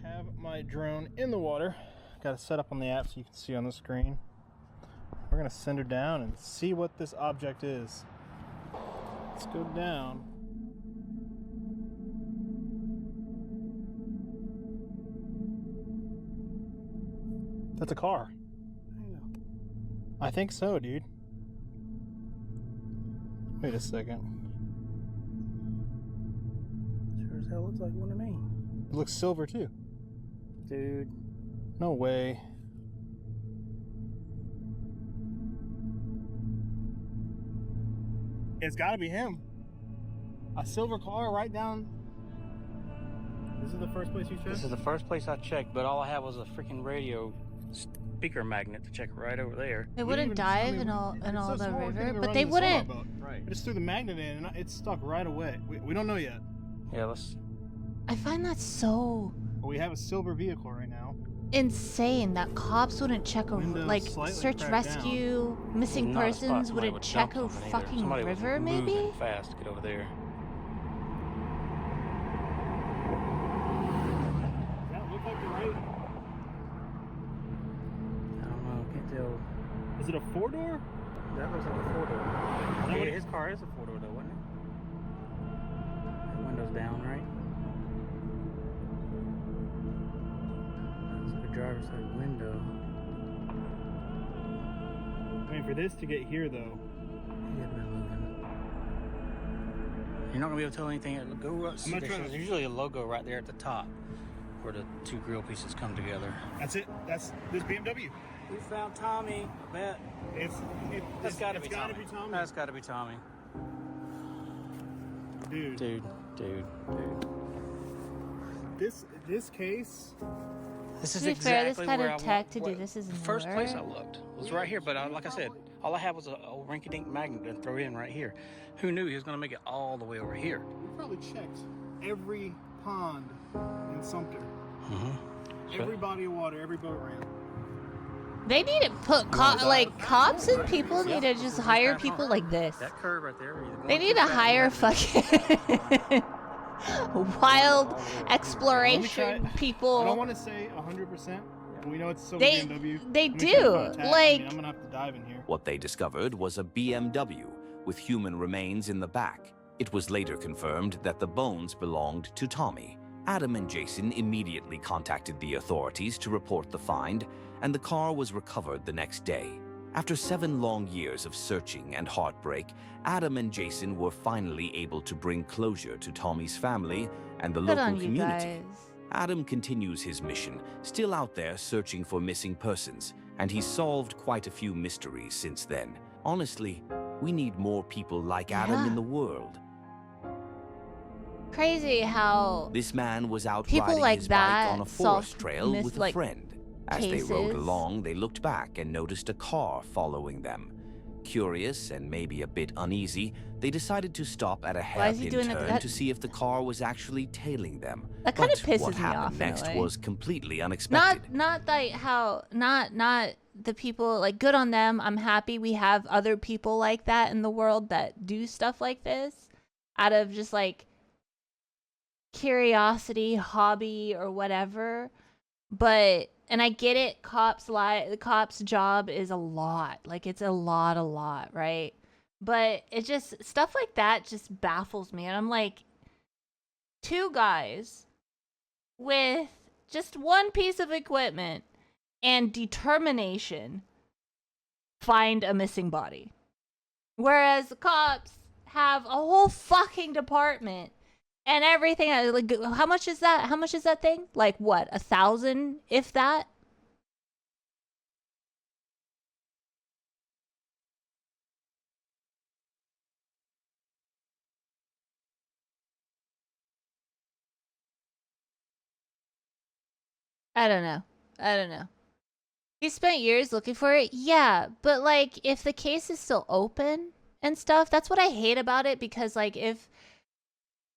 Have my drone in the water. Got it set up on the app so you can see on the screen. We're gonna send her down and see what this object is. Let's go down. That's a car. I think so, dude. Wait a second. Sure as hell looks like one to me. It looks silver too. Dude. No way. It's gotta be him. A silver car right down. This is the first place you checked? This is the first place I checked, but all I had was a freaking radio speaker magnet to check right over there. They wouldn't dive in all the river, but they the wouldn't. Right. I just threw the magnet in and it's stuck right away. We don't know yet. Yeah, let's. I find that so But we have a silver vehicle right now. insane that cops wouldn't check a Windows like slightly search cracked rescue missing Not a spot persons somebody wouldn't would check dump a something either. fucking Somebody was river moving maybe. fast to get over there. Does that look like the right? I don't know. Can't tell. Is it a 4-door? That looks like a 4-door. that Yeah, what- his car is a 4-door though, wasn't it? The window's down, right? That's the driver's side window. I mean, for this to get here though. He had been moving. You're not gonna be able to tell anything. Go up. I'm not trying There's to- usually a logo right there at the top where the two grill pieces come together. That's it. That's this BMW. We found Tommy. I bet. That's gotta be Tommy. That's gotta be Tommy. Dude. Dude. This case. This is To be fair, this exactly kind where of I tech to went. do this is The first place I nowhere. looked was right here, but like I said, all I had was a rinky-dink magnet to throw in right here. Who knew he was going to make it all the way over here? We probably checked every pond in Sumter. Mm-hmm. Every body of water, every boat ramp. They need to put cops and people need to just hire people like this. That curve right there. They need to hire fucking wild exploration I people. don't want to say 100%. We know it's silver They- BMW. they Let me do, check the contact. like- I'm gonna have to dive in here. What they discovered was a BMW with human remains in the back. It was later confirmed that the bones belonged to Tommy. Adam and Jason immediately contacted the authorities to report the find, and the car was recovered the next day. After 7 long years of searching and heartbreak, Adam and Jason were finally able to bring closure to Tommy's family and the Good local on you community. guys. Adam continues his mission, still out there searching for missing persons, and he's solved quite a few mysteries since then. Honestly, we need more people like Adam Yeah. in the world. Crazy how This man was out people riding like his that bike on a solve forest trail with a like, friend. As they rode cases. along, they looked back and noticed a car following them. Curious and maybe a bit uneasy, they decided to stop at a Why is he hairpin doing turn that? to see if the car was actually tailing them. That kinda But pisses what me happened off in a next way. was completely unexpected. not like how not the people like good on them. I'm happy we have other people like that in the world that do stuff like this out of just like curiosity, hobby, or whatever. But and I get it, the cop's job is a lot. Like it's a lot, right? But it just stuff like that just baffles me. And I'm like, 2 guys with just one piece of equipment and determination find a missing body. Whereas the cops have a whole fucking department and everything. Like, how much is that? How much is that thing? Like what? 1,000, if that? I don't know. He spent years looking for it. Yeah, but like if the case is still open and stuff, that's what I hate about it, because like if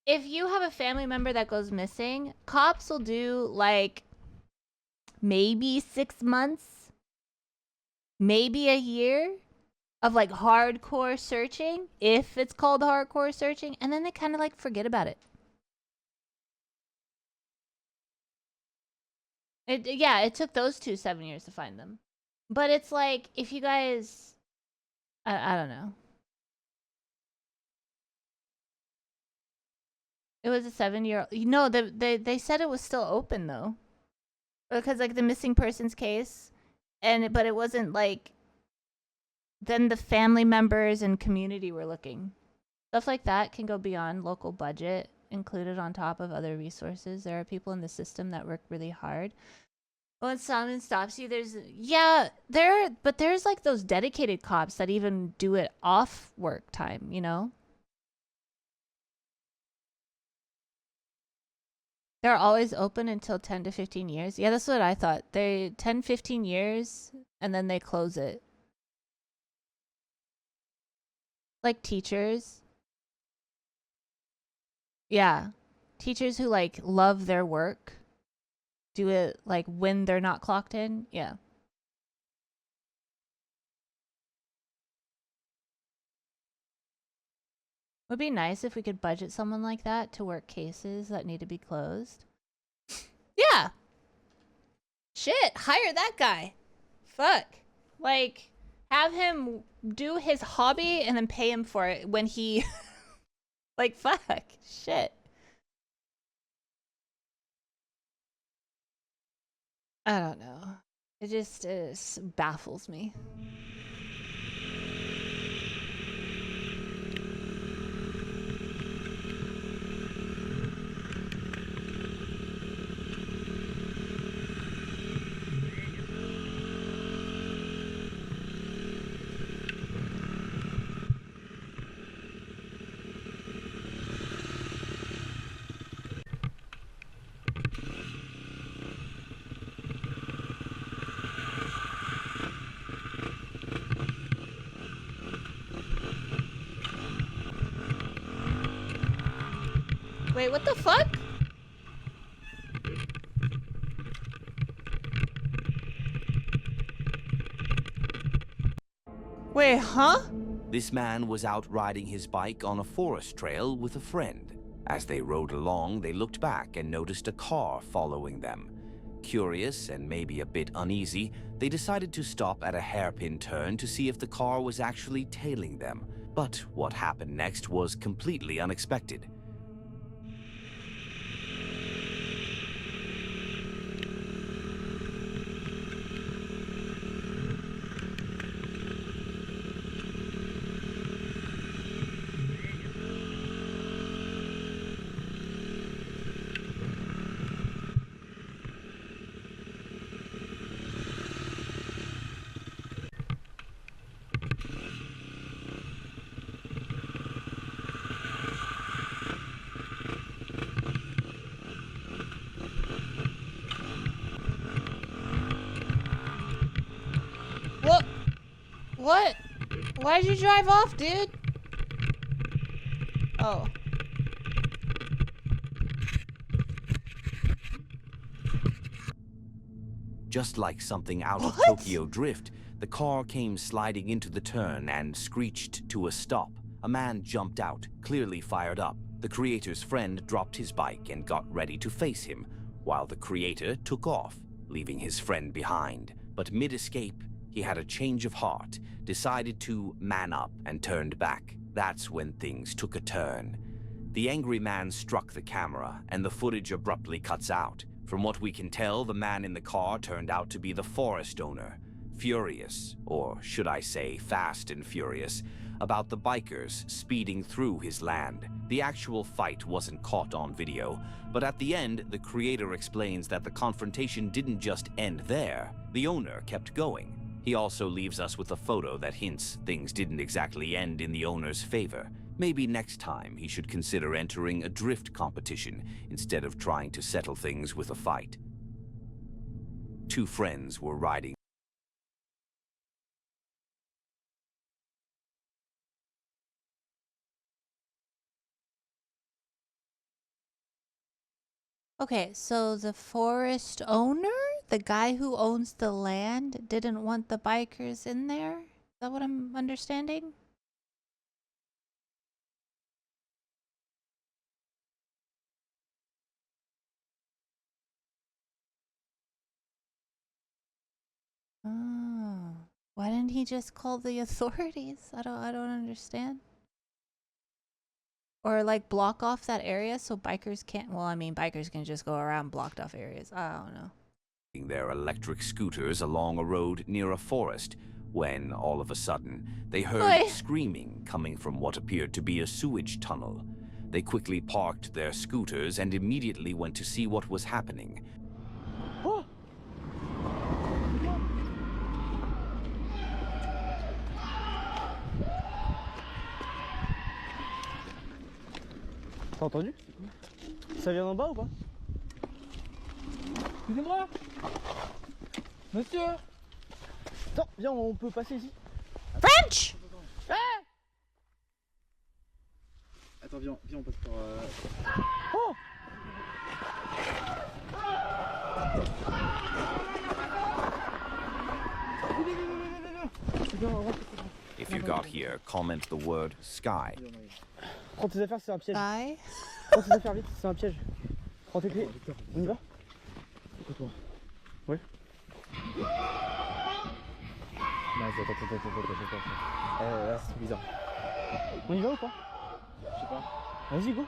you have a family member that goes missing, cops will do like maybe 6 months, maybe a year of like hardcore searching, if it's called hardcore searching, and then they kind of like forget about it. Yeah, it took those two 7 years to find them. But it's like, if you guys, I don't know. It was a 7 year. No, they said it was still open though, because like the missing persons case, but it wasn't like. Then the family members and community were looking. Stuff like that can go beyond local budget, included on top of other resources. There are people in the system that work really hard. When someone stops you, there's there's like those dedicated cops that even do it off work time, you know? They're always open until 10 to 15 years. Yeah, that's what I thought. They 10, 15 years and then they close it. Like teachers. Yeah. Teachers who like love their work. Do it like when they're not clocked in. Yeah. Would be nice if we could budget someone like that to work cases that need to be closed. Yeah. Shit, hire that guy. Fuck. Like, have him do his hobby and then pay him for it when he... like, fuck. Shit. I don't know. It just baffles me. Wait, what the fuck? Wait, huh? This man was out riding his bike on a forest trail with a friend. As they rode along, they looked back and noticed a car following them. Curious and maybe a bit uneasy, they decided to stop at a hairpin turn to see if the car was actually tailing them. But what happened next was completely unexpected. What? Why'd you drive off, dude? Oh. Just like something out of Tokyo Drift, the car came sliding into the turn and screeched to a stop. A man jumped out, clearly fired up. The creator's friend dropped his bike and got ready to face him, while the creator took off, leaving his friend behind. But mid-escape, he had a change of heart, decided to man up and turned back. That's when things took a turn. The angry man struck the camera, and the footage abruptly cuts out. From what we can tell, the man in the car turned out to be the forest owner, furious, or should I say fast and furious, about the bikers speeding through his land. The actual fight wasn't caught on video, but at the end, the creator explains that the confrontation didn't just end there. The owner kept going. He also leaves us with a photo that hints things didn't exactly end in the owner's favor. Maybe next time he should consider entering a drift competition instead of trying to settle things with a fight. Two friends were riding. Okay, so the forest owner, the guy who owns the land, didn't want the bikers in there? that what I'm understanding? Oh. Why didn't he just call the authorities? I don't understand. Or like block off that area so bikers can't, well, I mean, bikers can just go around blocked off areas. I don't know. Their electric scooters along a road near a forest when, all of a sudden, they heard Oi. screaming coming from what appeared to be a sewage tunnel. They quickly parked their scooters and immediately went to see what was happening. Oh! T'as entendu? Ça vient d'en bas ou pas? Excusez-moi! Monsieur! Attends, viens, on peut passer ici. French! Hey! Attends, viens, on passe par... Oh! If you got here, comment the word sky. Prends tes affaires, c'est un piège. Bye. Prends tes affaires vite, c'est un piège. Prends tes clés. On y va? Écoute-moi. Ouais. Non, attends. Là, c'est bizarre. On y va ou pas? Je sais pas. Vas-y, go.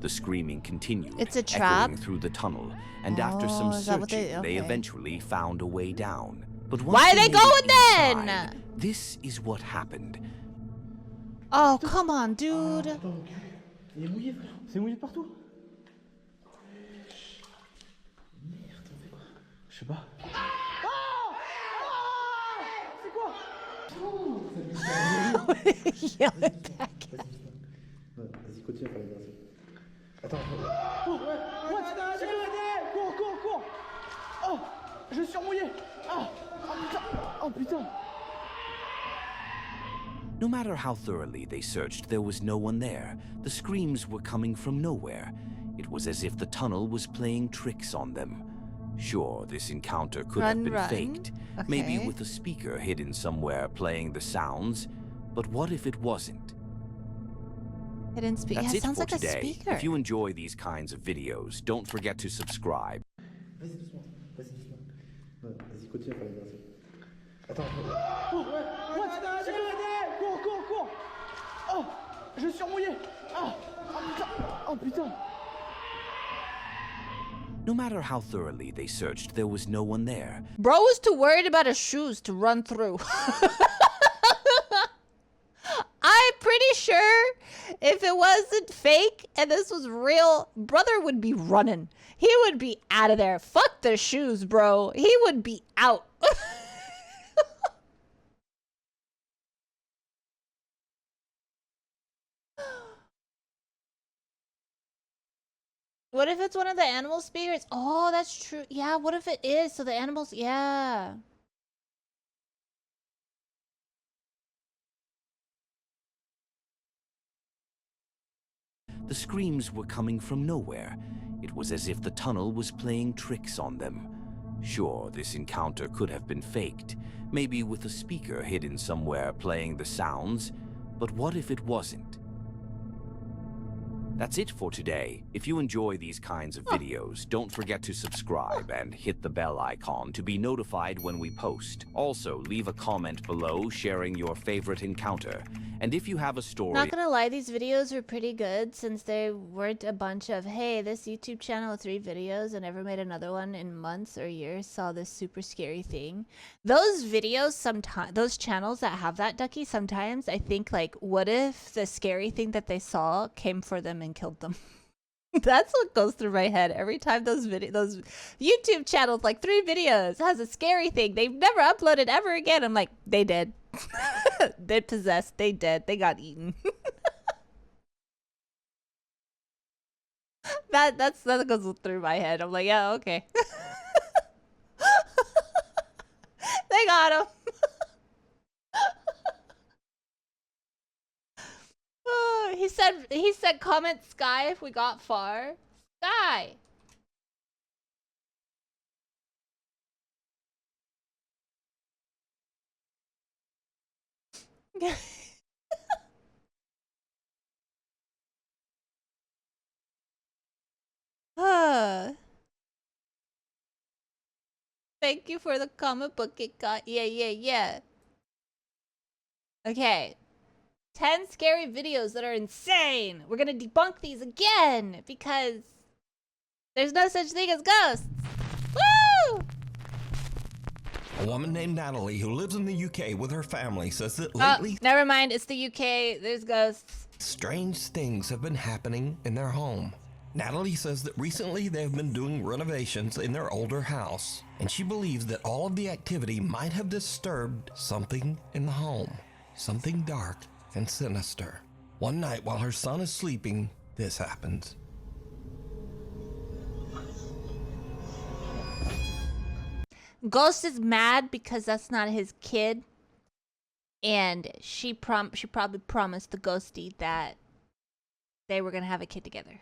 The screaming continued, It's a trap? echoing through the tunnel, and after some is that what searching, they- okay. eventually found a way down. But once Why are they made it going then? inside, this is what happened. Oh, come on, dude. Il est mouillé, frère. C'est mouillé partout. Merde, on fait quoi? Je sais pas. C'est quoi? Vas-y, continue à faire les versions. Attends, oh, ouais, sécurité! Cours! Oh, je suis mouillé! Oh putain! No matter how thoroughly they searched, there was no one there. The screams were coming from nowhere. It was as if the tunnel was playing tricks on them. Sure, this encounter could have been Run. faked, maybe Okay. with a speaker hidden somewhere playing the sounds, but what if it wasn't? Hidden speaker. That's Yeah, it sounds for like today. a speaker. If you enjoy these kinds of videos, don't forget to subscribe. Vas-y, doucement. Vas-y, continue à faire les versions. Attends, oh, ouais, sécurité! Cours! Oh, je suis mouillé! Oh putain! No matter how thoroughly they searched, there was no one there. Bro was too worried about his shoes to run through. I'm pretty sure if it wasn't fake and this was real, brother would be running. He would be out of there. Fuck the shoes, bro. He would be out. What if it's one of the animal spirits? Oh, that's true. Yeah, what if it is? So the animals, yeah. The screams were coming from nowhere. It was as if the tunnel was playing tricks on them. Sure, this encounter could have been faked, maybe with a speaker hidden somewhere playing the sounds, but what if it wasn't? That's it for today. If you enjoy these kinds of videos, don't forget to subscribe and hit the bell icon to be notified when we post. Also, leave a comment below sharing your favorite encounter. And if you have a story... Not gonna lie, these videos were pretty good since they weren't a bunch of, hey, this YouTube channel with 3 videos and never made another one in months or years saw this super scary thing. Those videos, sometimes, those channels that have that, Ducky, sometimes I think, like, what if the scary thing that they saw came for them and killed them? That's what goes through my head every time those YouTube channels, like 3 videos, has a scary thing. They've never uploaded ever again. I'm like, they did. They possessed. They dead. They got eaten. that goes through my head. I'm like, yeah, okay. They got him. He said comment sky if we got far. Sky. Thank you for the comic book it got. Yeah. Okay. 10 scary videos that are insane. We're gonna debunk these again because there's no such thing as ghosts. Woo! A woman named Natalie who lives in the UK with her family says that lately... Oh, never mind. It's the UK. There's ghosts. Strange things have been happening in their home. Natalie says that recently they have been doing renovations in their older house, and she believes that all of the activity might have disturbed something in the home. Something dark and sinister. One night while her son is sleeping, this happens. Ghost is mad because that's not his kid, and she probably promised the ghostie that they were gonna have a kid together.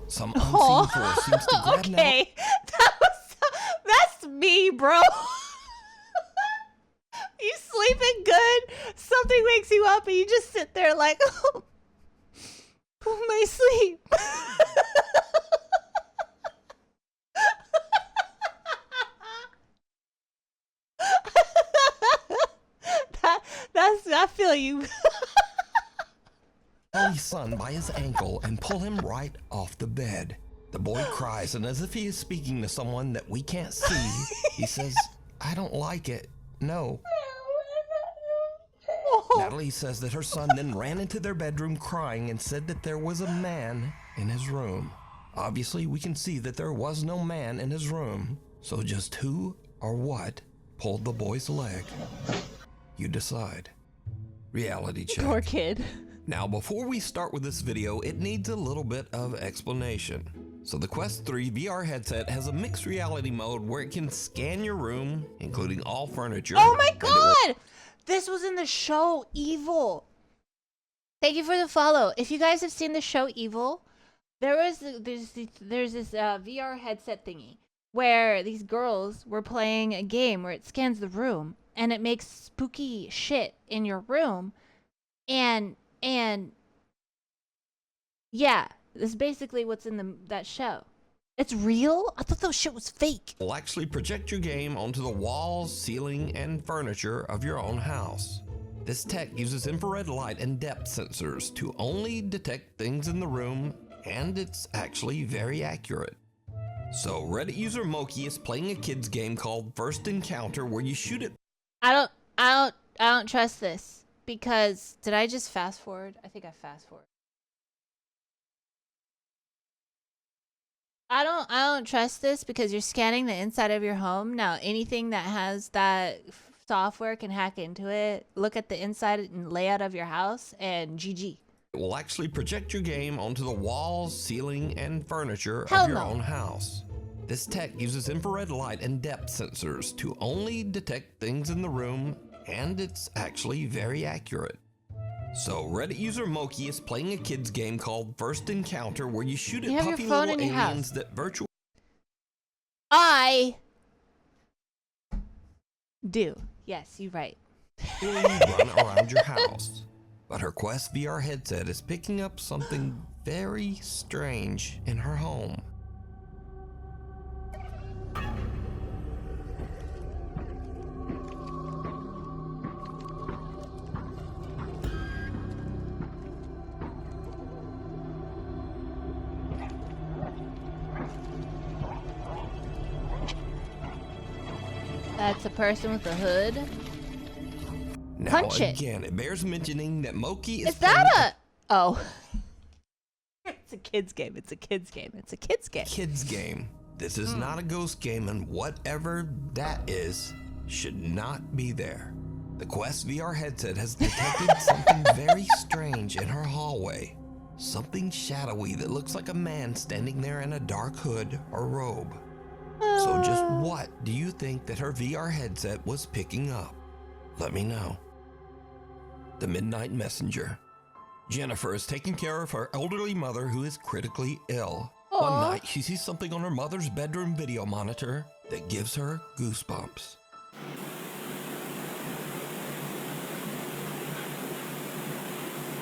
Some unseen force seems to grab Okay, that's me, bro. You sleeping good? Something wakes you up and you just sit there like, oh, my sleep. I feel you. Natalie's son by his ankle and pull him right off the bed. The boy cries, and as if he is speaking to someone that we can't see, he says, I don't like it. No. Natalie says that her son then ran into their bedroom crying and said that there was a man in his room. Obviously, we can see that there was no man in his room. So just who or what pulled the boy's leg? You decide. Reality check. Poor kid. Now, before we start with this video, it needs a little bit of explanation. So the Quest 3 VR headset has a mixed reality mode where it can scan your room, including all furniture. Oh my god! This was in the show Evil. Thank you for the follow. If you guys have seen the show Evil, there's this VR headset thingy where these girls were playing a game where it scans the room and it makes spooky shit in your room, and yeah, this is basically what's in that show. It's real? I thought that shit was fake. Will actually project your game onto the walls, ceiling, and furniture of your own house. This tech uses infrared light and depth sensors to only detect things in the room, and it's actually very accurate. So Reddit user Moki is playing a kid's game called First Encounter where you shoot it. I don't trust this because did I just fast forward? I think I fast forward. I don't trust this because you're scanning the inside of your home. Now, anything that has that software can hack into it, look at the inside and layout of your house, and GG. It will actually project your game onto the walls, ceiling, and furniture Hell of your no. own house. This tech uses infrared light and depth sensors to only detect things in the room, and it's actually very accurate. So Reddit user Moki is playing a kid's game called First Encounter where you shoot at puffy little aliens that virtually... I do. Yes, you're right. run around your house. But her Quest VR headset is picking up something very strange in her home. That's a person with a hood. Now, Punch it. again, it bears mentioning that Moki Is that a... Oh. It's a kid's game. It's a kid's game. It's a kid's game. Kid's game. This is not a ghost game, and whatever that is should not be there. The Quest VR headset has detected something very strange in her hallway. Something shadowy that looks like a man standing there in a dark hood or robe. So just what do you think that her VR headset was picking up? Let me know. The Midnight Messenger. Jennifer is taking care of her elderly mother who is critically ill. One night, she sees something on her mother's bedroom video monitor that gives her goosebumps.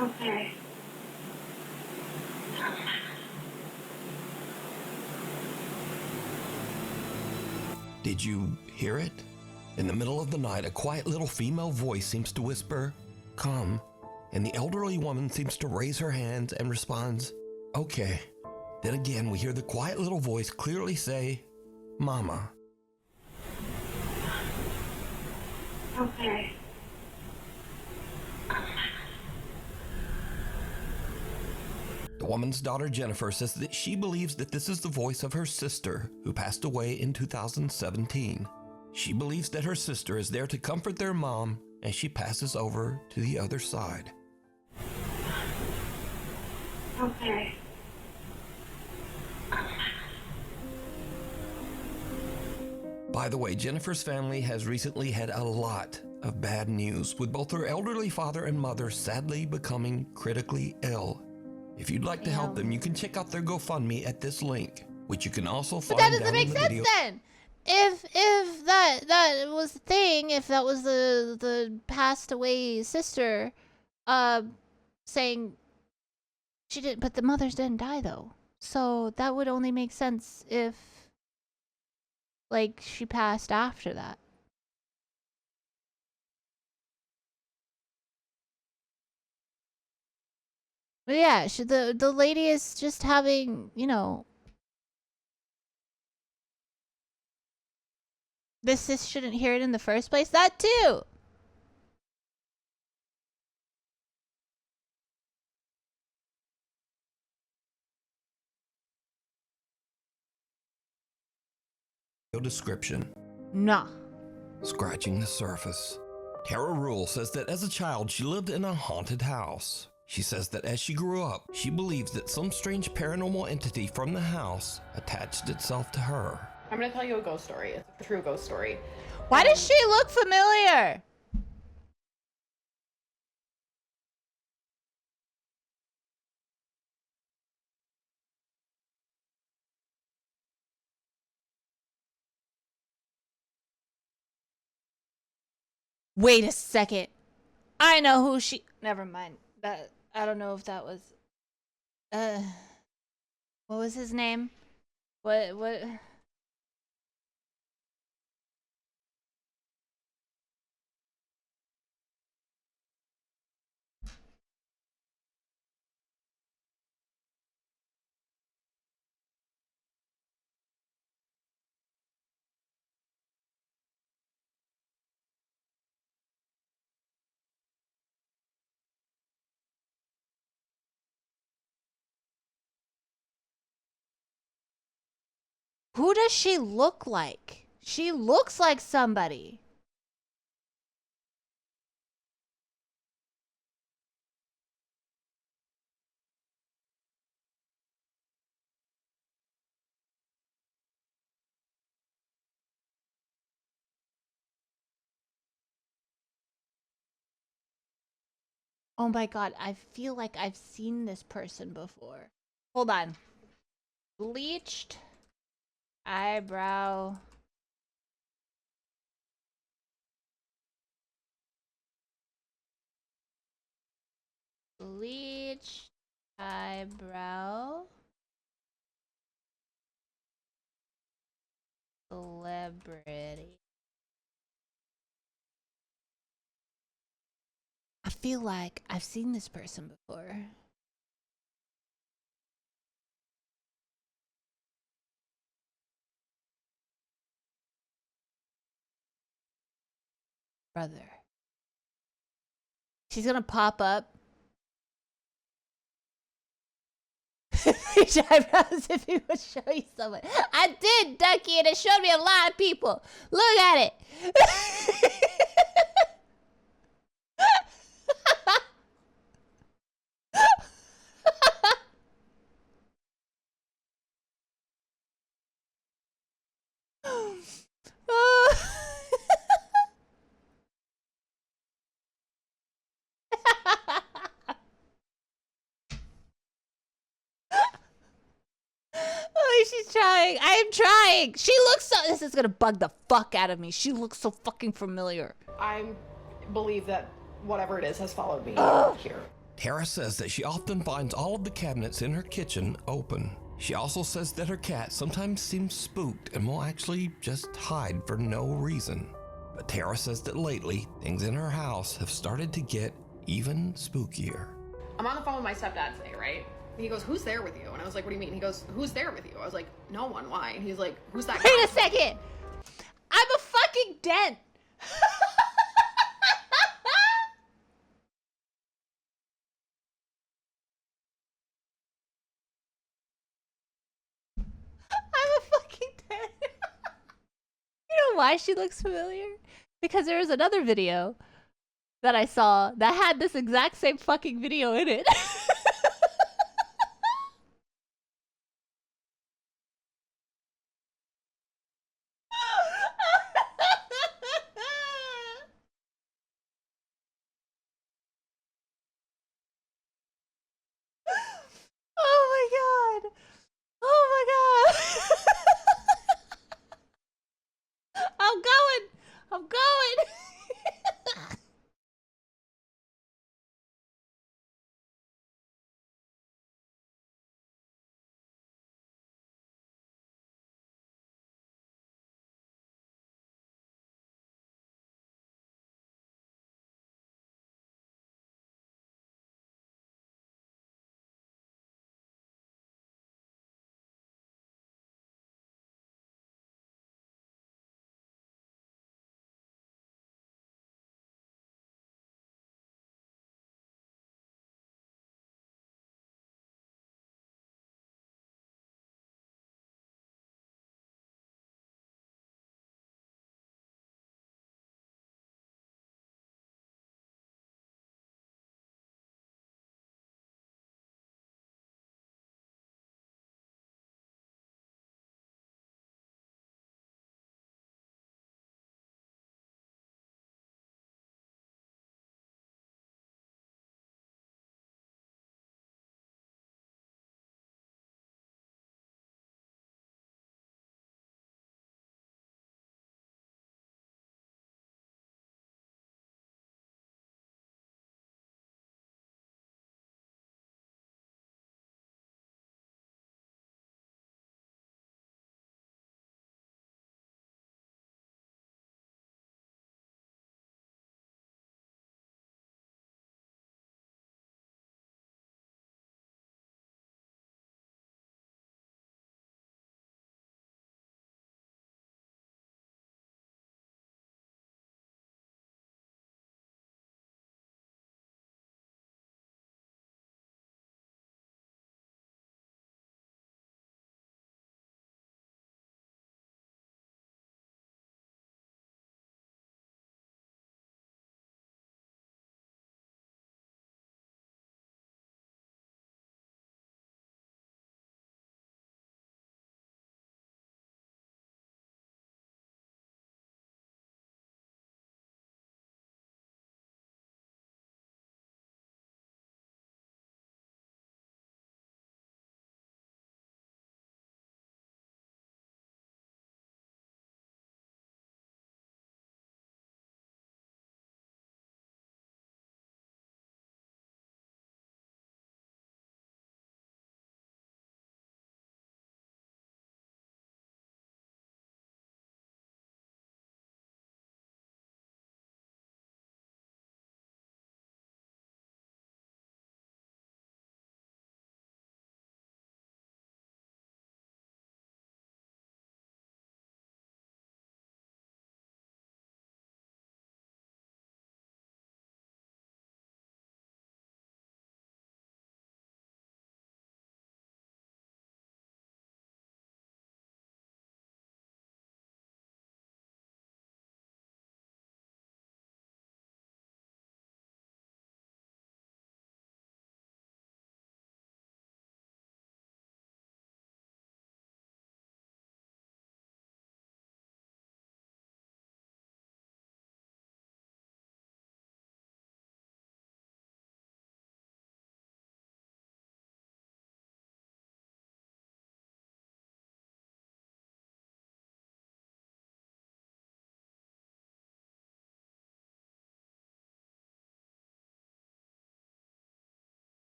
Okay. Did you hear it? In the middle of the night, a quiet little female voice seems to whisper, "Come," and the elderly woman seems to raise her hands and responds, "Okay." Then again, we hear the quiet little voice clearly say, "Mama." Okay. The woman's daughter Jennifer says that she believes that this is the voice of her sister who passed away in 2017. She believes that her sister is there to comfort their mom as she passes over to the other side. Okay. By the way, Jennifer's family has recently had a lot of bad news, with both her elderly father and mother sadly becoming critically ill. If you'd like to help them, you can check out their GoFundMe at this link, which you can also find But that down doesn't in make the sense video. then. If that was the thing, if that was the passed away sister, saying she didn't, but the mothers didn't die though. So that would only make sense if, like, she passed after that. But yeah, the lady is just having, you know, this shouldn't hear it in the first place. That too. Description. Nah. Scratching the surface. Tara Rule says that as a child, she lived in a haunted house. She says that as she grew up, she believes that some strange paranormal entity from the house attached itself to her. I'm gonna tell you a ghost story. It's a true ghost story. Why does she look familiar? Wait a second. I know who she. Never mind. That I don't know if that was. What was his name? What? Who does she look like? She looks like somebody. Oh my god, I feel like I've seen this person before. Hold on. Bleached eyebrow. Bleached eyebrow. Celebrity. I feel like I've seen this person before. Brother. She's gonna pop up. Bleached eyebrows if he would show you someone. I did, Ducky, and it showed me a lot of people. Look at it. she's trying. I am trying. She looks so. This is gonna bug the fuck out of me. She looks so fucking familiar. I believe that whatever it is has followed me here. Tara says that she often finds all of the cabinets in her kitchen open. She also says that her cat sometimes seems spooked and will actually just hide for no reason. But Tara says that lately, things in her house have started to get even spookier. I'm on the phone with my stepdad today, right? He goes, "Who's there with you?" And I was like, "What do you mean?" He goes, "Who's there with you?" I was like, "No one. Why?" And he's like, "Who's that guy?" Wait a second. I'm a fucking dent. I'm a fucking dent. You know why she looks familiar? Because there was another video that I saw that had this exact same fucking video in it. Oh my god. Oh my god. I'm going. I'm going.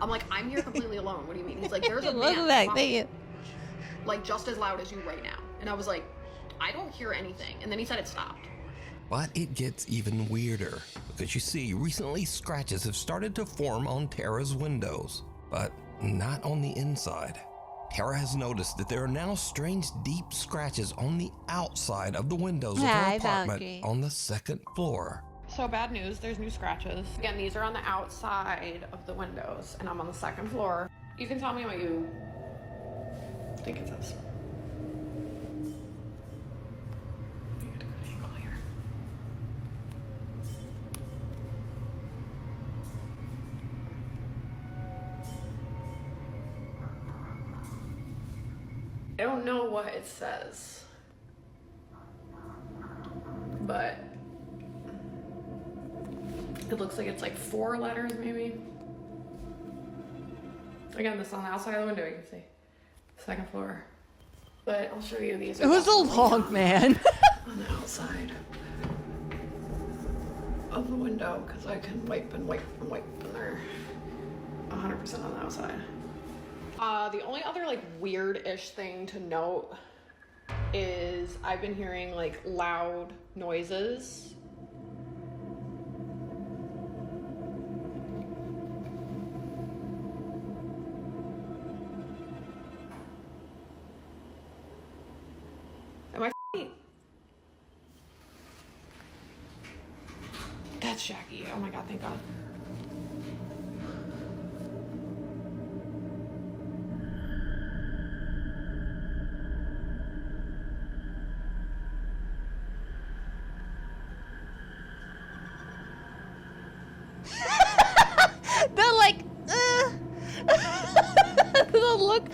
I'm like, I'm here completely alone. What do you mean? He's like, there's a Welcome man back. talking, Thank you. like just as loud as you right now. And I was like, I don't hear anything. And then he said it stopped. But it gets even weirder, because you see, recently scratches have started to form on Tara's windows, but not on the inside. Tara has noticed that there are now strange deep scratches on the outside of the windows of her apartment on the second floor. So bad news, there's new scratches. Again, these are on the outside of the windows, and I'm on the second floor. You can tell me what you think it says. I don't know what it says, but it looks like it's like 4 letters maybe. Again, this is on the outside of the window, you can see. Second floor. But I'll show you these. It was a long man. On the outside of the window, because I can wipe and wipe and wipe, and they're 100% on the outside. The only other like weird-ish thing to note is I've been hearing like loud noises. Am I f***ing? That's Jackie. Oh my god, thank god. They're like, the look.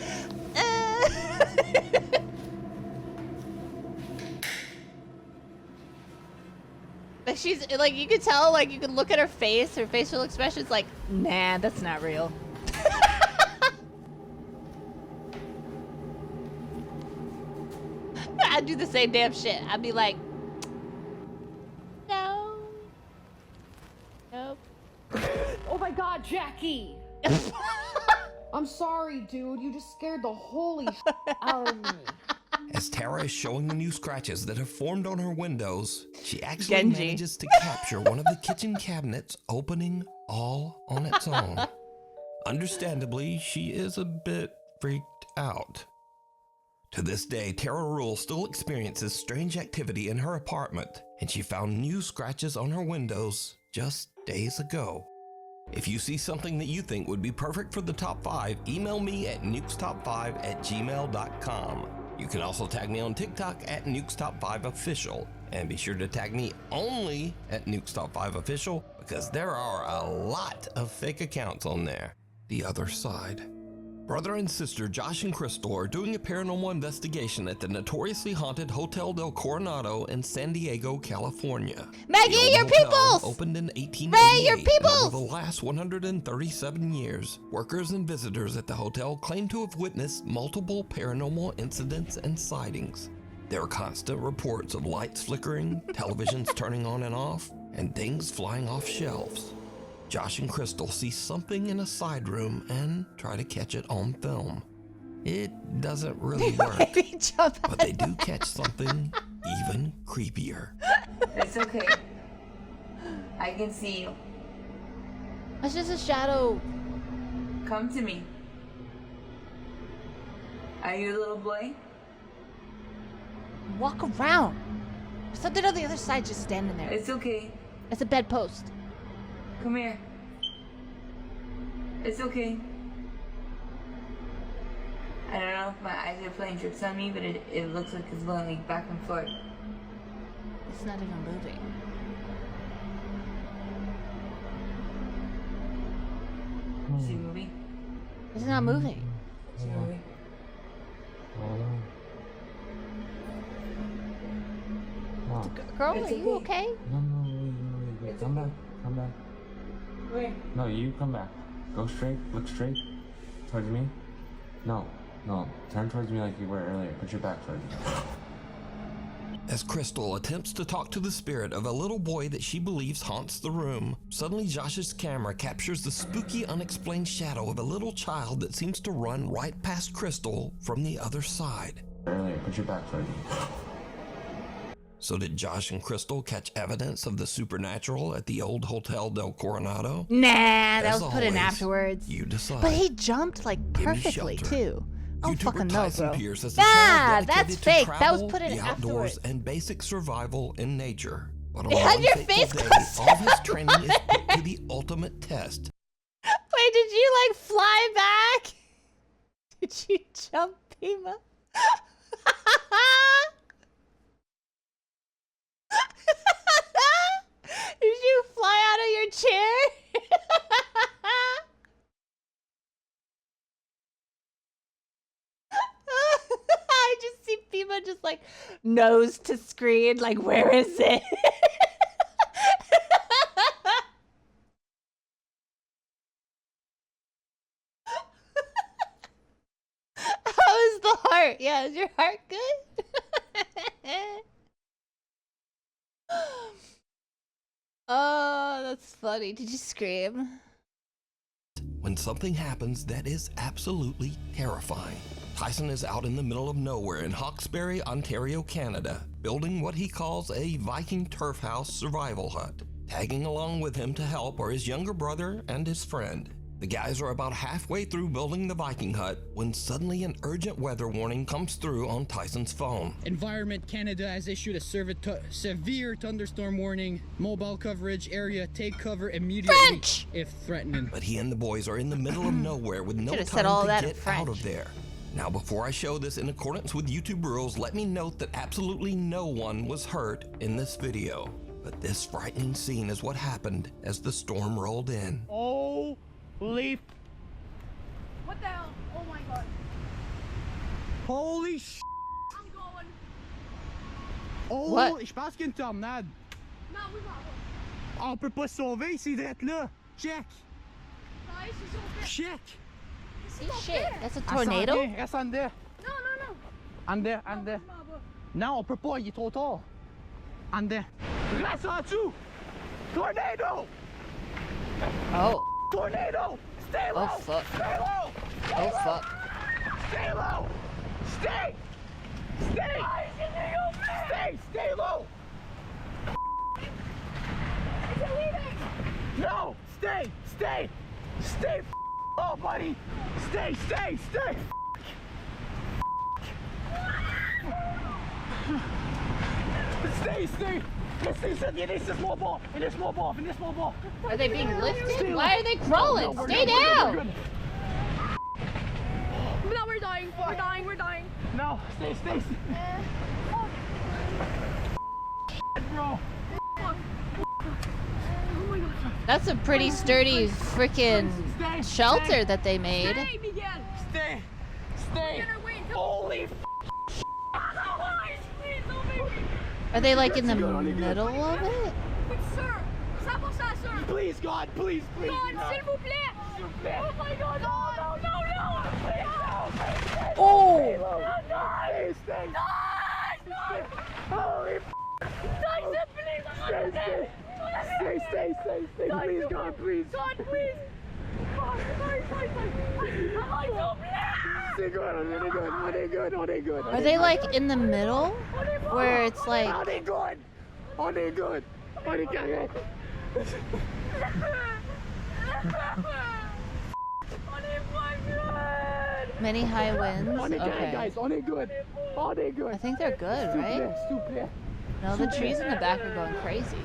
Like she's like, you could tell, like you could look at her face, her facial expression's like, nah, that's not real. I'd do the same damn shit. I'd be like, no. Nope. Oh my god, Jackie! I'm sorry, dude. You just scared the holy shit out of me. As Tara is showing the new scratches that have formed on her windows, she actually Genji. manages to capture one of the kitchen cabinets opening all on its own. Understandably, she is a bit freaked out. To this day, Tara Rule still experiences strange activity in her apartment, and she found new scratches on her windows just days ago. If you see something that you think would be perfect for the top 5, email me at nukestop5@gmail.com. You can also tag me on TikTok at nukestop5official, and be sure to tag me only at nukestop5official, because there are a lot of fake accounts on there. The other side. Brother and sister Josh and Crystal are doing a paranormal investigation at the notoriously haunted Hotel del Coronado in San Diego, California. Maggie, The old your hotel peoples! opened in 1888. Ray, your and peoples! over the last 137 years, workers and visitors at the hotel claim to have witnessed multiple paranormal incidents and sightings. There are constant reports of lights flickering, televisions turning on and off, and things flying off shelves. Josh and Crystal see something in a side room and try to catch it on film. It doesn't really work, but they do catch something even creepier. It's okay. I can see you. It's just a shadow. Come to me. Are you a little boy? Walk around. There's something on the other side just standing there. It's okay. It's a bedpost. Come here. It's okay. I don't know if my eyes are playing tricks on me, but it looks like it's going like back and forth. It's not even moving. Is he moving? It's not moving. Is he moving? Girl, It's are you okay? No, come back, come back. Where? No, you come back. Go straight, look straight towards me. No, turn towards me like you were earlier. Put your back towards me. As Crystal attempts to talk to the spirit of a little boy that she believes haunts the room, suddenly Josh's camera captures the spooky, unexplained shadow of a little child that seems to run right past Crystal from the other side. Earlier, put your back foot. So did Josh and Crystal catch evidence of the supernatural at the old Hotel del Coronado? Nah, that As was put in always, afterwards. You decide. But he jumped like Give me perfectly shelter. too. I don't YouTuber fucking know, Tyson bro. Pierce has a Nah, channel that's dedicated to fake. That was travel, put in the outdoors, afterwards. and basic survival in nature. But on It had one your fateful face day, close all of his training is put to the ultimate test. Wait, did you like fly back? Did you jump, Pima? Did you fly out of your chair? I just see Pima just like nose to screen, like, where is it? How is the heart? Yeah, is your heart good? Oh, that's funny. Did you scream? When something happens that is absolutely terrifying. Tyson is out in the middle of nowhere in Hawkesbury, Ontario, Canada, building what he calls a Viking turf house survival hut. Tagging along with him to help are his younger brother and his friend. The guys are about halfway through building the Viking hut when suddenly an urgent weather warning comes through on Tyson's phone. Environment Canada has issued a severe thunderstorm warning. Mobile coverage area, take cover immediately if threatening. But he and the boys are in the middle of nowhere with no Should've time said all to that in get French. out of there. Now, before I show this in accordance with YouTube rules, let me note that absolutely no one was hurt in this video. But this frightening scene is what happened as the storm rolled in. Oh, leaf. What the hell? Oh my god. Holy sh! I'm going. Oh, What? je pense qu'il y a une tornade. Non, oui, bon. On peut pas se sauver ici d'être là. Check. Guys, c'est sauvé. Check. Shit, that's a tornado? Reste en dedans. Non, non, non. En dedans, en dedans. Non, on peut pas, il est trop tard. En dedans. Reste en dessous. Tornado. Oh. Tornado. Stay low. Oh, fuck. Stay low. Oh, fuck. Stay low. Stay. Stay. Stay. Stay low. Is it leaving? No. Stay. Stay. Stay. Oh, buddy. Stay. Stay. Stay. Stay. Stay. Il est small ball. Il est small ball. Il est small ball. Are they being lifted? Stay Why are they crawling? No, Stay we're good, down! we're good. No, we're dying. We're dying. We're dying. No, stay. Oh. Bro. Oh my god. That's a pretty sturdy freaking shelter that they made. Stay, Miguel. Stay. We're gonna wait until. Holy Please, no baby. Are they like in the middle of it? Sir, 100%, sir. Please, God, please. God, s'il vous plaît. Oh my god, no. Oh! Stay. No. Holy Tyson, please. Stay. Please, God, please. God, please. God, sorry. I'm like, no, please. Stay good. On they good. Are they like in the middle? Where it's like... On they good. On they good. Many high winds? Okay. Guys, on they good. I think they're good, right? Stupid. No, the trees in the back are going crazy.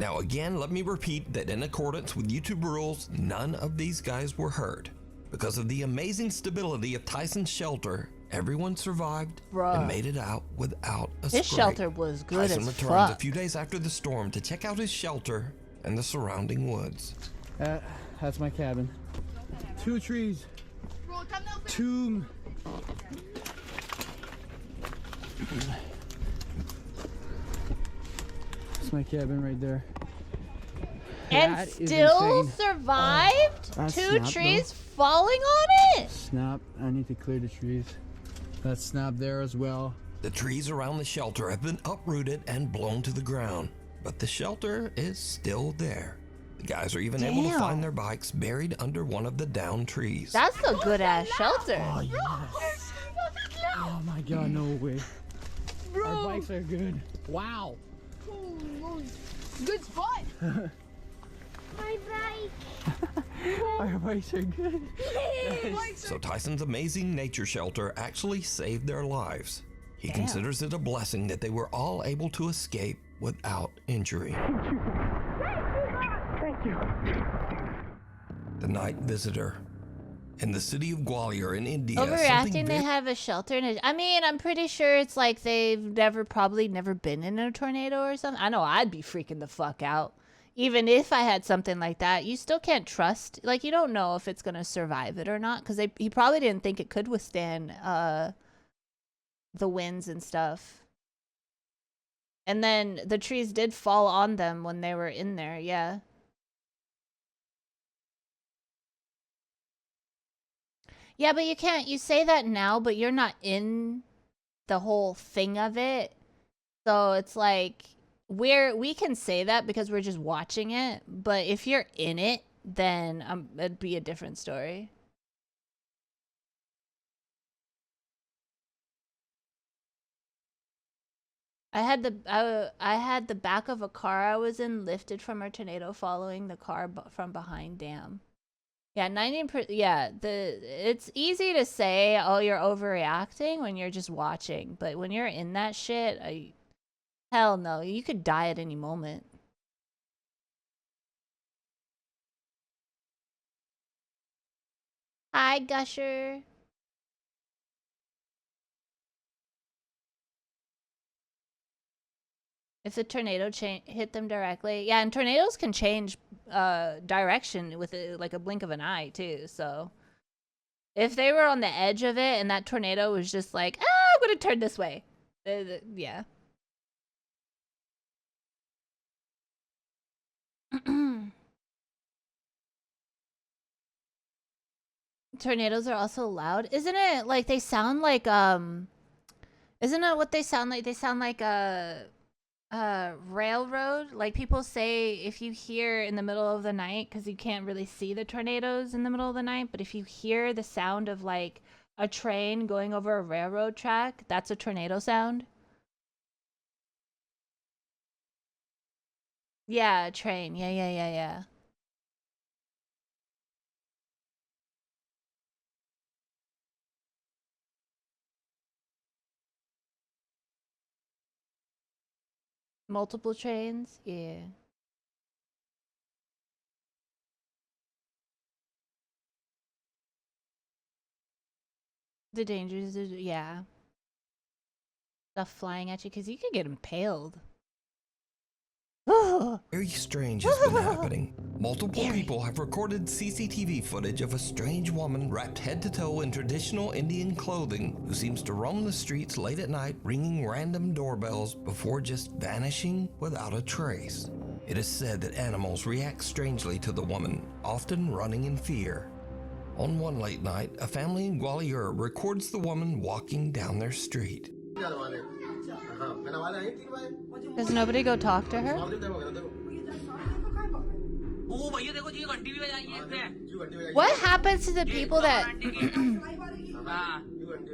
Now again, let me repeat that in accordance with YouTube rules, none of these guys were hurt. Because of the amazing stability of Tyson's shelter, everyone survived and made it out without a His scrape. shelter was good Tyson as returns a fuck. few days after the storm to check out his shelter and the surrounding woods. That's my cabin. 2 trees. Two. That's my cabin right there. And That is still insane. survived? That's 2 snap, trees falling on it? Snap. I need to clear the trees. That snap there as well. The trees around the shelter have been uprooted and blown to the ground, but the shelter is still there. The guys are even able to find their bikes buried under one of the downed trees. That's a good ass shelter. Oh, yes. Oh my god, no way. Bro. Our bikes are good. Wow. Good spot. My bike. Our bikes are good. So Tyson's amazing nature shelter actually saved their lives. He considers it a blessing that they were all able to escape without injury. Thank you. The night visitor. In the city of Gwalior in India, Overreacting, they have a shelter in it. I mean, I'm pretty sure it's like they've probably never been in a tornado or something. I know I'd be freaking the fuck out. Even if I had something like that, you still can't trust. Like, you don't know if it's going to survive it or not. Because he probably didn't think it could withstand the winds and stuff. And then the trees did fall on them when they were in there, yeah. Yeah, but you say that now, but you're not in the whole thing of it. So it's like, we can say that because we're just watching it, but if you're in it, then it'd be a different story. I had the back of a car I was in lifted from a tornado following the car from behind. Damn. Yeah, 90%. Yeah, it's easy to say, oh, you're overreacting when you're just watching, but when you're in that shit, hell no, you could die at any moment. Hi, Gusher. If the tornado hit them directly. Yeah, and tornadoes can change direction with like a blink of an eye, too. So if they were on the edge of it and that tornado was just like, I'm going to turn this way. Yeah. Tornadoes are also loud. Isn't it like they sound like, isn't it what they sound like? They sound like a railroad. Like people say if you hear in the middle of the night, because you can't really see the tornadoes in the middle of the night, but if you hear the sound of like a train going over a railroad track, that's a tornado sound. Yeah, a train. Yeah. Multiple trains? Yeah. The dangers, yeah. Stuff flying at you, because you could get impaled. Very strange has been happening. Multiple people have recorded CCTV footage of a strange woman wrapped head to toe in traditional Indian clothing who seems to roam the streets late at night ringing random doorbells before just vanishing without a trace. It is said that animals react strangely to the woman, often running in fear. On one late night, a family in Gwalior records the woman walking down their street. Does nobody go talk to her? What happens to the people that...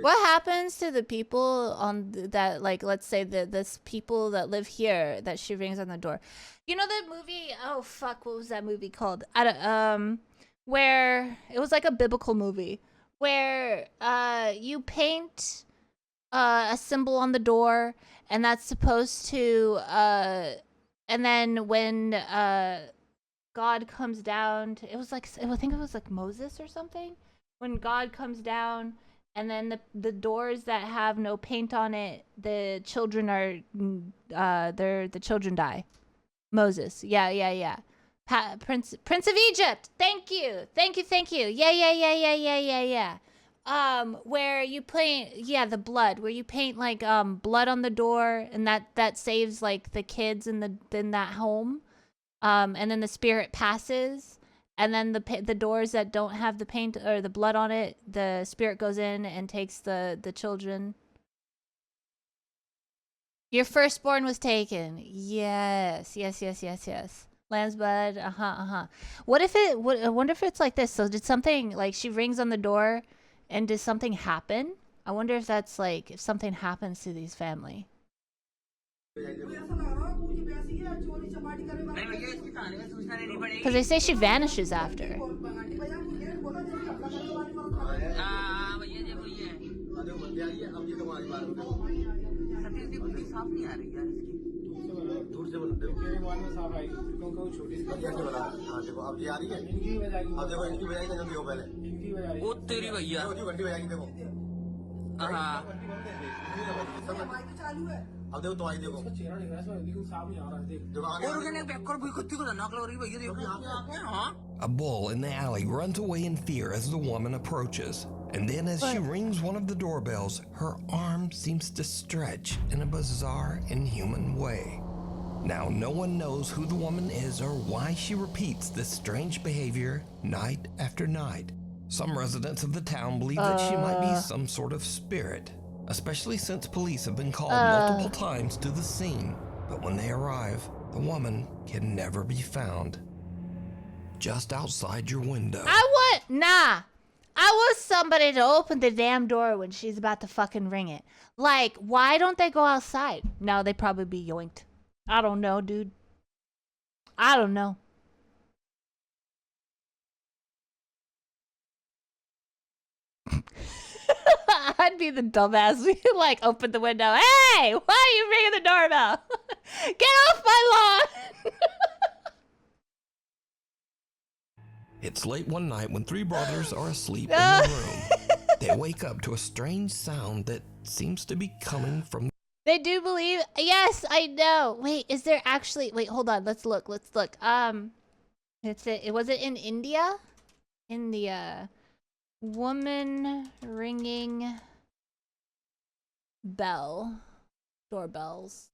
What happens to the people on that, like, let's say this people that live here that she rings on the door? You know that movie? Oh, fuck, what was that movie called? Where it was like a biblical movie where you paint a symbol on the door, and that's supposed to and then when God comes down to, it was like, I think it was like Moses or something, when God comes down and then the doors that have no paint on it, the children are the children die. Moses. Yeah. Prince of Egypt. Thank you. Yeah. Where you paint, the blood, where you paint like blood on the door, and that saves like the kids in that home, and then the spirit passes, And then the doors that don't have the paint or the blood on it, the spirit goes in and takes the children. Your firstborn was taken. Yes. Lamb's blood. What if it? I wonder if it's like this. So did something like she rings on the door, and does something happen? I wonder if that's like if something happens to these family. Because they say she vanishes after. A bull in the alley runs away in fear as the woman approaches. And then as she rings one of the doorbells, her arm seems to stretch in a bizarre, inhuman way. Now, no one knows who the woman is or why she repeats this strange behavior night after night. Some residents of the town believe that she might be some sort of spirit, especially since police have been called multiple times to the scene. But when they arrive, the woman can never be found. Just outside your window. I want somebody to open the damn door when she's about to fucking ring it. Like, why don't they go outside? No, they probably be yoinked. I don't know, dude. I don't know. I'd be the dumbass who like open the window. Hey, why are you ringing the doorbell? Get off my lawn! It's late one night when three brothers are asleep in their room. They wake up to a strange sound that seems to be coming from... They do believe... Yes, I know. Wait, is there actually... Wait, hold on. Let's look. Was it in India? India. Woman ringing bell. Doorbells.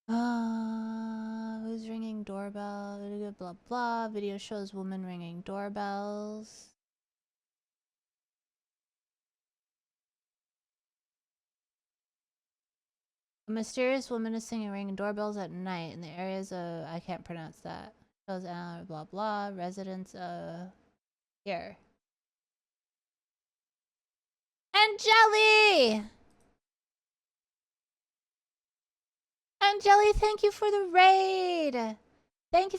Who's ringing doorbell? Blah, blah, blah. Video shows woman ringing doorbells. A mysterious woman is singing ringing doorbells at night in the areas of... I can't pronounce that. Shows blah, blah. Residents here. Angeli! Angeli, thank you for the raid. Thank you.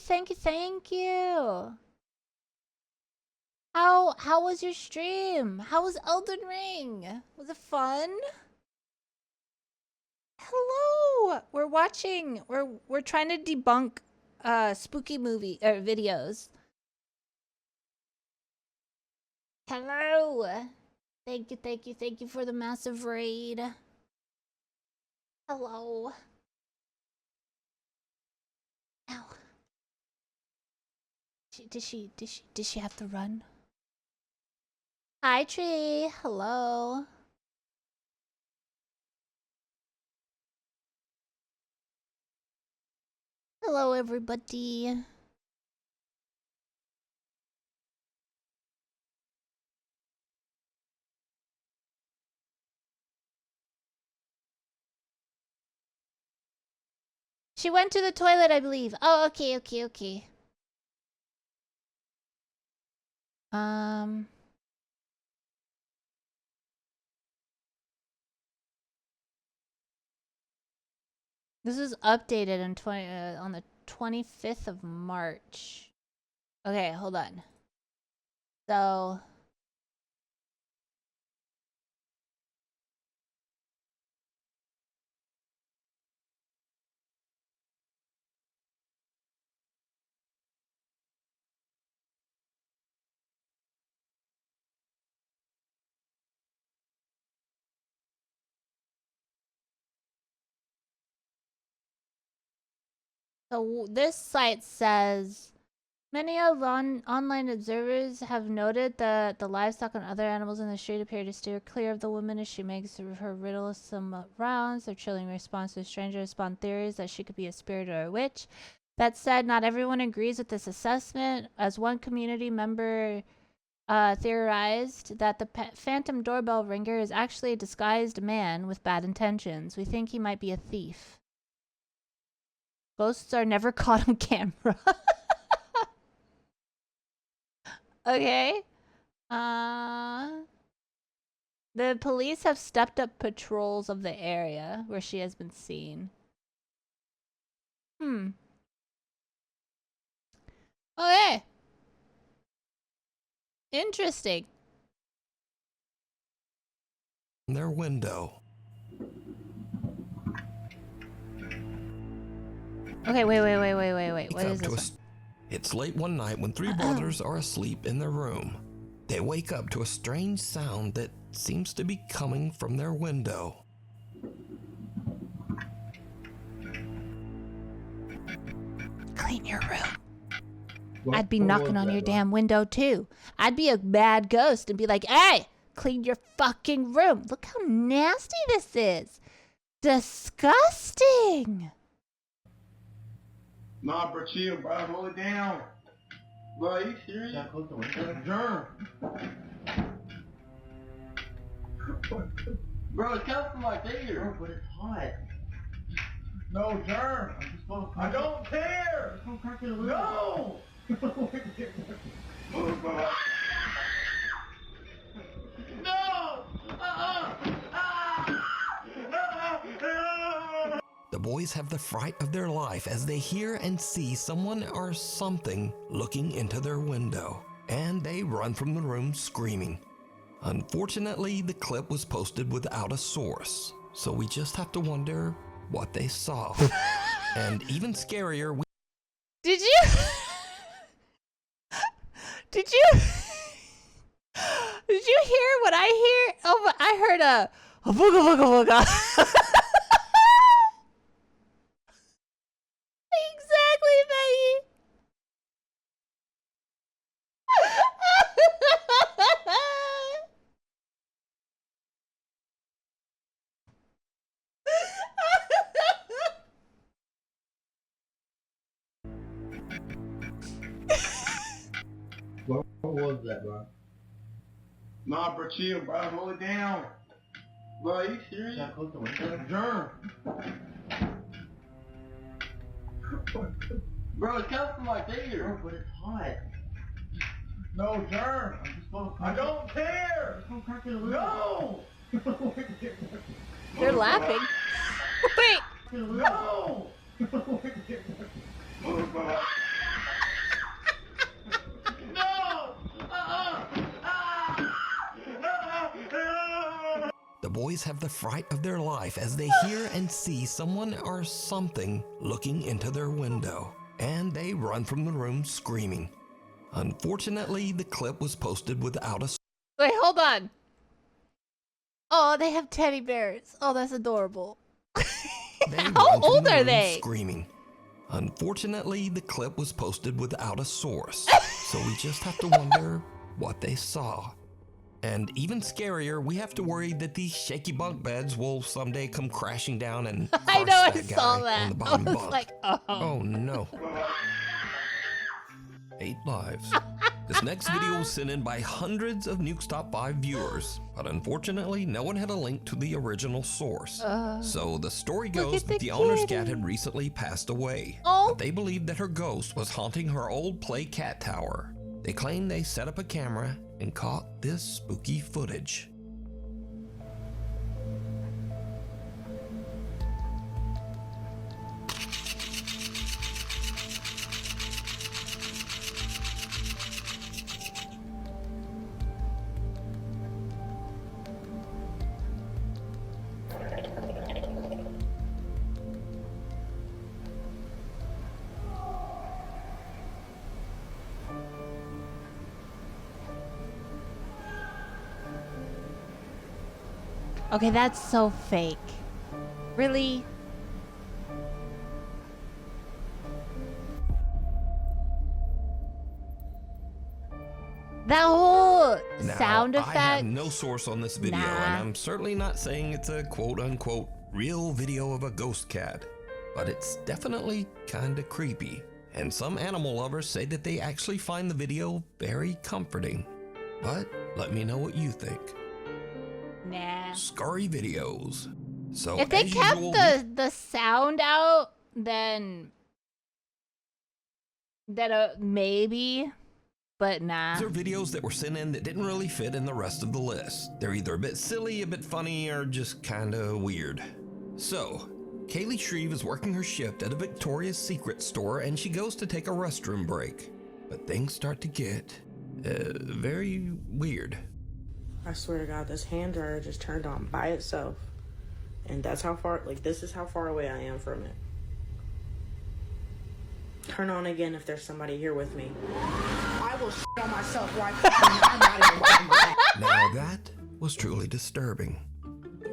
How was your stream? How was Elden Ring? Was it fun? Hello. We're trying to debunk spooky movie videos. Hello. Thank you for the massive raid. Hello. Ow. Did she have to run? Hi, Tree. Hello. Hello, everybody. She went to the toilet, I believe. Oh, okay. This is updated on the 25th of March. Okay, hold on. So... So this site says, many online observers have noted that the livestock and other animals in the street appear to steer clear of the woman as she makes her riddlesome rounds. Their chilling response to strangers spawn theories that she could be a spirit or a witch. That said, not everyone agrees with this assessment, as one community member theorized that the phantom doorbell ringer is actually a disguised man with bad intentions. We think he might be a thief. Ghosts are never caught on camera. Okay. The police have stepped up patrols of the area where she has been seen. Okay. Interesting. Their window. Okay, wait. What is this one? It's late one night when three brothers are asleep in their room. They wake up to a strange sound that seems to be coming from their window. Clean your room. I'd be knocking on your damn window too. I'd be a bad ghost and be like, hey, clean your fucking room. Look how nasty this is. Disgusting. Nah, bro, chill, bro. Hold it down. Bro, are you serious? Should I close the window? Germ. Bro, it's coming from like there. Bro, but it's hot. No, germ. I don't care. No. No. The boys have the fright of their life as they hear and see someone or something looking into their window, and they run from the room screaming. Unfortunately, the clip was posted without a source, so we just have to wonder what they saw. And even scarier, Did you? Did you? Did you hear what I hear? Oh, I heard a booga booga booga. Exactly, Maggie. What was that, bro? Nah, bro, chill, bro. Hold it down. Bro, are you serious? Should I close the window? Germ. Bro, it's coming from like there. Bro, but it's hot. No, germ. I don't care. No. They're laughing. Wait. No. the boys have the fright of their life as they hear and see someone or something looking into their window, and they run from the room screaming. Unfortunately, the clip was posted without a... Wait, hold on. Oh, they have teddy bears. Oh, that's adorable. How old are they? Screaming. Unfortunately, the clip was posted without a source, so we just have to wonder what they saw. And even scarier, we have to worry that these shaky bunk beds will someday come crashing down and I know, I saw that. I was bunk. Like, oh no. 8 lives. This next video was sent in by hundreds of Nuke's Top 5 viewers, but unfortunately, no one had a link to the original source. So the story goes that the owner's cat had recently passed away, but they believed that her ghost was haunting her old play cat tower. They claim they set up a camera and caught this spooky footage. Okay, that's so fake. Really? That whole sound effect. I have no source on this video, and I'm certainly not saying it's a quote-unquote real video of a ghost cat. but it's definitely kinda creepy. And some animal lovers say that they actually find the video very comforting. But let me know what you think. Nah. Scary videos. So If they as kept usual, the sound out, then maybe, but nah. these are videos that were sent in that didn't really fit in the rest of the list. They're either a bit silly, a bit funny, or just kinda weird. So, Kaylee Shreve is working her shift at a Victoria's Secret store and she goes to take a restroom break. But things start to get very weird. I swear to God, this hand dryer just turned on by itself. And that's how far, like, this is how far away I am from it. Turn on again if there's somebody here with me. I will shit on myself right now. I'm not even wiping my ass. Now that was truly disturbing.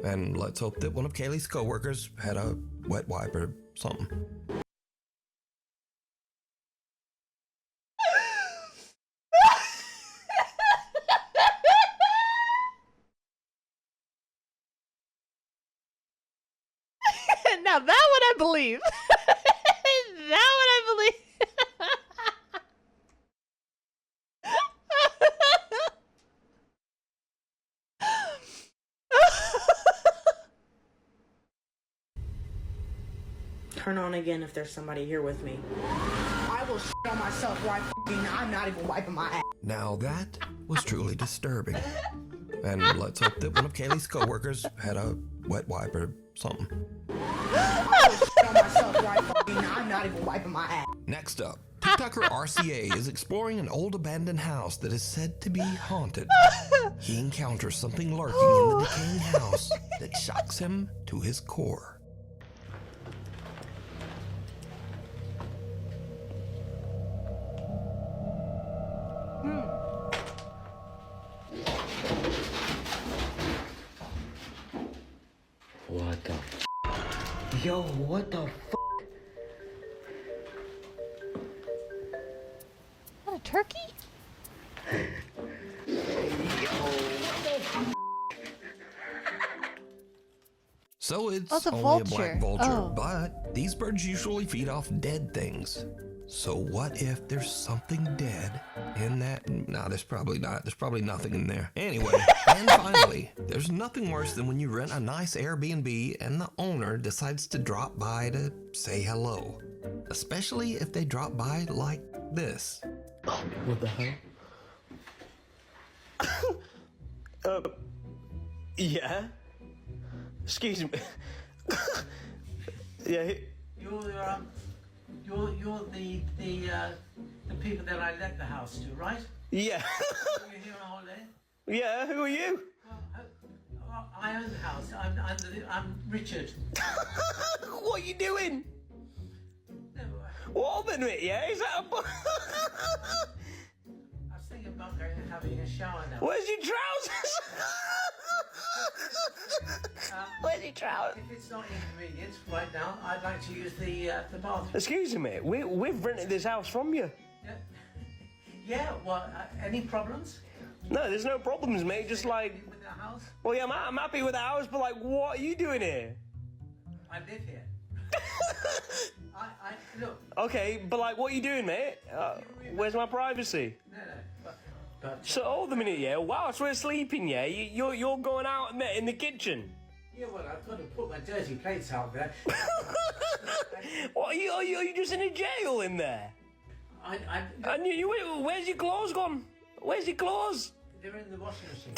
And let's hope that one of Kaylee's coworkers had a wet wipe or something. Now that one I believe. That one I believe. Turn on again if there's somebody here with me. I will shit on myself right now. I'm not even wiping my ass. Now that was truly disturbing. And let's hope that one of Kaylee's coworkers had a wet wipe or something. I will shit on myself right now. I'm not even wiping my ass. Next up, TikToker RCA is exploring an old abandoned house that is said to be haunted. He encounters something lurking in the decaying house that shocks him to his core. What the f? Yo, what the f? What, a turkey? So it's Oh, it's a only vulture. a black vulture, Oh. but these birds usually feed off dead things. So what if there's something dead in that? No, there's probably not. There's probably nothing in there. Anyway, and finally, there's nothing worse than when you rent a nice Airbnb and the owner decides to drop by to say hello. Especially if they drop by like this. What the hell? Yeah. Excuse me. Yeah. You're the people that I let the house to, right? Yeah. You're here on holiday. Yeah. Who are you? I own the house. I'm Richard. What are you doing? What a minute, yeah? Is that a... I was thinking about going and having a shower now. Where's your trousers? Where's your trousers? If it's not inconvenient right now, I'd like to use the bathroom. Excuse me, mate. We've rented this house from you. Yeah, well, any problems? No, there's no problems, mate. Just like... With the house? Well, yeah, I'm happy with the house, but like, what are you doing here? I live here. Look. Okay, but like, what are you doing, mate? Where's my privacy? No, but So, hold a minute, yeah. Whilst we're sleeping, yeah, you're going out in the kitchen. yeah, well, I've got to put my dirty plates out there. What are you just in a jail in there? And where's your clothes gone? Where's your clothes? They're in the washing machine.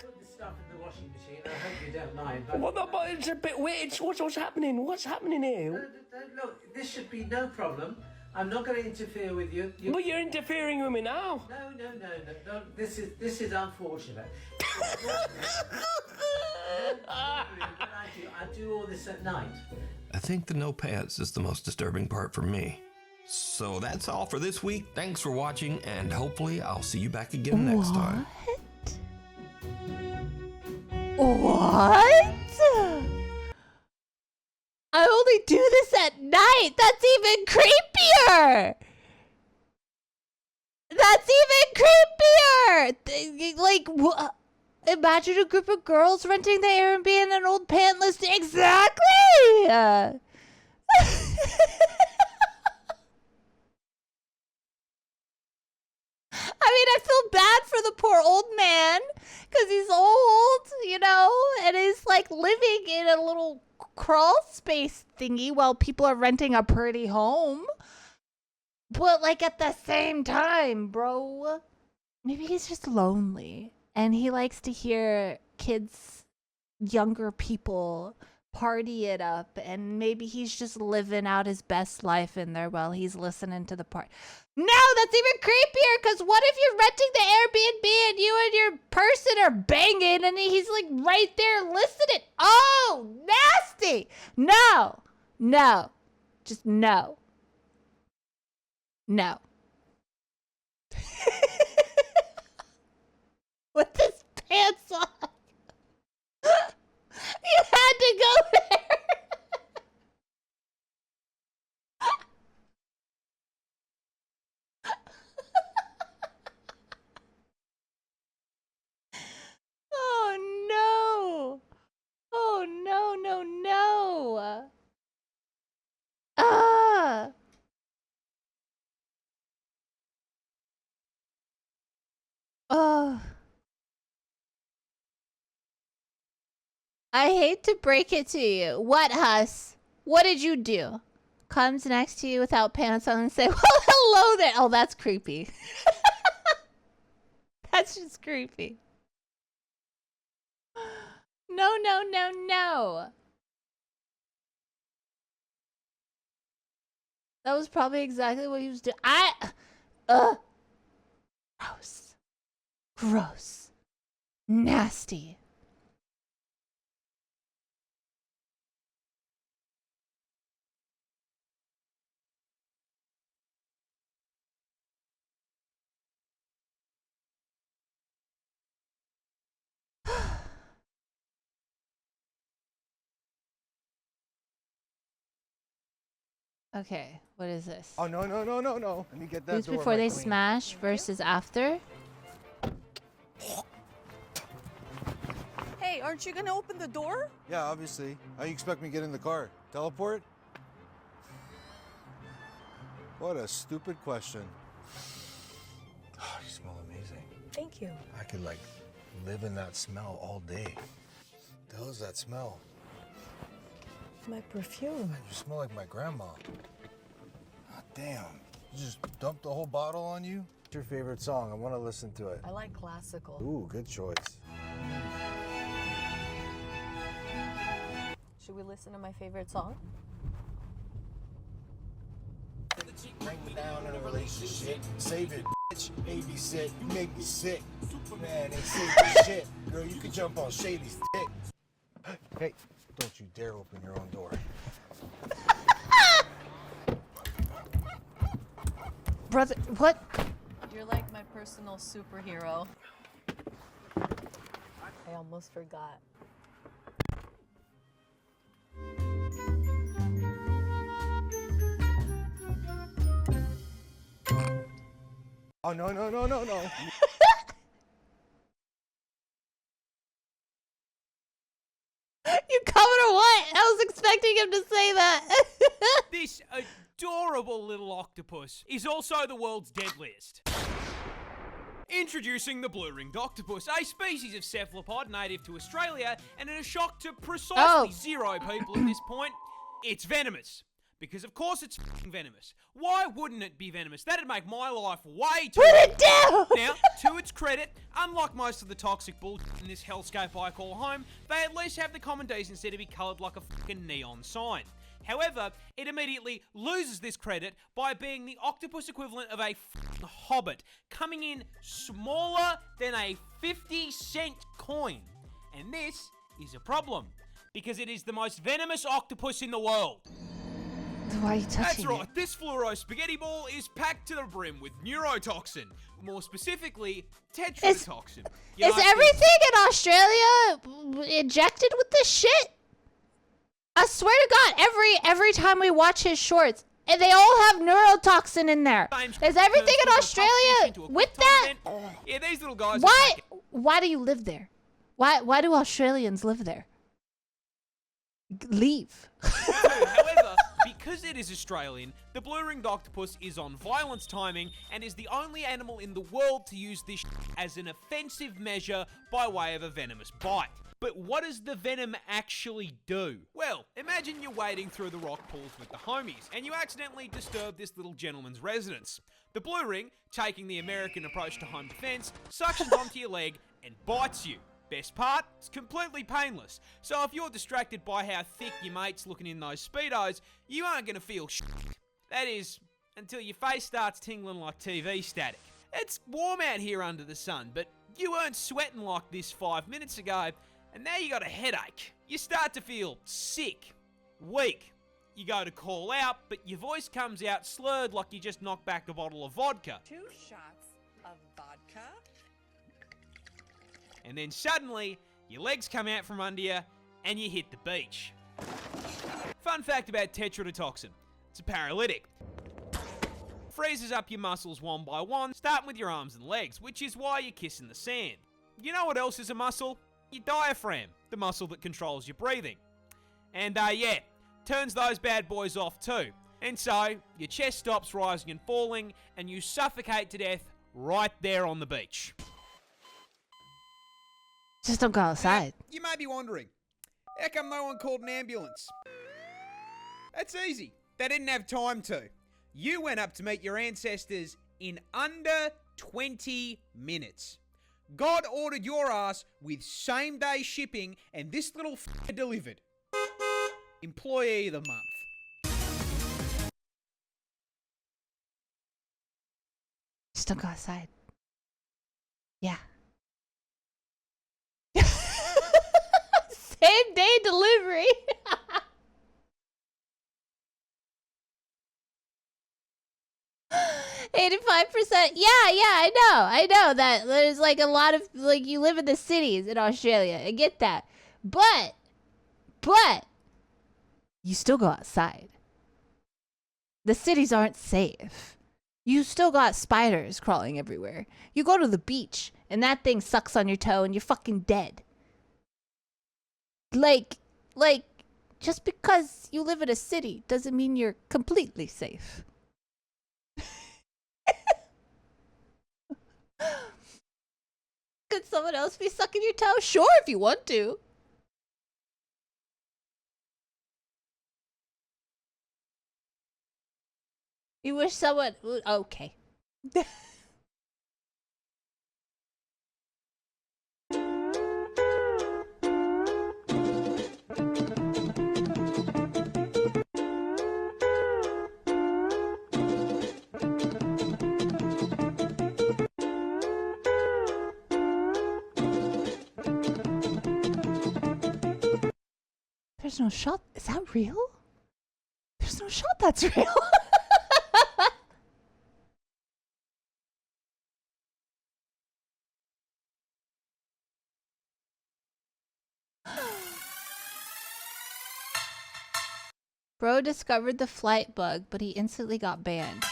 Put the stuff in the washing machine. I hope you don't mind. But Well, no, but it's a bit weird. What's happening? What's happening here? Look, this should be no problem. I'm not going to interfere with you. But you're interfering with me now. No. This is unfortunate. I do all this at night. I think the no pants is the most disturbing part for me. So that's all for this week. Thanks for watching, and hopefully I'll see you back again next time. What? I only do this at night. That's even creepier. That's even creepier. Like, Imagine a group of girls renting the Airbnb in an old pantless. Exactly. I mean, I feel bad for the poor old man because he's old, you know, and he's like living in a little crawl space thingy while people are renting a pretty home. But like at the same time, bro, maybe he's just lonely and he likes to hear kids, younger people party it up, and maybe he's just living out his best life in there while he's listening to the part. No, that's even creepier, because what if you're renting the Airbnb and you and your person are banging and he's like right there listening? Oh, nasty. No, no, just no. No. With his pants on. You had to go there. Oh no. Oh no, no, no. Ah. Oh. I hate to break it to you. What, Huss? What did you do? Comes next to you without pants on and say, well, hello there. Oh, that's creepy. That's just creepy. No, no, no, no. That was probably exactly what he was doing. Gross. Gross. Nasty. Okay, what is this? Oh, no, no, no, no, no. Let me get that Who's door before right they clean. smash versus after? Hey, aren't you gonna open the door? Yeah, obviously. How you expect me to get in the car? Teleport? What a stupid question. Oh, you smell amazing. Thank you. I could, like, live in that smell all day. The hell is that smell? My perfume. You smell like my grandma. Oh, damn. You just dumped the whole bottle on you? What's your favorite song? I want to listen to it. I like classical. Ooh, good choice. Should we listen to my favorite song? Bring me down in a relationship. Save it, bitch. Babysit. You make me sick. Man, they save the shit. Girl, you can jump on Shady's dick. Hey, don't you dare open your own door. Brother, what? You're like my personal superhero. I almost forgot. Oh, no, no, no, no, no. You coming or what? I was expecting him to say that. This adorable little octopus is also the world's deadliest. Introducing the blue-ringed octopus, a species of cephalopod native to Australia, and in a shock to precisely zero people at this point, it's venomous. Because of course it's f***ing venomous. Why wouldn't it be venomous? That'd make my life way too Put it down! Now, to its credit, unlike most of the toxic bullshit in this hellscape I call home, they at least have the common decency to be coloured like a fucking neon sign. However, it immediately loses this credit by being the octopus equivalent of a f***ing hobbit, coming in smaller than a 50-cent coin. And this is a problem, because it is the most venomous octopus in the world. Why are you touching That's it? right, this fluoro spaghetti ball is packed to the brim with neurotoxin. More specifically, tetrodotoxin. Is everything in Australia injected with this shit? I swear to God, every time we watch his shorts, and they all have neurotoxin in there. Is everything in Australia with that? Yeah, these little guys Why do you live there? Why do Australians live there? Leave. However, because it is Australian, the blue-ringed octopus is on violence timing and is the only animal in the world to use this as an offensive measure by way of a venomous bite. But what does the venom actually do? Well, imagine you're wading through the rock pools with the homies, and you accidentally disturb this little gentleman's residence. The blue ring, taking the American approach to home defense, suctions onto your leg and bites you. Best part, it's completely painless. So if you're distracted by how thick your mate's looking in those Speedos, you aren't going to feel shit. That is, until your face starts tingling like TV static. It's warm out here under the sun, but you weren't sweating like this 5 minutes ago, and now you got a headache. You start to feel sick, weak. You go to call out, but your voice comes out slurred like you just knocked back a bottle of vodka. 2 shots of vodka. And then suddenly, your legs come out from under you, and you hit the beach. Fun fact about tetrodotoxin. It's a paralytic. Freezes up your muscles one by one, starting with your arms and legs, which is why you're kissing the sand. You know what else is a muscle? Your diaphragm, the muscle that controls your breathing. And yeah, turns those bad boys off too. And so, your chest stops rising and falling, and you suffocate to death right there on the beach. Just don't go outside. You may be wondering, how come no one called an ambulance? That's easy. They didn't have time to. You went up to meet your ancestors in under 20 minutes. God ordered your ass with same-day shipping, and this little f***er delivered. Employee of the month. Just don't go outside. Yeah. Same day delivery. %. Yeah, I know that there's like a lot of, like, you live in the cities in Australia. I get that. But you still go outside. The cities aren't safe. You still got spiders crawling everywhere. You go to the beach and that thing sucks on your toe and you're fucking dead. Like, just because you live in a city doesn't mean you're completely safe. Could someone else be sucking your toe? Sure, if you want to. You wish someone would. Okay. There's no shot. Is that real? There's no shot that's real. Bro discovered the flight bug, but he instantly got banned.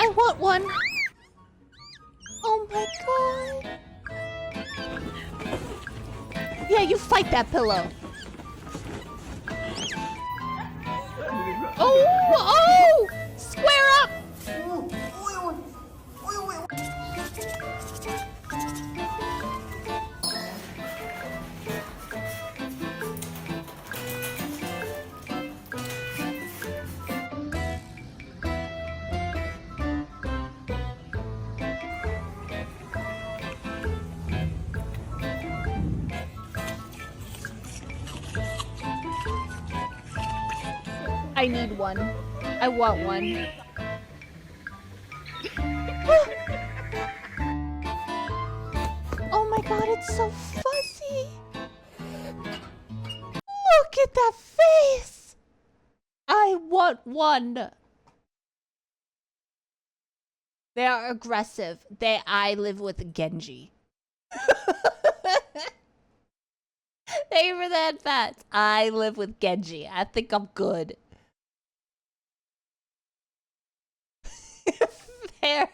I want one. Oh my god. Yeah, you fight that pillow. Oh! Square up! I need one. I want one. It's so fuzzy. Look at that face. I want one. They are aggressive. I live with Genji. Thank you for that, Fats. I live with Genji. I think I'm good. Fair.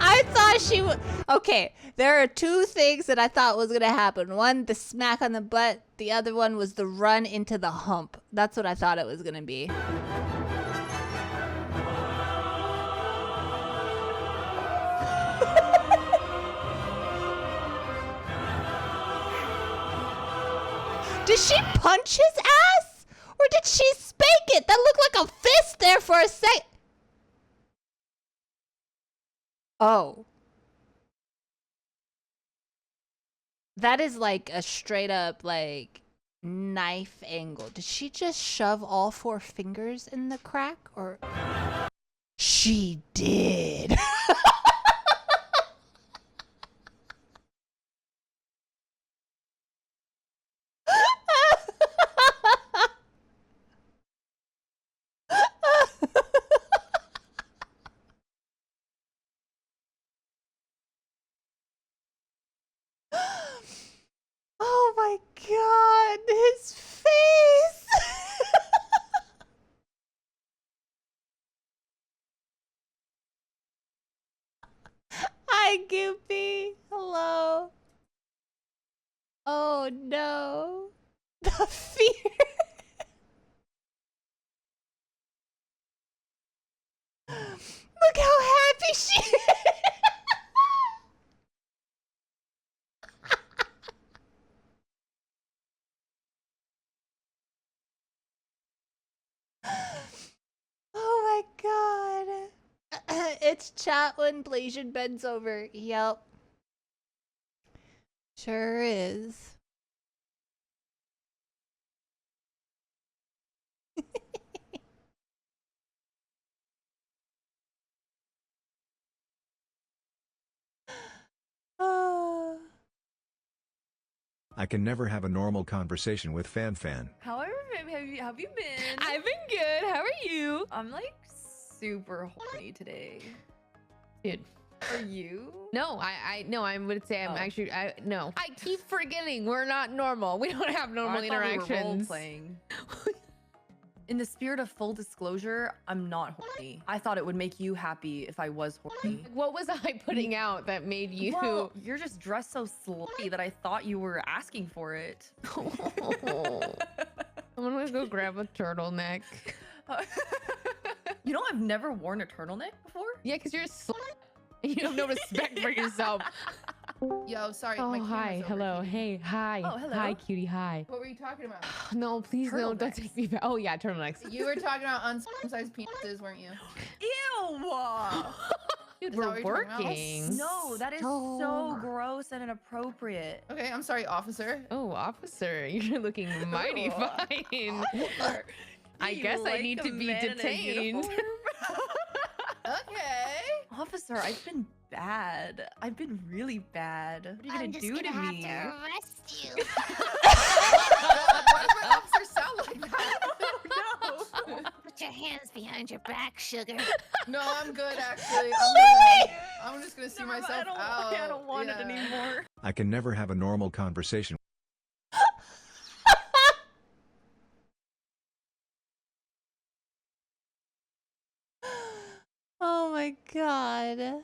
I thought she would. Okay, there are two things that I thought was gonna happen. One, the smack on the butt. The other one was the run into the hump. That's what I thought it was gonna be. Did she punch his ass? Or did she spank it? That looked like a fist there for a sec. Oh. That is like a straight up like knife angle. Did she just shove all 4 fingers in the crack? Or she did. Oh my god, his face! Hi, Goopy. Hello. Oh no. The fear. Look how happy she is. Oh my god. It's chat when Blasian bends over. Yep. Sure is. I can never have a normal conversation with Fan. However, have you been? I've been good. How are you? I'm like super horny today. Dude. Are you? No, I would say I'm actually, no. I keep forgetting we're not normal. We don't have normal interactions. We were role playing. In the spirit of full disclosure, I'm not horny. I thought it would make you happy if I was horny. What was I putting out that made you? Well, you're just dressed so slutty that I thought you were asking for it. I'm gonna go grab a turtleneck. You know, I've never worn a turtleneck before. Yeah, because you're a slut. You have no respect for yourself. Yo, sorry. Oh, my camera's hi. Hello. overheating. Hey, hi. Oh, hello. Hi, cutie. Hi. What were you talking about? No, please, no. Don't take me back. Oh, yeah, turtlenecks. You were talking about uncircumcised penises, weren't you? Ew! Dude, Is that we're what you're talking about? working. No, that is so gross and inappropriate. Okay, I'm sorry, officer. Oh, officer, you're looking mighty fine. I guess I need to be detained. Okay. Officer, I've been bad. I've been really bad. What are you gonna do to me? have to arrest you. Why does my officer sound like that? No. Put your hands behind your back, sugar. No, I'm good actually. I'm just gonna see myself out. I don't want it anymore. I can never have a normal conversation. my god.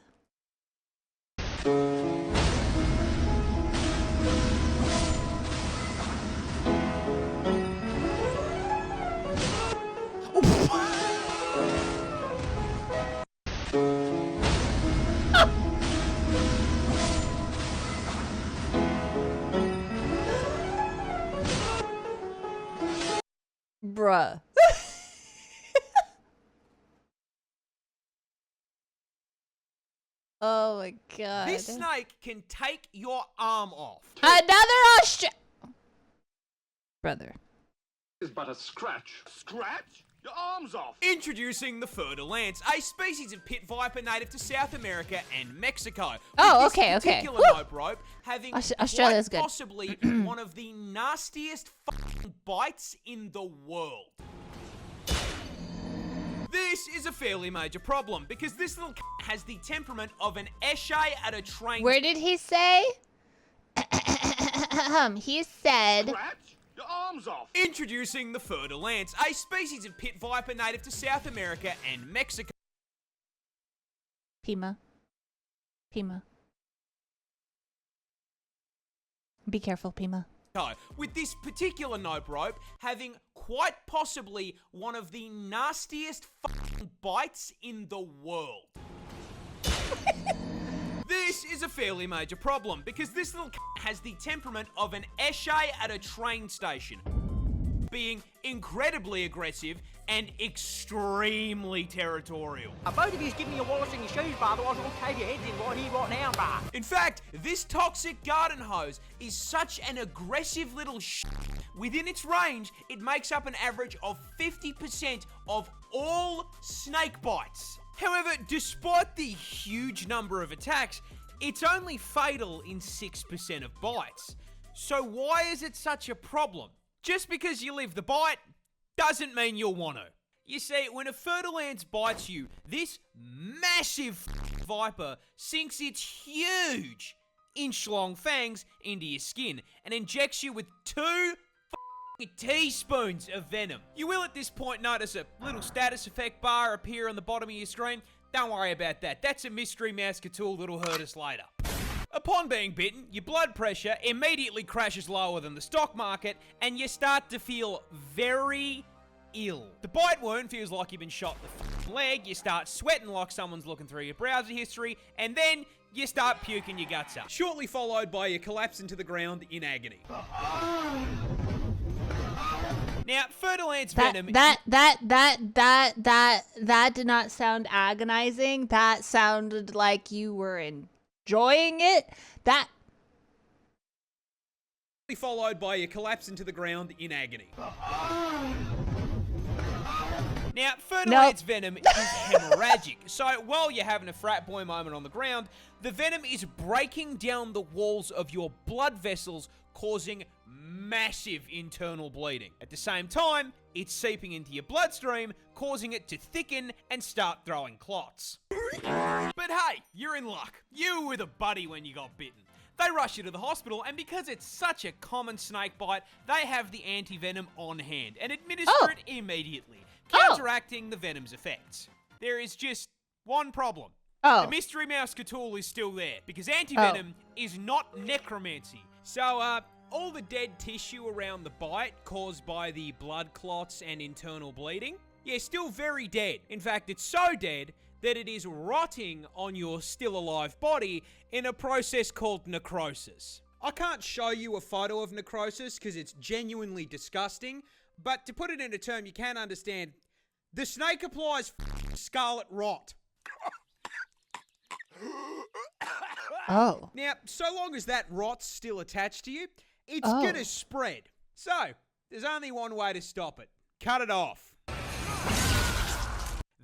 Bruh. Oh my god. This snake can take your arm off. Another brother. Is but a scratch. Scratch? Your arm's off. Introducing the fur-de lance, a species of pit viper native to South America and Mexico. Oh, With this okay. particular Woo! nope rope having Australia's quite good. possibly one of the nastiest fucking bites in the world. This is a fairly major problem because this little has the temperament of an eshay at a train. Where did he say? He said. Your arm's off. Introducing the fur-de lance, a species of pit viper native to South America and Mexico. Pima. Be careful, Pima. With this particular nope rope having quite possibly one of the nastiest fucking bites in the world. This is a fairly major problem because this little has the temperament of an eshay at a train station, being incredibly aggressive and extremely territorial. Both of you give me your wallets and your shoes, bar, otherwise I'll cave your heads in right here, right now, bar. In fact, this toxic garden hose is such an aggressive little shit. Within its range, it makes up an average of 50% of all snake bites. However, despite the huge number of attacks, it's only fatal in 6% of bites. So why is it such a problem? Just because you live the bite doesn't mean you'll want to. You see, when a fur-de lance bites you, this massive viper sinks its huge inch-long fangs into your skin and injects you with 2 teaspoons of venom. You will at this point notice a little status effect bar appear on the bottom of your screen. Don't worry about that. That's a mystery mouse tool that'll hurt us later. Upon being bitten, your blood pressure immediately crashes lower than the stock market and you start to feel very ill. The bite wound feels like you've been shot in the leg, you start sweating like someone's looking through your browser history, and then you start puking your guts up. Shortly followed by your collapse into the ground in agony. Now, fur-de lance venom... That did not sound agonizing. That sounded like you were enjoying it. That... Followed by your collapse into the ground in agony. Now, fur-de lance venom is hemorrhagic, so while you're having a frat boy moment on the ground, the venom is breaking down the walls of your blood vessels, causing massive internal bleeding. At the same time, it's seeping into your bloodstream, causing it to thicken and start throwing clots. But hey, you're in luck. You were with a buddy when you got bitten. They rush you to the hospital, and because it's such a common snake bite, they have the anti-venom on hand and administer it immediately, counteracting the venom's effects. There is just one problem. The mystery mouse tool is still there, because anti-venom is not necromancy. So, all the dead tissue around the bite caused by the blood clots and internal bleeding, yeah, still very dead. In fact, it's so dead that it is rotting on your still alive body in a process called necrosis. I can't show you a photo of necrosis because it's genuinely disgusting, but to put it in a term you can understand, the snake applies scarlet rot. Now, so long as that rot's still attached to you, it's gonna spread. So, there's only one way to stop it. Cut it off.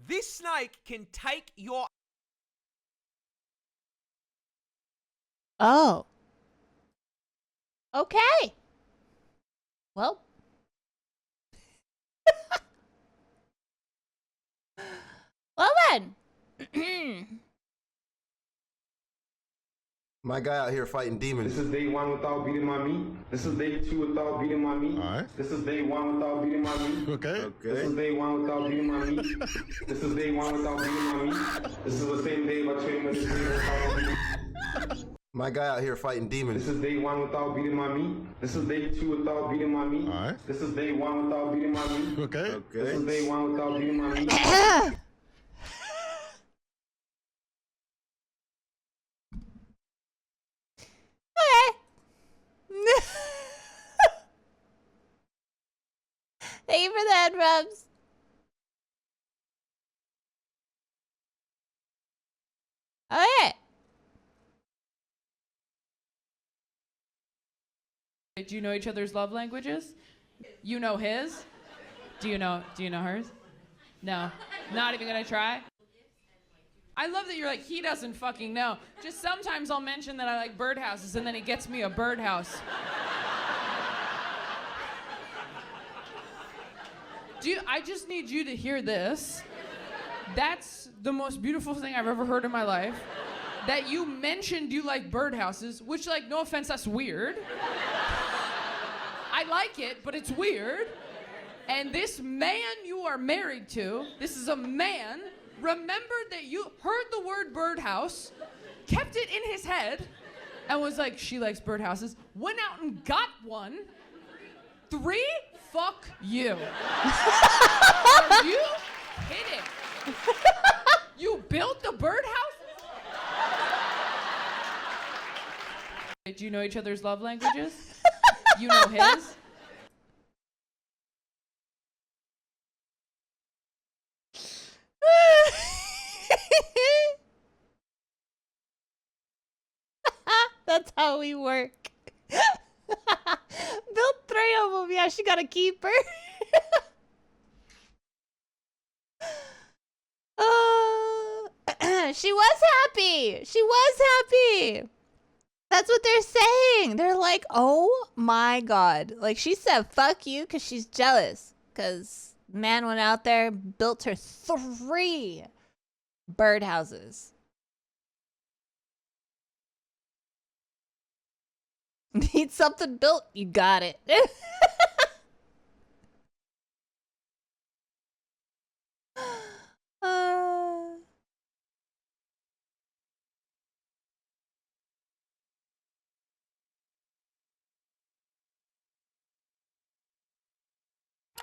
This snake can take your... Okay. Well. Well then. My guy out here fighting demons. This is day 1 without beating my meat. This is day 2 without beating my meat. Alright. This is day 1 without beating my meat. Okay. This is day 1 without beating my meat. This is day 1 without beating my meat. This is the same day by training with this. My guy out here fighting demons. This is day 1 without beating my meat. This is day 2 without beating my meat. Alright. This is day 1 without beating my meat. Okay. This is day 1 without beating my meat. Thank you for the head rubs. Okay. Do you know each other's love languages? You know his? Do you know hers? No. Not even gonna try? I love that you're like, he doesn't fucking know. Just sometimes I'll mention that I like birdhouses and then he gets me a birdhouse. I just need you to hear this. That's the most beautiful thing I've ever heard in my life. That you mentioned you like birdhouses, which, like, no offense, that's weird. I like it, but it's weird. And this man you are married to, this is a man, remembered that you heard the word birdhouse, kept it in his head, and was like, she likes birdhouses, went out and got one. 3? Fuck you. Are you kidding? You built the birdhouse? Do you know each other's love languages? You know his? That's how we work. Built 3 of them. Yeah, she got a keeper. She was happy. She was happy. That's what they're saying. They're like, oh my God. Like, she said, fuck you, because she's jealous. Because man went out there, built her 3 birdhouses. Need something built? You got it.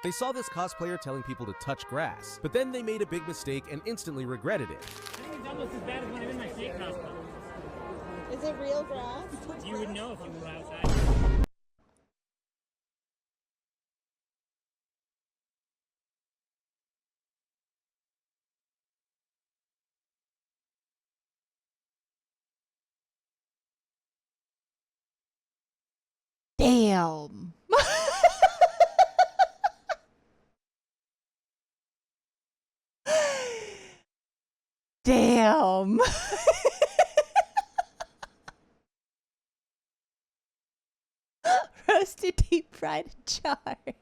They saw this cosplayer telling people to touch grass, but then they made a big mistake and instantly regretted it. I think it's almost as bad as when I'm in my snake costume. Is it real grass? You would know if you were outside. Damn. Damn. Roasted, deep fried, and charred.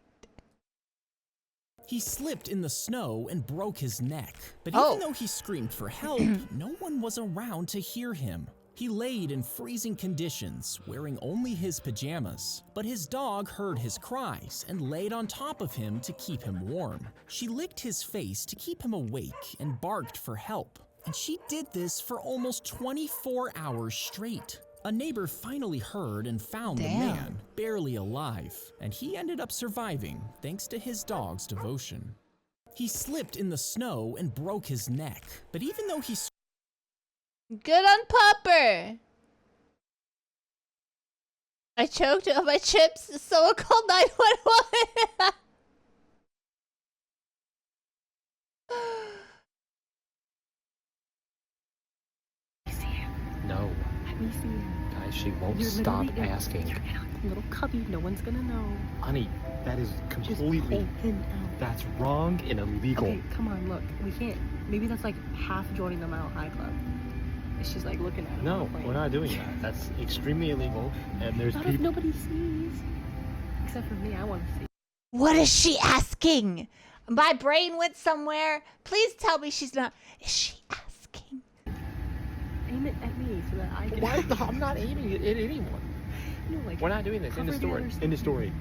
He slipped in the snow and broke his neck. But Oh. even though he screamed for help, no one was around to hear him. He laid in freezing conditions, wearing only his pajamas. But his dog heard his cries and laid on top of him to keep him warm. She licked his face to keep him awake and barked for help. And she did this for almost 24 hours straight. A neighbor finally heard and found the Damn. man, barely alive, and he ended up surviving thanks to his dog's devotion. He slipped in the snow and broke his neck, but even though he Good on Popper. I choked on my chips. Someone called 911. No. Let me see him. Guys, she won't You're stop literally in asking. a little cubby. No one's gonna know. Honey, that is Just completely... pull him out. That's wrong and illegal. Okay, come on, look. We can't. Maybe that's like half joining the Mile High Club. It's just like looking at him. No, we're not doing that. That's extremely illegal, and there's Not if people... nobody sees. Except for me, I want to see. What is she asking? My brain went somewhere. Please tell me she's not. Is she asking? Aim it at me. me so that I can. Why? I'm not aiming at anyone. No, like, We're not doing this. End of story. End of story.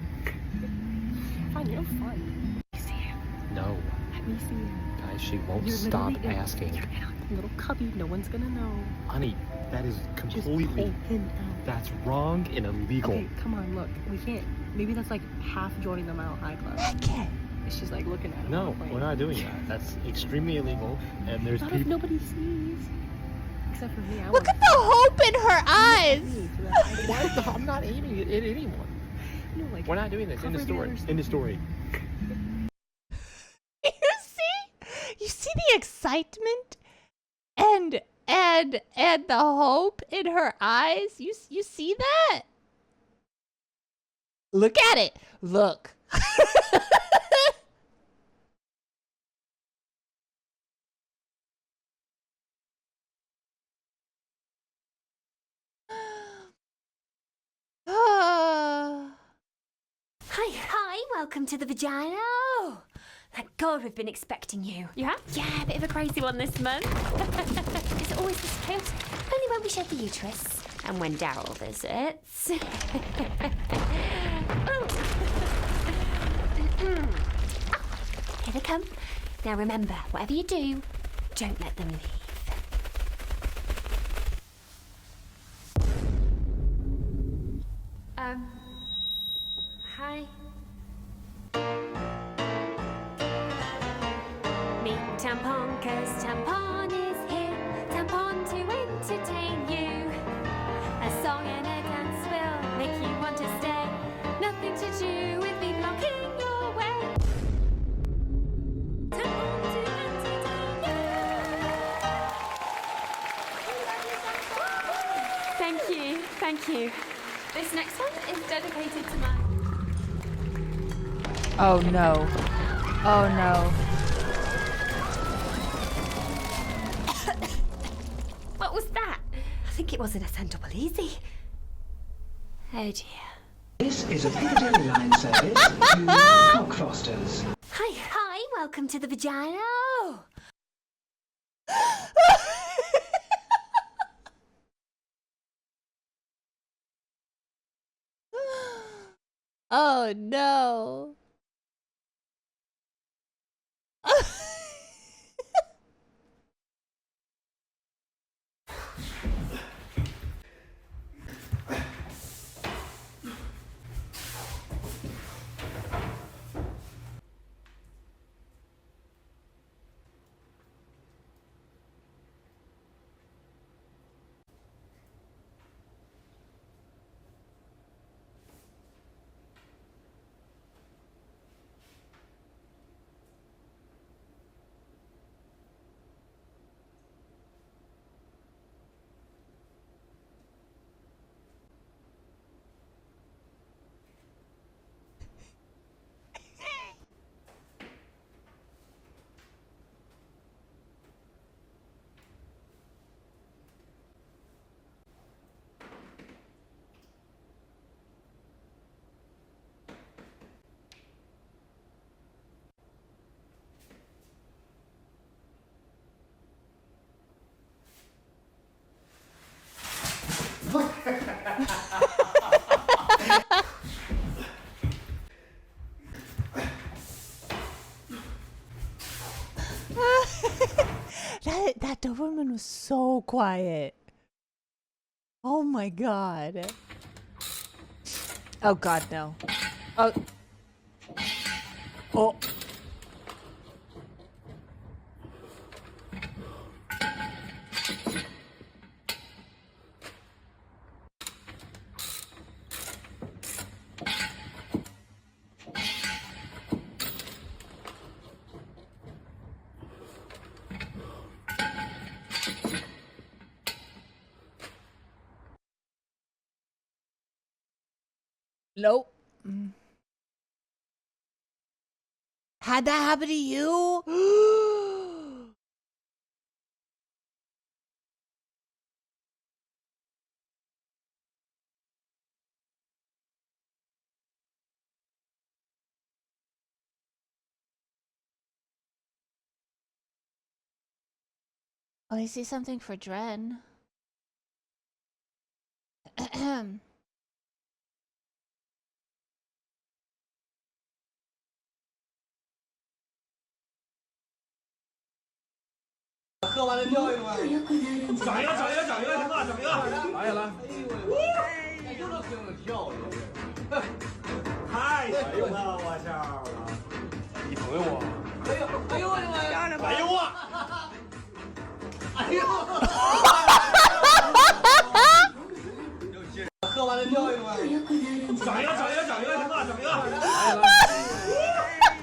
Fine, you're fun. Let me see him. No. Let me see him. Guys, she won't You're stop literally in- asking. You're in a little cubby. No one's gonna know. Honey, that is completely. Just pull him out. That's wrong and illegal. Okay, come on, look. We can't. Maybe that's like half joining the Mile High Club. Okay. It's just like looking at him. No, we're not doing that. That's extremely illegal. And there's Not if people. nobody sees. Except for me. Look at the hope in her eyes. Why? I'm not aiming at anyone. No, like, We're not doing this. End of cover the story. others. End of story. You see the excitement and the hope in her eyes? You see that? Look at it. Look. Hi, welcome to the vagina. Oh, thank God we've been expecting you. You have? Yeah, a bit of a crazy one this month. It's always this chaotic, only when we shed the uterus and when Daryl visits. Here they come. Now remember, whatever you do, don't let them leave. Hi. Meet Tampon, cause Tampon is here. Tampon to entertain you. A song and a dance will make you want to stay. Nothing to do with me blocking your way. Tampon to entertain you. Thank you, thank you. This next one is dedicated to my... Oh no. Oh no. What was that? I think it wasn't a Central Easy. Oh dear. This is a Piccadilly line service to Cockfosters. Hi, welcome to the vagina. Oh. Oh no. That Doberman was so quiet. Oh my god. Oh god, no. Oh. Oh. Nope. Had that happen to you? Oh, I see something for Dren. 喝完了跳一个吗？整一个，整一个，整一个，整一个，整一个，来来。哎呦，这挺跳的，太行了，我操！你朋友啊？哎呦，哎呦我的妈呀！哎呦我！哎呦！喝完了跳一个吗？整一个，整一个，整一个，整一个，整一个，来来。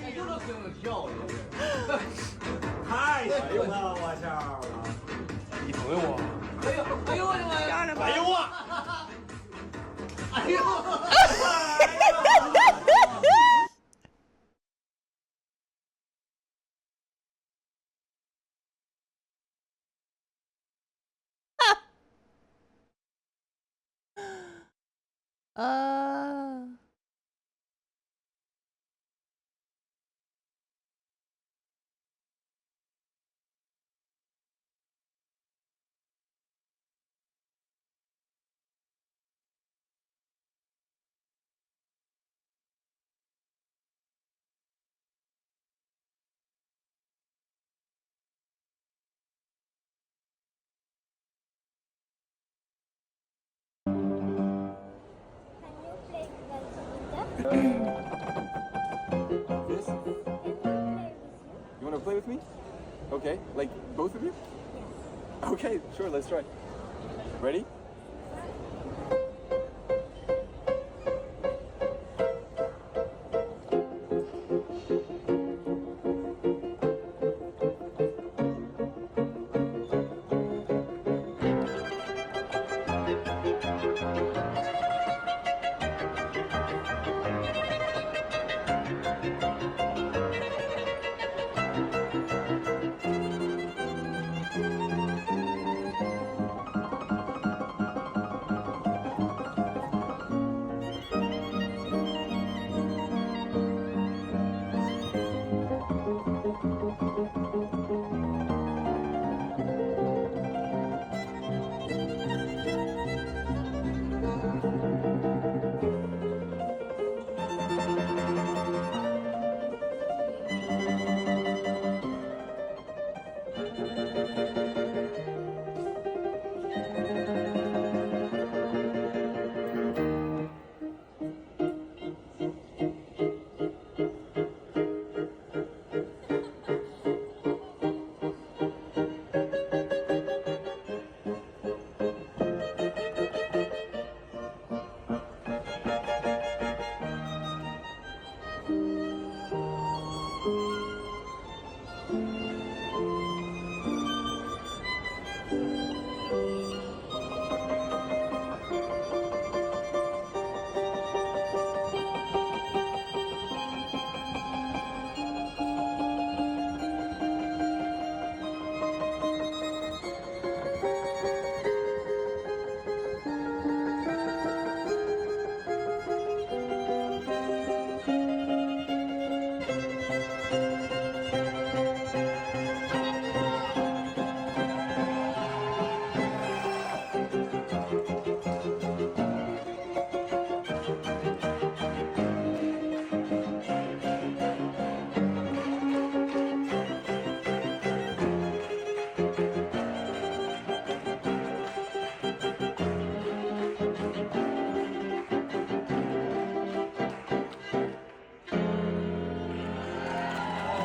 哎呦，这挺跳的，太行了，我操！你朋友啊？哎呦，哎呦我的妈呀！哎呦我！哎呦！This? You want to play with me? Okay, like both of you? Okay, sure, let's try. Ready?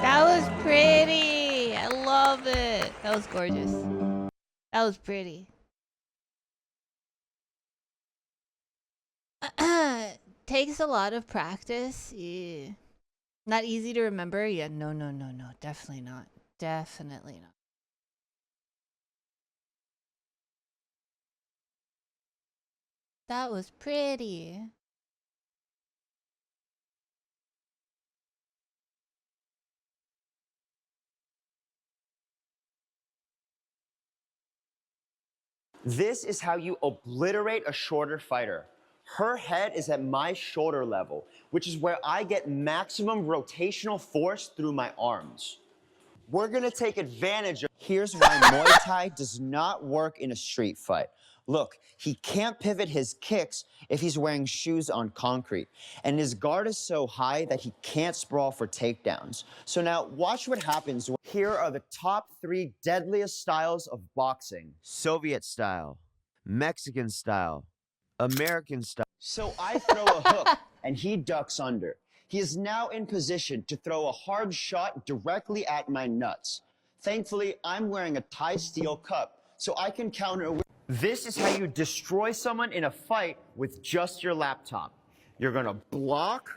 That was pretty. I love it. That was gorgeous. That was pretty. Takes a lot of practice. Yeah. Not easy to remember. Yeah, no. Definitely not. Definitely not. That was pretty. This is how you obliterate a shorter fighter. Her head is at my shoulder level, which is where I get maximum rotational force through my arms. We're gonna take advantage of. Here's why Muay Thai does not work in a street fight. Look, he can't pivot his kicks if he's wearing shoes on concrete. And his guard is so high that he can't sprawl for takedowns. So now watch what happens. Here are the top 3 deadliest styles of boxing. Soviet style, Mexican style, American style. So I throw a hook and he ducks under. He is now in position to throw a hard shot directly at my nuts. Thankfully, I'm wearing a Thai steel cup, so I can counter with... This is how you destroy someone in a fight with just your laptop. You're gonna block,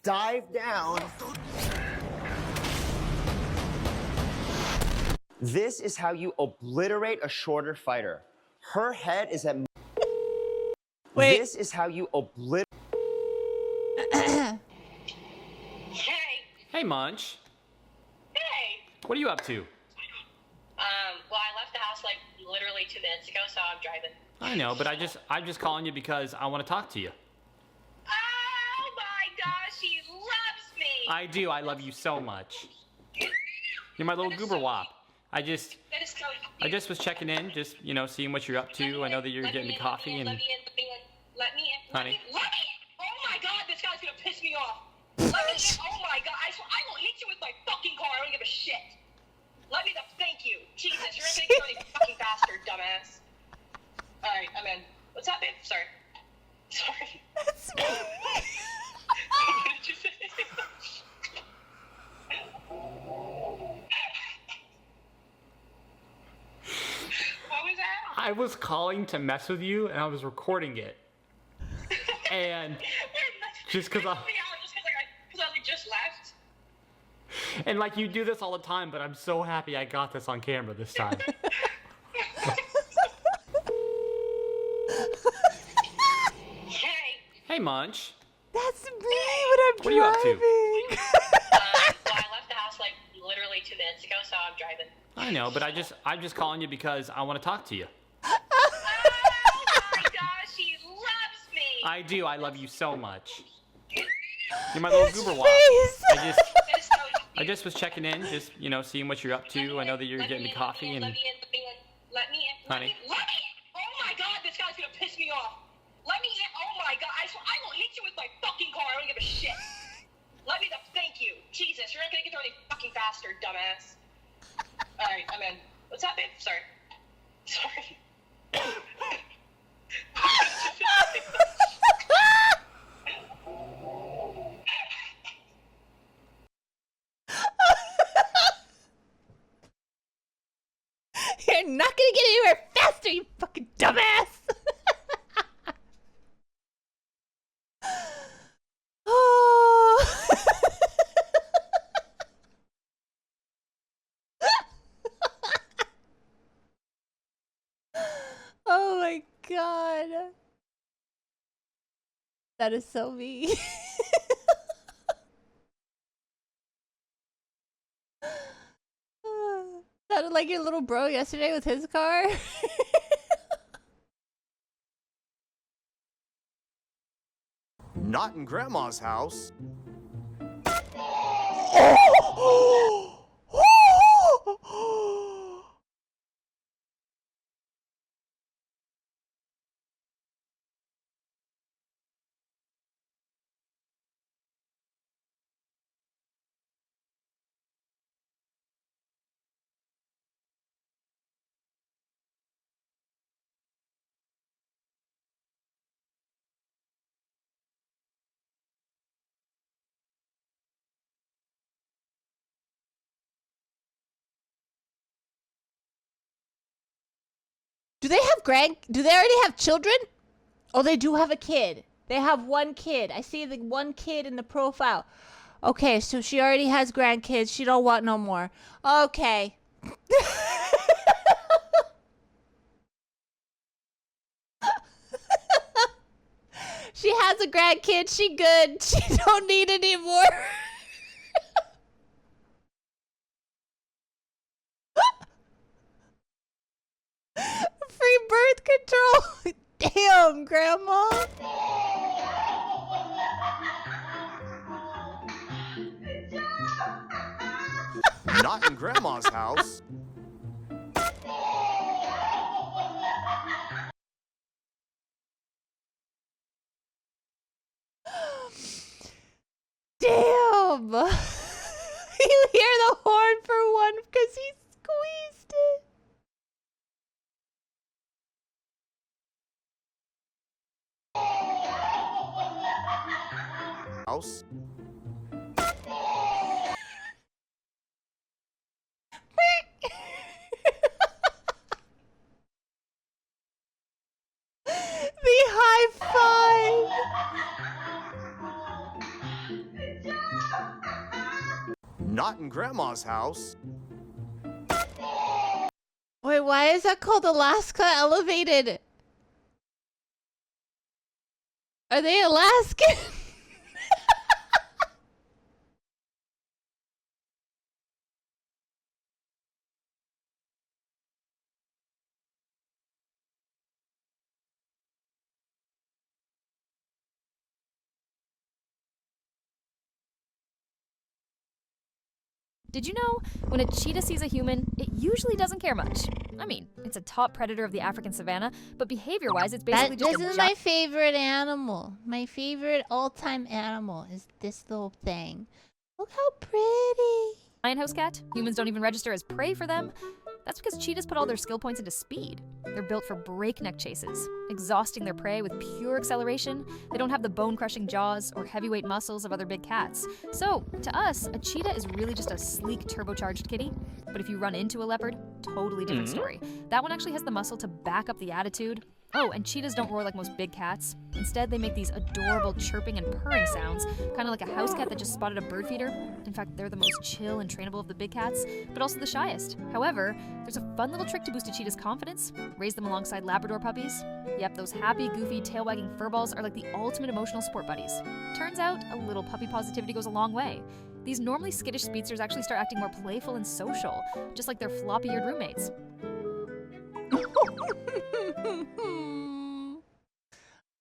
dive down. This is how you obliterate a shorter fighter. Her head is at... Wait. This is how you obliterate... Hey, Munch. Hey. What are you up to? Well, I left the house like literally 2 minutes ago, so I'm driving. I know, but I'm just calling you because I want to talk to you. Oh my gosh, he loves me. I do. I love you so much. You're my little goober wop. I just was checking in, just, you know, seeing what you're up to. I know that you're getting coffee and... Let me in. Honey. Oh my god, this guy's gonna piss me off. Let me in. Oh my god, I will hit you with my fucking car. I don't give a shit. Let me thank you. Jesus, you're not gonna get any fucking faster, dumbass. Alright, I'm in. What's up, babe? Sorry. That's me. What did you say? What was that? I was calling to mess with you, and I was recording it. And just because I just left. And like you do this all the time, but I'm so happy I got this on camera this time. Hey, Munch. That's me when I'm What are you up to? driving. Well, I left the house like literally 2 minutes ago, so I'm driving. I know, but I'm just calling you because I want to talk to you. Oh my gosh, he loves me. I do. I love you so much. You're my little goober wop. I just was checking in, just, you know, seeing what you're up to. I know that you're getting coffee and... Let me in. Honey. Oh my god, this guy's gonna piss me off. Let me in. Oh my god, I will hit you with my fucking car. I don't give a shit. Let me thank you. Jesus, you're not gonna get there any fucking faster, dumbass. Alright, I'm in. What's up, babe? Sorry. You're not gonna get anywhere faster, you fucking dumbass. Oh. Oh my god. That is so me. Sounded like your little bro yesterday with his car. Not in Grandma's house. Do they already have children? Oh, they do have a kid. They have one kid. I see the one kid in the profile. Okay, so she already has grandkids. She don't want no more. Okay. She has a grandkid. She good. She don't need any more. Free birth control. Damn, Grandma. Not in Grandma's house. a horn for one because he squeezed it. House. The high five. Not in Grandma's house. Wait, why is that called Alaska Elevated? Are they Alaskan? Did you know when a cheetah sees a human, it usually doesn't care much? I mean, it's a top predator of the African savannah, but behavior-wise, it's basically just This is my favorite animal. My favorite all-time animal is this little thing. Look how pretty. Giant house cat. Humans don't even register as prey for them. That's because cheetahs put all their skill points into speed. They're built for breakneck chases, exhausting their prey with pure acceleration. They don't have the bone-crushing jaws or heavyweight muscles of other big cats. So, to us, a cheetah is really just a sleek, turbocharged kitty. But if you run into a leopard, totally different story. That one actually has the muscle to back up the attitude. Oh, and cheetahs don't roar like most big cats. Instead, they make these adorable chirping and purring sounds, kind of like a house cat that just spotted a bird feeder. In fact, they're the most chill and trainable of the big cats, but also the shyest. However, there's a fun little trick to boost a cheetah's confidence. Raise them alongside Labrador puppies. Yep, those happy, goofy, tail-wagging furballs are like the ultimate emotional sport buddies. Turns out, a little puppy positivity goes a long way. These normally skittish speedsters actually start acting more playful and social, just like their floppy-eared roommates.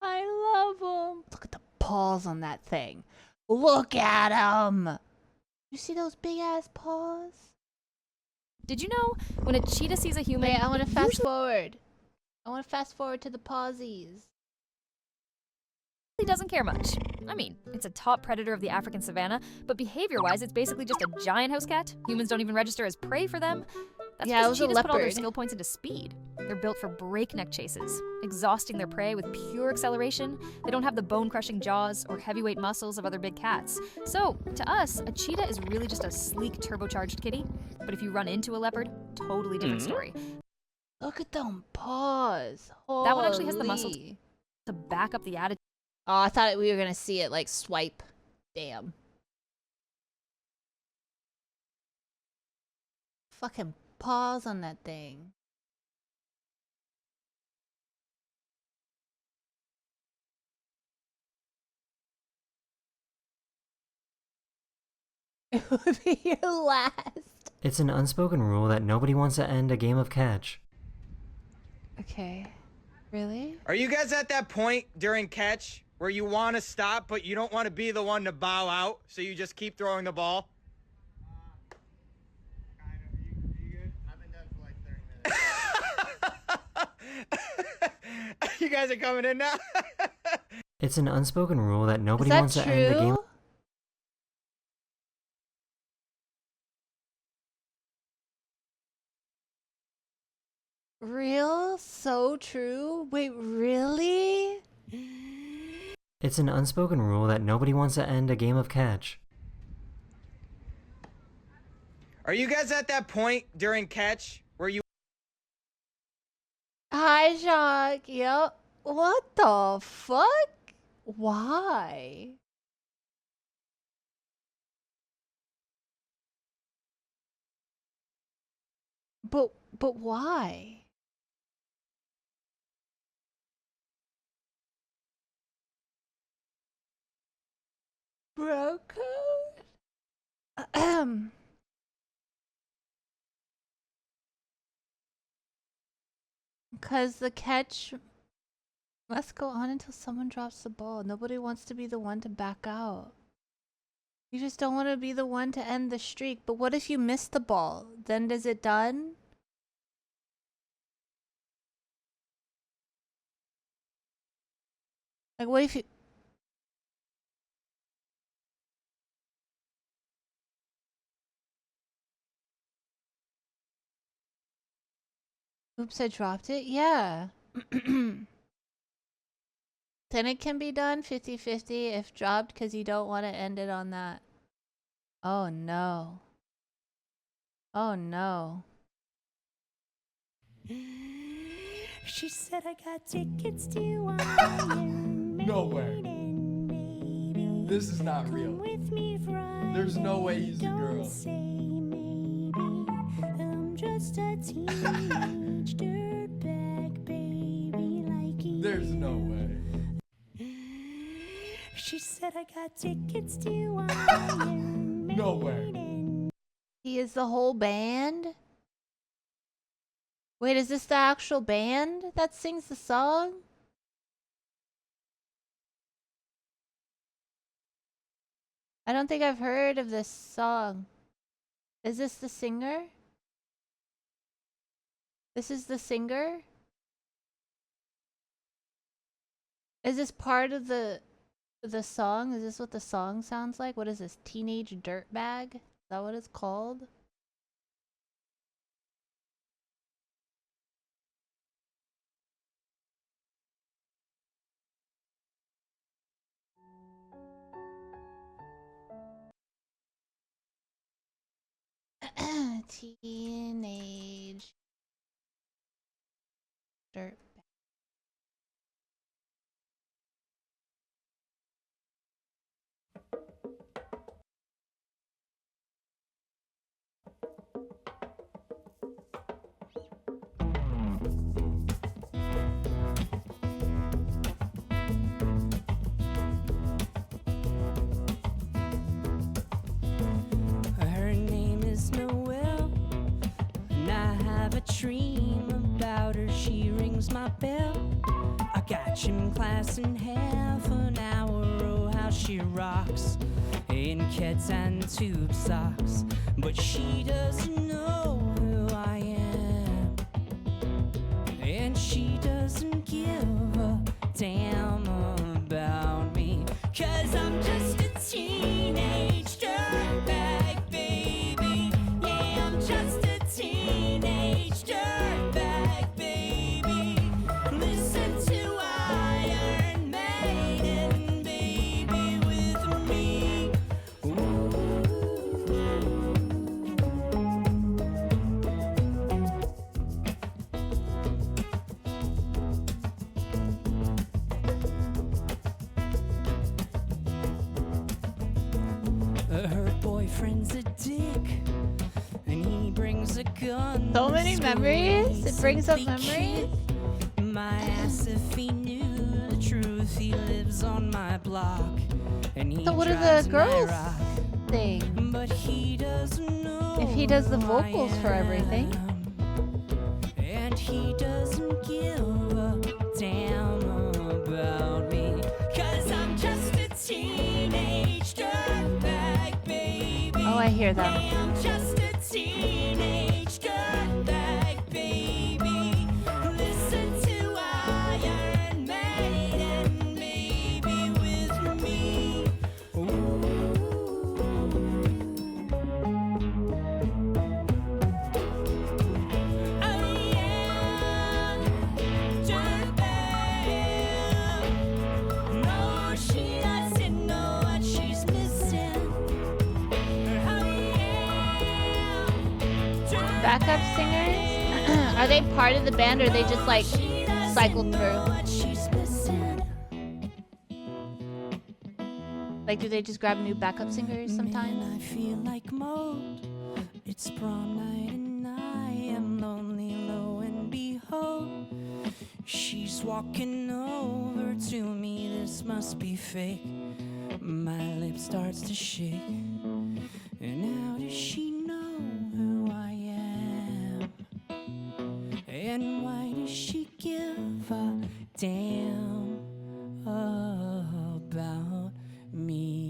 I love them. Look at the paws on that thing. Look at them. You see those big ass paws? Did you know when a cheetah sees a human? Wait, I want to fast forward. I want to fast forward to the pawsies. He doesn't care much. I mean, it's a top predator of the African savannah, but behavior-wise, it's basically just a giant house cat. Humans don't even register as prey for them. That's Yeah, it because was a cheetahs put all their leopard. skill points into speed. They're built for breakneck chases, exhausting their prey with pure acceleration. They don't have the bone-crushing jaws or heavyweight muscles of other big cats. So, to us, a cheetah is really just a sleek, turbocharged kitty. But if you run into a leopard, totally different story. Look at them paws. That one actually has the muscle Holy. to back up the attitude. Oh, I thought we were gonna see it like swipe. Damn. Fucking paws on that thing. It would be your last. It's an unspoken rule that nobody wants to end a game of catch. Okay. Really? Are you guys at that point during catch where you want to stop, but you don't want to be the one to bow out, so you just keep throwing the ball? You guys are coming in now? It's an unspoken rule that nobody that wants to end the game. true? Real? So true? Wait, really? It's an unspoken rule that nobody wants to end a game of catch. Are you guys at that point during catch where you... Hi, Jacques. Yep. What the fuck? Why? But why? Bro code? Ahem. Because the catch must go on until someone drops the ball. Nobody wants to be the one to back out. You just don't want to be the one to end the streak. But what if you miss the ball? Then is it done? Like, what if you... Oops, I dropped it. Yeah. Then it can be done 50-50 if dropped because you don't want to end it on that. Oh no. Oh no. She said I got tickets to Iron No way. This is not real. with me Friday. There's no way he's a girl. Say maybe I'm just a teenage dirtbag baby like you. There's no way. She said I got tickets to Iron No way. He is the whole band? Wait, is this the actual band that sings the song? I don't think I've heard of this song. Is this the singer? This is the singer? Is this part of the song? Is this what the song sounds like? What is this? Teenage Dirtbag? Is that what it's called? Teenage Dirtbag. Her name is Noelle, and I have a dream about her. She rings my bell. I got gym class in half an hour. Oh, how she rocks in kids and tube socks. But she doesn't know who I am, and she doesn't give a damn about me. 'Cause I'm just a teenage dirtbag baby. Yeah, I'm just a teenage dirtbag baby. Listen to Iron Maiden, baby, with me. Her boyfriend's a dick, and he brings a gun. So many memories? It brings up memories? My ass if he knew the truth. He lives on my block, and he So what do the drives my girls rock. sing? But he doesn't know If he does the who I vocals for everything. and he doesn't give a damn about me. 'Cause I'm just a teenage dirtbag baby. Oh, I hear them. Yeah, I'm just a teenage dirtbag baby. Listen to Iron Maiden, baby, with me. No, she doesn't know what she's missing. Backup singers? Are they part of the band or are they just like cycled through? Like, do they just grab new backup singers sometimes? I feel like mold. It's prom night and I am lonely, lo and behold. She's walking over to me, this must be fake. My lip starts to shake. And how does she know who I am? And why does she give a damn about me?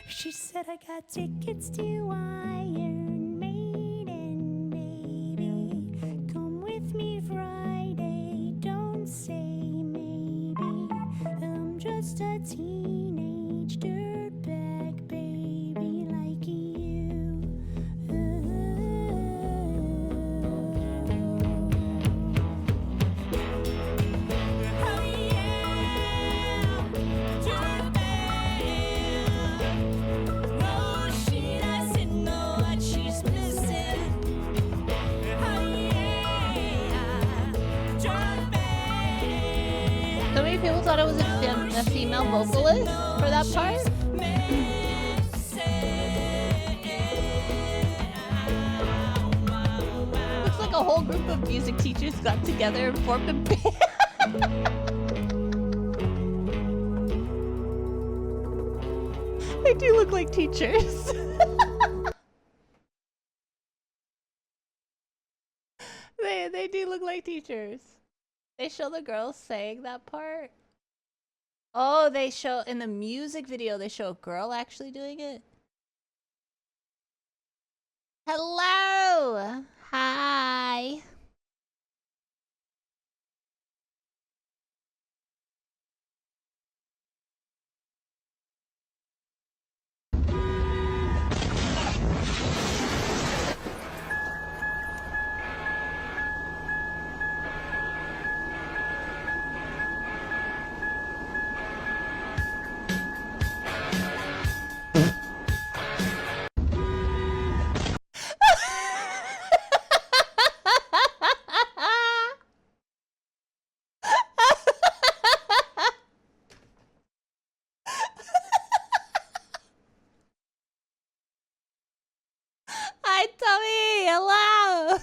She said I got tickets to Iron Maiden, baby. Come with me Friday, don't say maybe. I'm just a teenage dirtbag baby like vocalist for that part? Looks like a whole group of music teachers got together and formed a band. They do look like teachers. They do look like teachers. They show the girls saying that part. Oh, they show in the music video, they show a girl actually doing it. Hello. Hi. Hi, Tommy. Hello.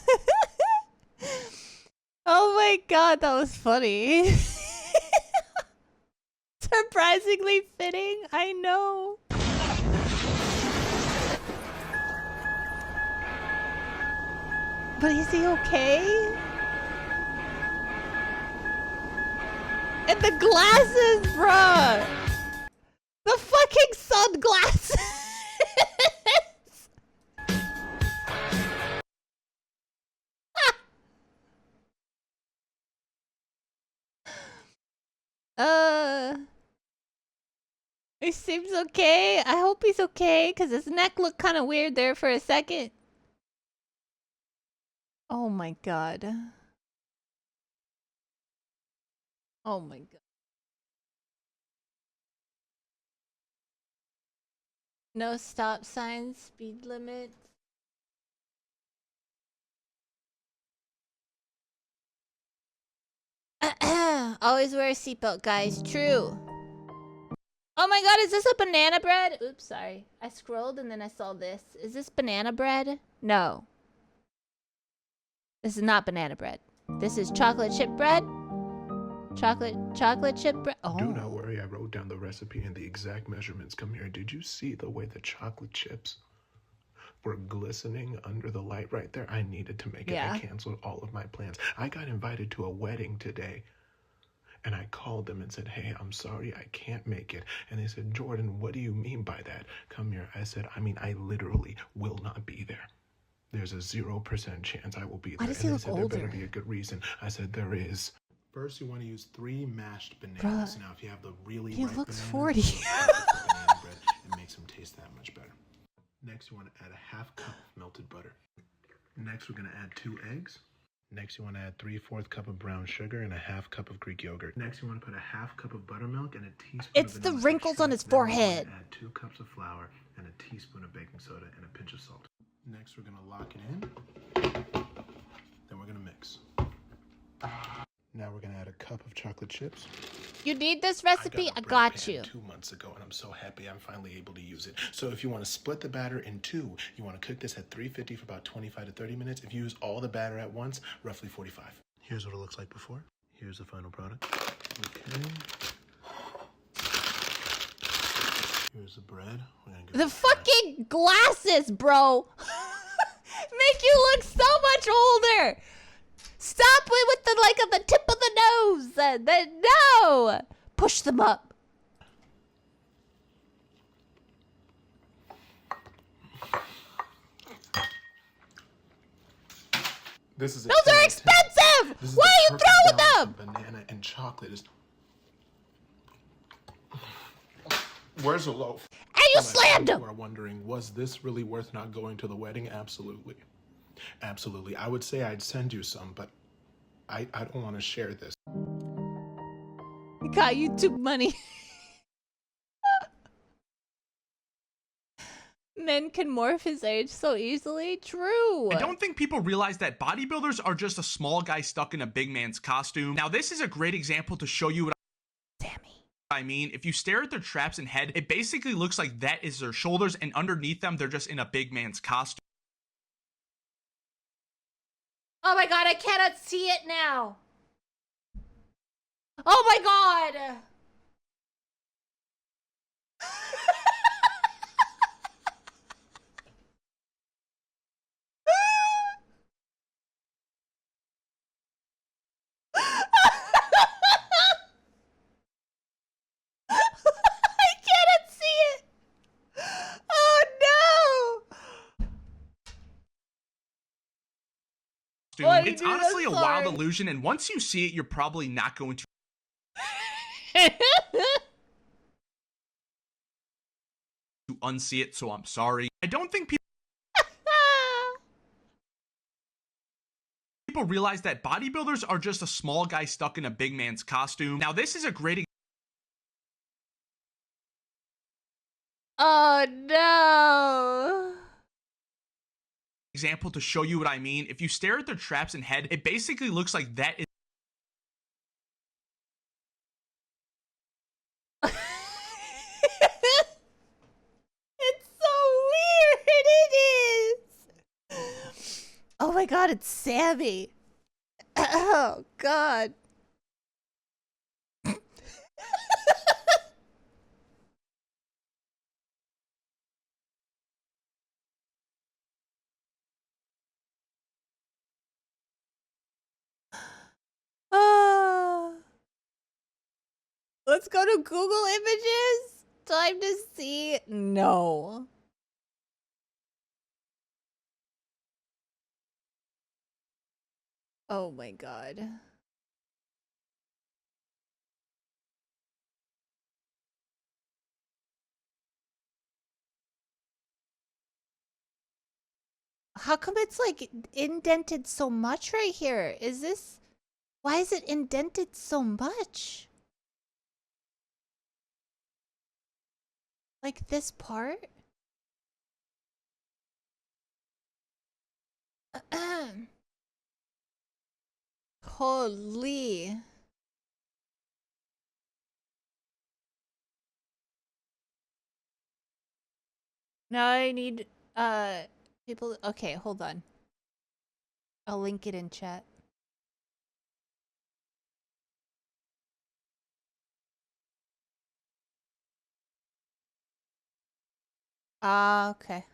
Oh my god, that was funny. Surprisingly fitting. I know. But is he okay? And the glasses, bruh. The fucking sunglasses. He seems okay. I hope he's okay, because his neck looked kind of weird there for a second. Oh my god. Oh my god. No stop signs, speed limit. Always wear a seatbelt, guys. True. Oh my god, is this a banana bread? Oops, sorry. I scrolled and then I saw this. Is this banana bread? No. This is not banana bread. This is chocolate chip bread. Chocolate chip bread. Oh. Do not worry, I wrote down the recipe and the exact measurements. Come here. Did you see the way the chocolate chips were glistening under the light right there? I needed to make it. Yeah. I canceled all of my plans. I got invited to a wedding today. And I called them and said, hey, I'm sorry, I can't make it. And they said, Jordan, what do you mean by that? Come here. I said, I mean, I literally will not be there. There's a 0% chance I will be there. Why does he and look they said, older? there better be a good reason. I said, there is. First, you want to use 3 mashed bananas. Bruh, now, if you have the really he ripe looks bananas, 40. banana bread, it makes them taste that much better. Next, you want to add a ½ cup of melted butter. Next, we're going to add 2 eggs. Next, you want to add 3/4 cup of brown sugar and a ½ cup of Greek yogurt. Next, you want to put a ½ cup of buttermilk and a teaspoon It's of the vanilla wrinkles on his extract. Then we're forehead. going to add 2 cups of flour and a teaspoon of baking soda and a pinch of salt. Next, we're going to lock it in. Then we're going to mix. Now we're going to add a cup of chocolate chips. You need this recipe? I got you. 2 months ago, and I'm so happy I'm finally able to use it. So if you want to split the batter in 2, you want to cook this at 350 for about 25 to 30 minutes. If you use all the batter at once, roughly 45. Here's what it looks like before. Here's the final product. Okay. Here's the bread. We're gonna get The fucking glasses, bro. Make you look so much older. Stop it with the like on the tip of the nose. No. Push them up. This is Those are expensive. This is Why the are you perfect throwing balance them? of banana and chocolate is. Where's the loaf? And you For my slammed friends him. who are wondering, was this really worth not going to the wedding? Absolutely. Absolutely. I would say I'd send you some, but I don't want to share this. Got YouTube money. Men can morph his age so easily. True. I don't think people realize that bodybuilders are just a small guy stuck in a big man's costume. Now, this is a great example to show you what I mean, if you stare at their traps and head, it basically looks like that is their shoulders, and underneath them, they're just in a big man's costume. Oh my god, I cannot see it now. Oh my god. I cannot see it. Oh no. What, It's dude, I'm honestly a wild sorry. illusion, and once you see it, you're probably not going to unsee it, so I'm sorry. I don't think people realize that bodybuilders are just a small guy stuck in a big man's costume. Now, this is a great Oh no. example to show you what I mean. If you stare at their traps and head, it basically looks like that is It's so weird. It is. Oh my god, it's Sammy. Oh god. Let's go to Google Images. Time to see. No. Oh my god. How come it's like indented so much right here? Is this... Why is it indented so much? Like this part? Holy. Now I need people. Okay, hold on. I'll link it in chat. Ah, okay.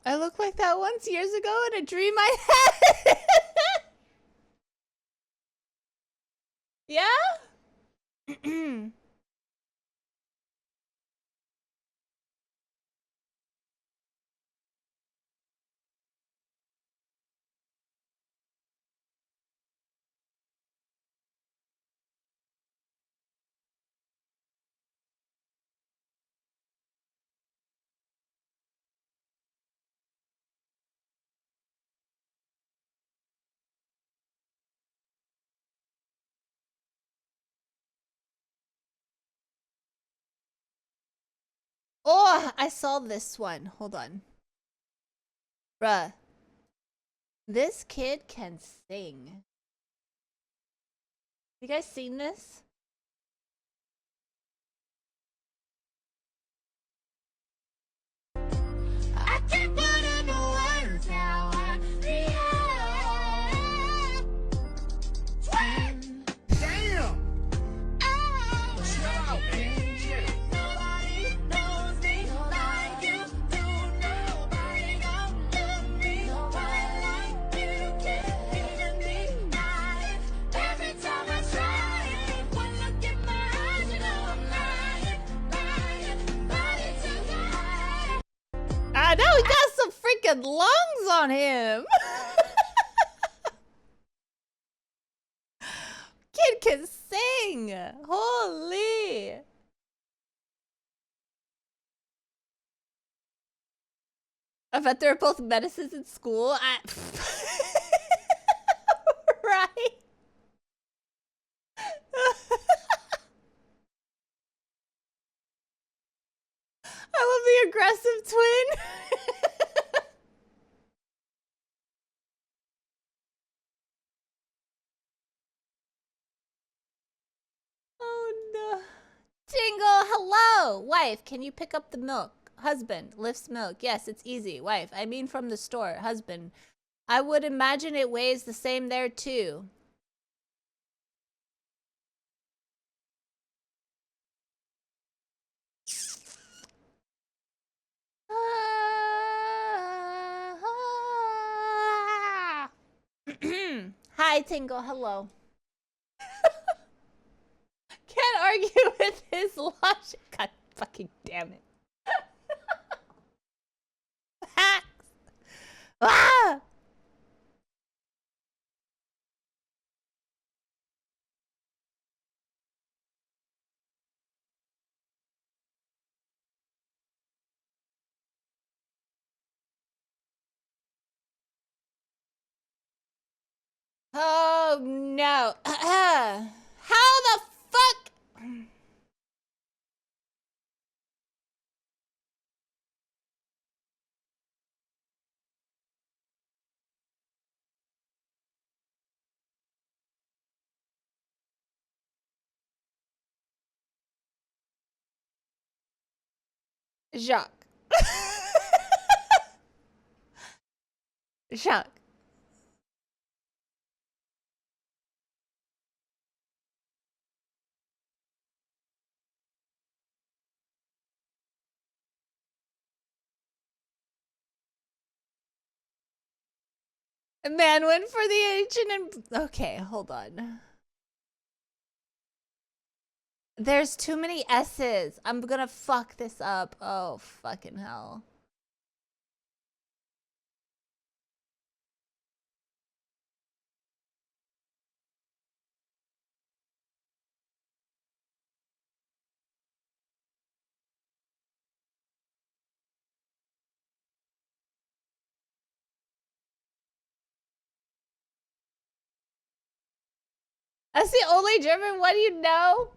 I looked like that once years ago in a dream I had. Yeah? Oh, I saw this one. Hold on. Bruh. This kid can sing. You guys seen this? I can't put into words how I feel. Damn! Oh, chill out, man. Shit. Nobody knows me like you do. Nobody gon' love me quite like you can. Even me, every time I try it, one look in my eyes, you know I'm lying, lying to God. Ah, now he got some freaking lungs on him. Kid can sing. Holy. I bet they're both medicines in school. Right? I love the aggressive twin. Oh no. Jingle, hello! Wife, can you pick up the milk? Husband, lifts milk. Yes, it's easy. Wife, I mean from the store. Husband, I would imagine it weighs the same there too. Hi, Tingle. Hello. Can't argue with his logic. God fucking damn it. Hacks. Ah! Oh no. How the fuck? Jacques. Jacques. A man went for the ancient and... Okay, hold on. There's too many S's. I'm gonna fuck this up. Oh, fucking hell. That's the only German one you know?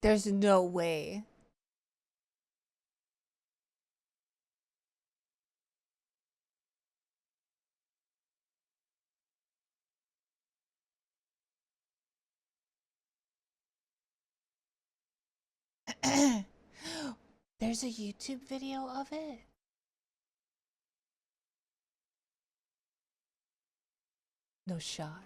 There's no way. There's a YouTube video of it? No shot.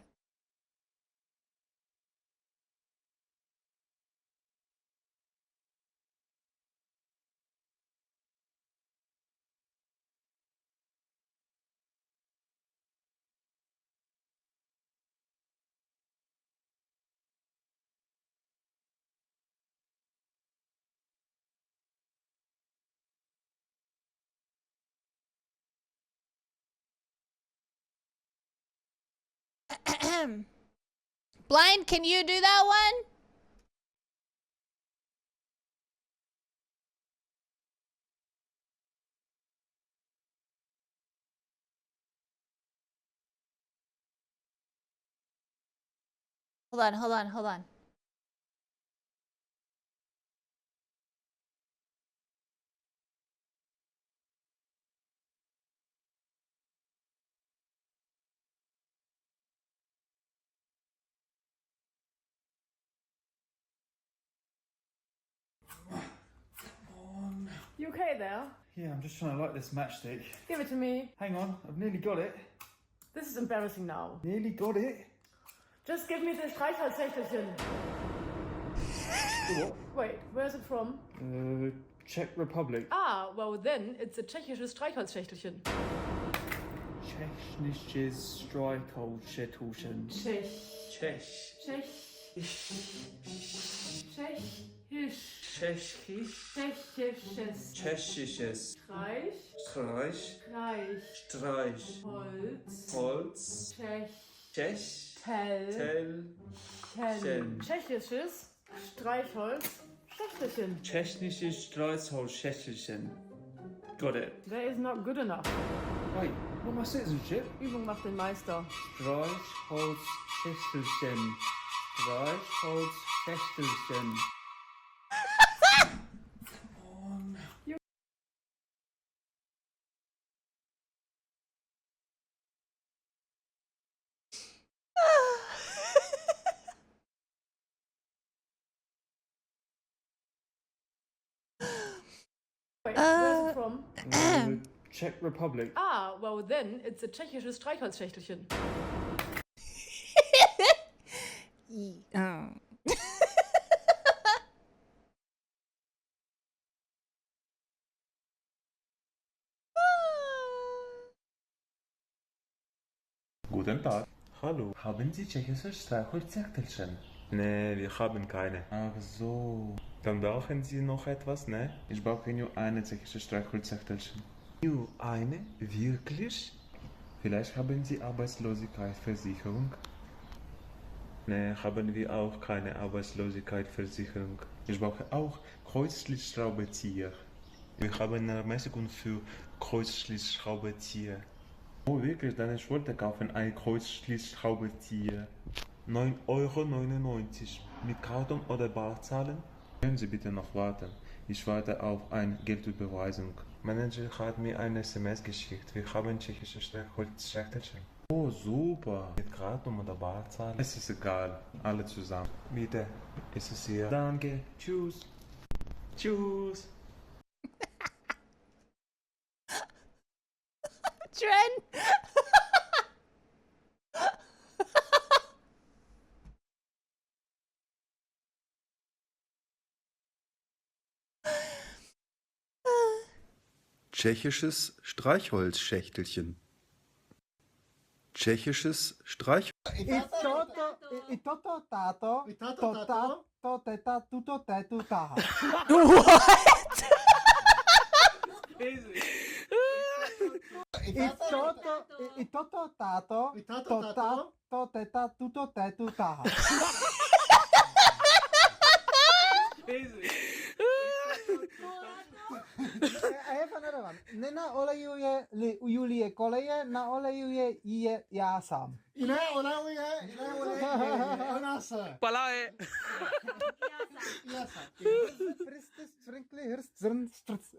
Blind, can you do that one? Hold on, hold on, hold on. You okay there? Yeah, I'm just trying to light this matchstick. Give it to me. Hang on, I've nearly got it. This is embarrassing now. Nearly got it. Just give me the Streichholzsächelchen. What? Wait, where's it from? Czech Republic. Ah, well then, it's a tschechisches Streichholzschächtelchen. Tschechisches Streichholzschächtelchen. Czech. Czech. Czech. Tschechisches. Streich. Holz. Tschechisches Streichholz. Schächtelchen. Tschechisches Streichholz, Schächtelchen. Got it. That is not good enough. Wait, what my citizenship? Übung macht den Meister. Streichholz, Schächtelchen. Streichholz, Schächtelchen. Wait, where's it from? Czech Republic. Ah, well then, it's a tschechisches Streichholzschächtelchen. Oh. Guten Tag. Hallo. Haben Sie tschechische Streichholzschächtelchen? Nee, wir haben keine. Ach so. Dann brauchen Sie noch etwas, ne? Ich brauche nur eine tschechische Streichholzschächtelchen. Nur eine? Wirklich? Vielleicht haben Sie Arbeitslosigkeitsversicherung? Ne, haben wir auch keine Arbeitslosigkeitsversicherung. Ich brauche auch Kreuzschlitzschraubenzieher. Wir haben eine Ermäßigung für Kreuzschlitzschraubenzieher. Oh wirklich, dann ich wollte kaufen ein Kreuzschlitzschraubenzieher. 9,99 € mit Karton oder Bar zahlen? Können Sie bitte noch warten? Ich warte auf eine Geldüberweisung. Manager hat mir eine SMS geschickt. Wir haben tschechische Streichholzschächtelchen. Oh super. Mit Karton oder Bar zahlen? Es ist egal. Alle zusammen. Bitte. Es ist hier. Danke. Tschüss. Tschüss. Trent. Tschechisches Streichholzschächtelchen. Tschechisches Streichholz. Nena olejuje Julie koleje, na olejuje je já sám. Ne olejuje, ona se. Palaje. Fristy, sprinkly, hrst, zrn, strc.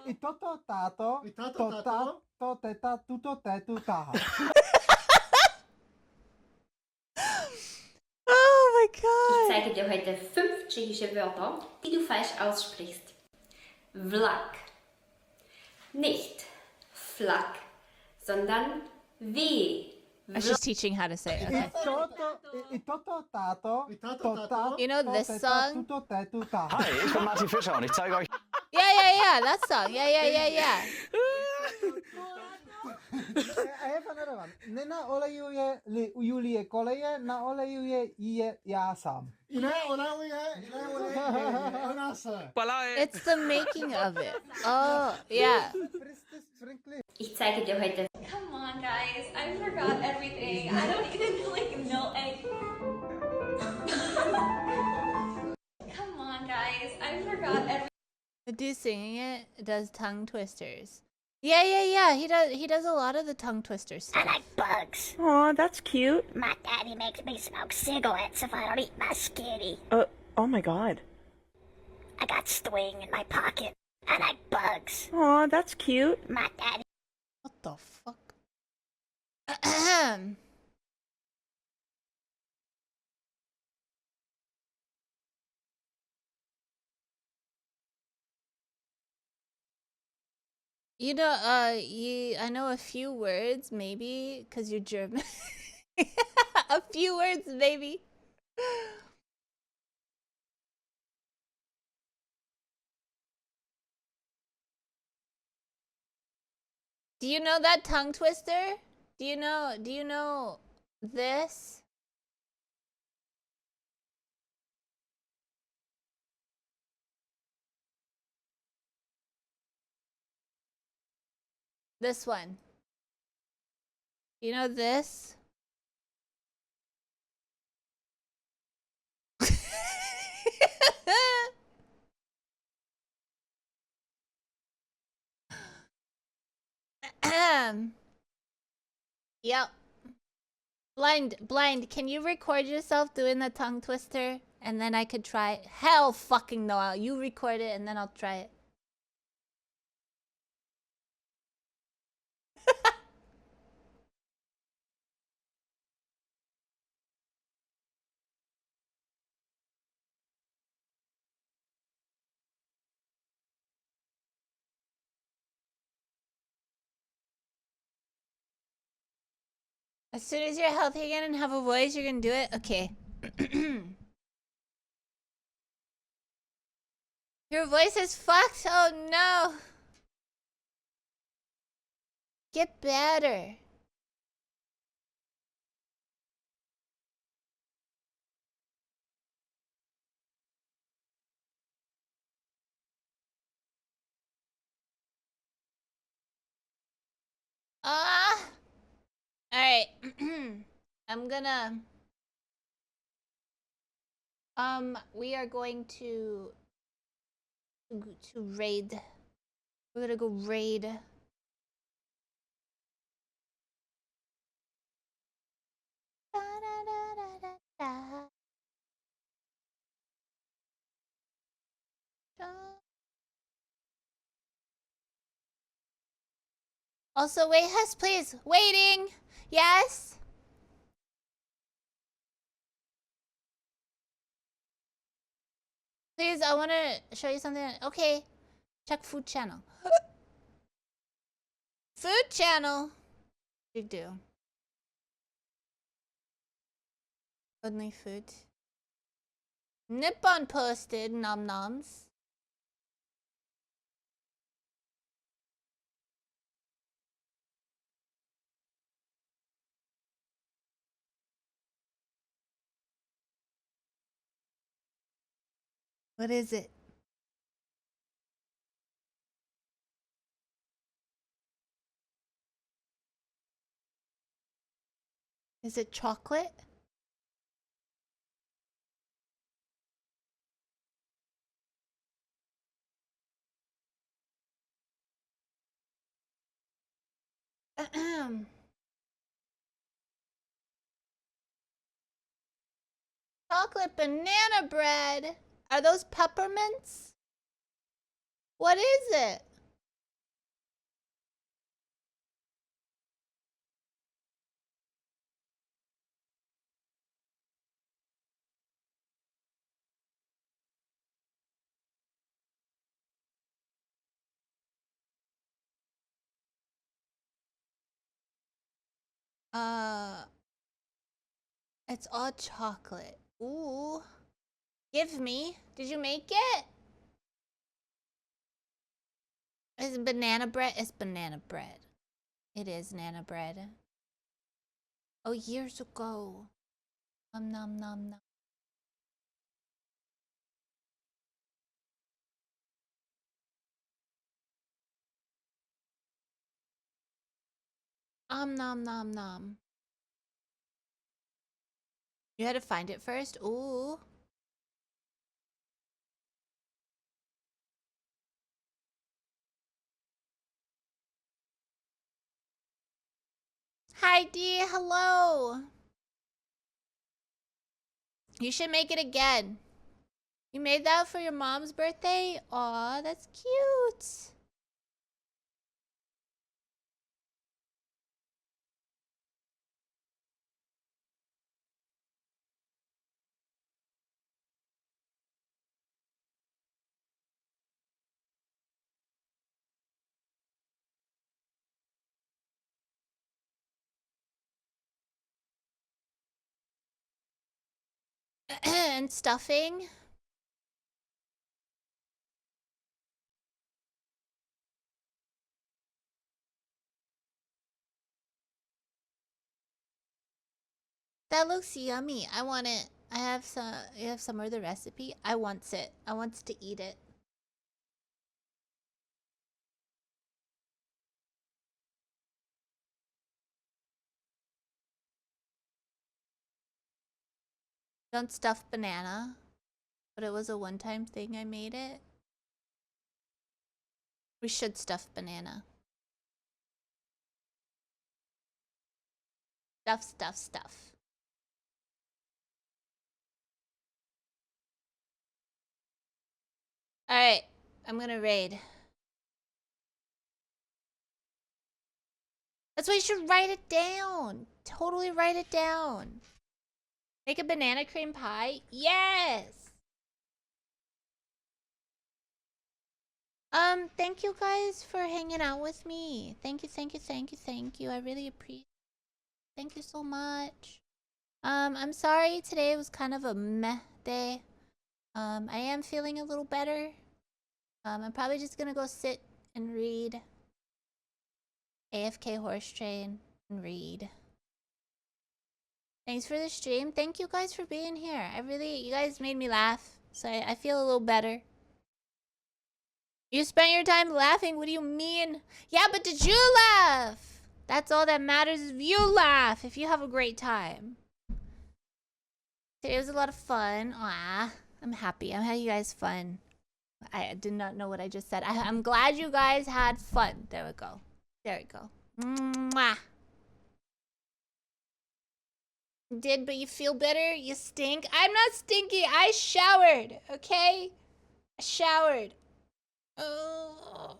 I toto, táto, to, teta, tuto, tétu, táha. Oh my Ich god. zeige dir heute 5 tschechische Wörter, die du falsch aussprichst. Vlak. Nicht Flak, sondern W. She's teaching how to say it. Okay. I toto, táto, to, You know this song? tuto, tétu, táha. Hi, ich bin Martin Fischer und ich zeige euch... Yeah, that song. Yeah. Nena olejuje Julie koleje, na olejuje je já sám. Ne olejuje, ona se. It's the making of it. Oh, yeah. Ich zeige dir heute. Come on, guys. I forgot everything. I don't even know. Come on, guys. I forgot everything. The dude singing it does tongue twisters. Yeah. He does a lot of the tongue twister stuff. I like bugs. Aw, that's cute. My daddy makes me smoke cigarettes if I don't eat my skitty. Oh my god. I got string in my pocket. I like bugs. Aw, that's cute. My daddy. What the fuck? You know, I know a few words, maybe, because you're German. A few words, maybe. Do you know that tongue twister? Do you know this? This one. You know this? Yep. Blind, can you record yourself doing the tongue twister? And then I could try it? Hell fucking no. You record it and then I'll try it. As soon as you're healthy again and have a voice, you're gonna do it? Okay. Your voice is fucked? Oh no. Get better. Ah. Alright. I'm gonna... we are going to raid. We're gonna go raid. Also, wait, Hess, please. Waiting. Yes? Please, I want to show you something. Okay. Check food channel. Food channel. You do. Only food. Nippon posted nom noms. What is it? Is it chocolate? Chocolate banana bread. Are those peppermints? What is it? It's all chocolate. Ooh. Give me. Did you make it? Is it banana bread? It's banana bread. It is nana bread. Oh, years ago. Nom nom nom nom. Nom nom nom. You had to find it first? Ooh. Hi D, hello. You should make it again. You made that for your mom's birthday? Aw, that's cute. And stuffing. That looks yummy. I want it. I have some. You have some of the recipe. I wants it. I wants to eat it. Don't stuff banana, but it was a one-time thing. I made it. We should stuff banana. Stuff. Alright, I'm gonna raid. That's why you should write it down. Totally write it down. Make a banana cream pie? Yes! Thank you guys for hanging out with me. Thank you. I really appreciate it. Thank you so much. I'm sorry today was kind of a meh day. I am feeling a little better. I'm probably just gonna go sit and read AFK Horse Train and read. Thanks for the stream. Thank you guys for being here. You guys made me laugh, so I feel a little better. You spent your time laughing? What do you mean? Yeah, but did you laugh? That's all that matters if you laugh, if you have a great time. Today was a lot of fun. I'm happy. I'm having you guys fun. I did not know what I just said. I'm glad you guys had fun. There we go. Mwah. Did, but you feel better? You stink? I'm not stinky. I showered, okay? I showered. Oh.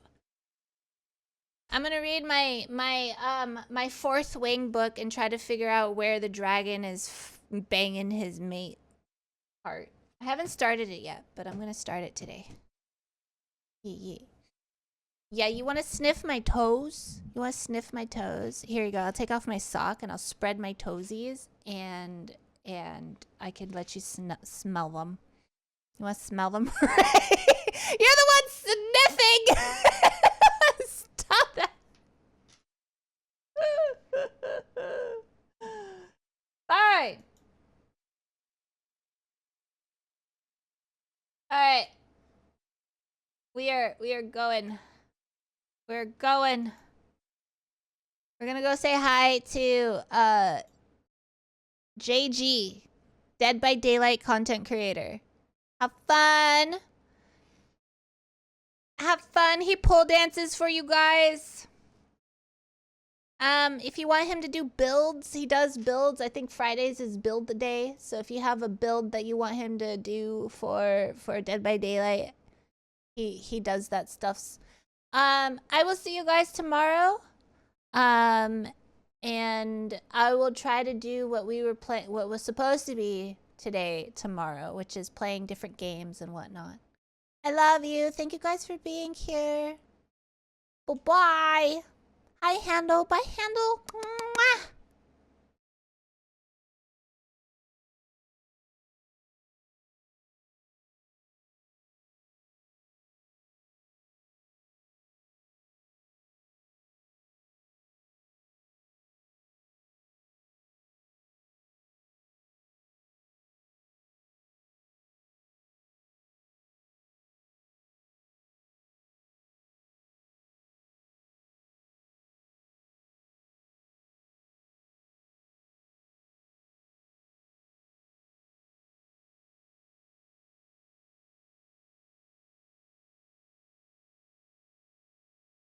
I'm gonna read my Fourth Wing book and try to figure out where the dragon is banging his mate part. I haven't started it yet, but I'm gonna start it today. Yeah, you wanna sniff my toes? You wanna sniff my toes? Here you go. I'll take off my sock and I'll spread my toesies and I can let you smell them. You wanna smell them? You're the one sniffing! Stop that! Alright. Alright. We are going. We're going. We're gonna go say hi to JG, Dead by Daylight content creator. Have fun. Have fun. He pole dances for you guys. If you want him to do builds, he does builds. I think Fridays is build the day. So if you have a build that you want him to do for Dead by Daylight, he does that stuff. I will see you guys tomorrow. And I will try to do what was supposed to be tomorrow, which is playing different games and whatnot. I love you. Thank you guys for being here. Bye-bye. Hi, Handle. Bye, Handle. Mwah.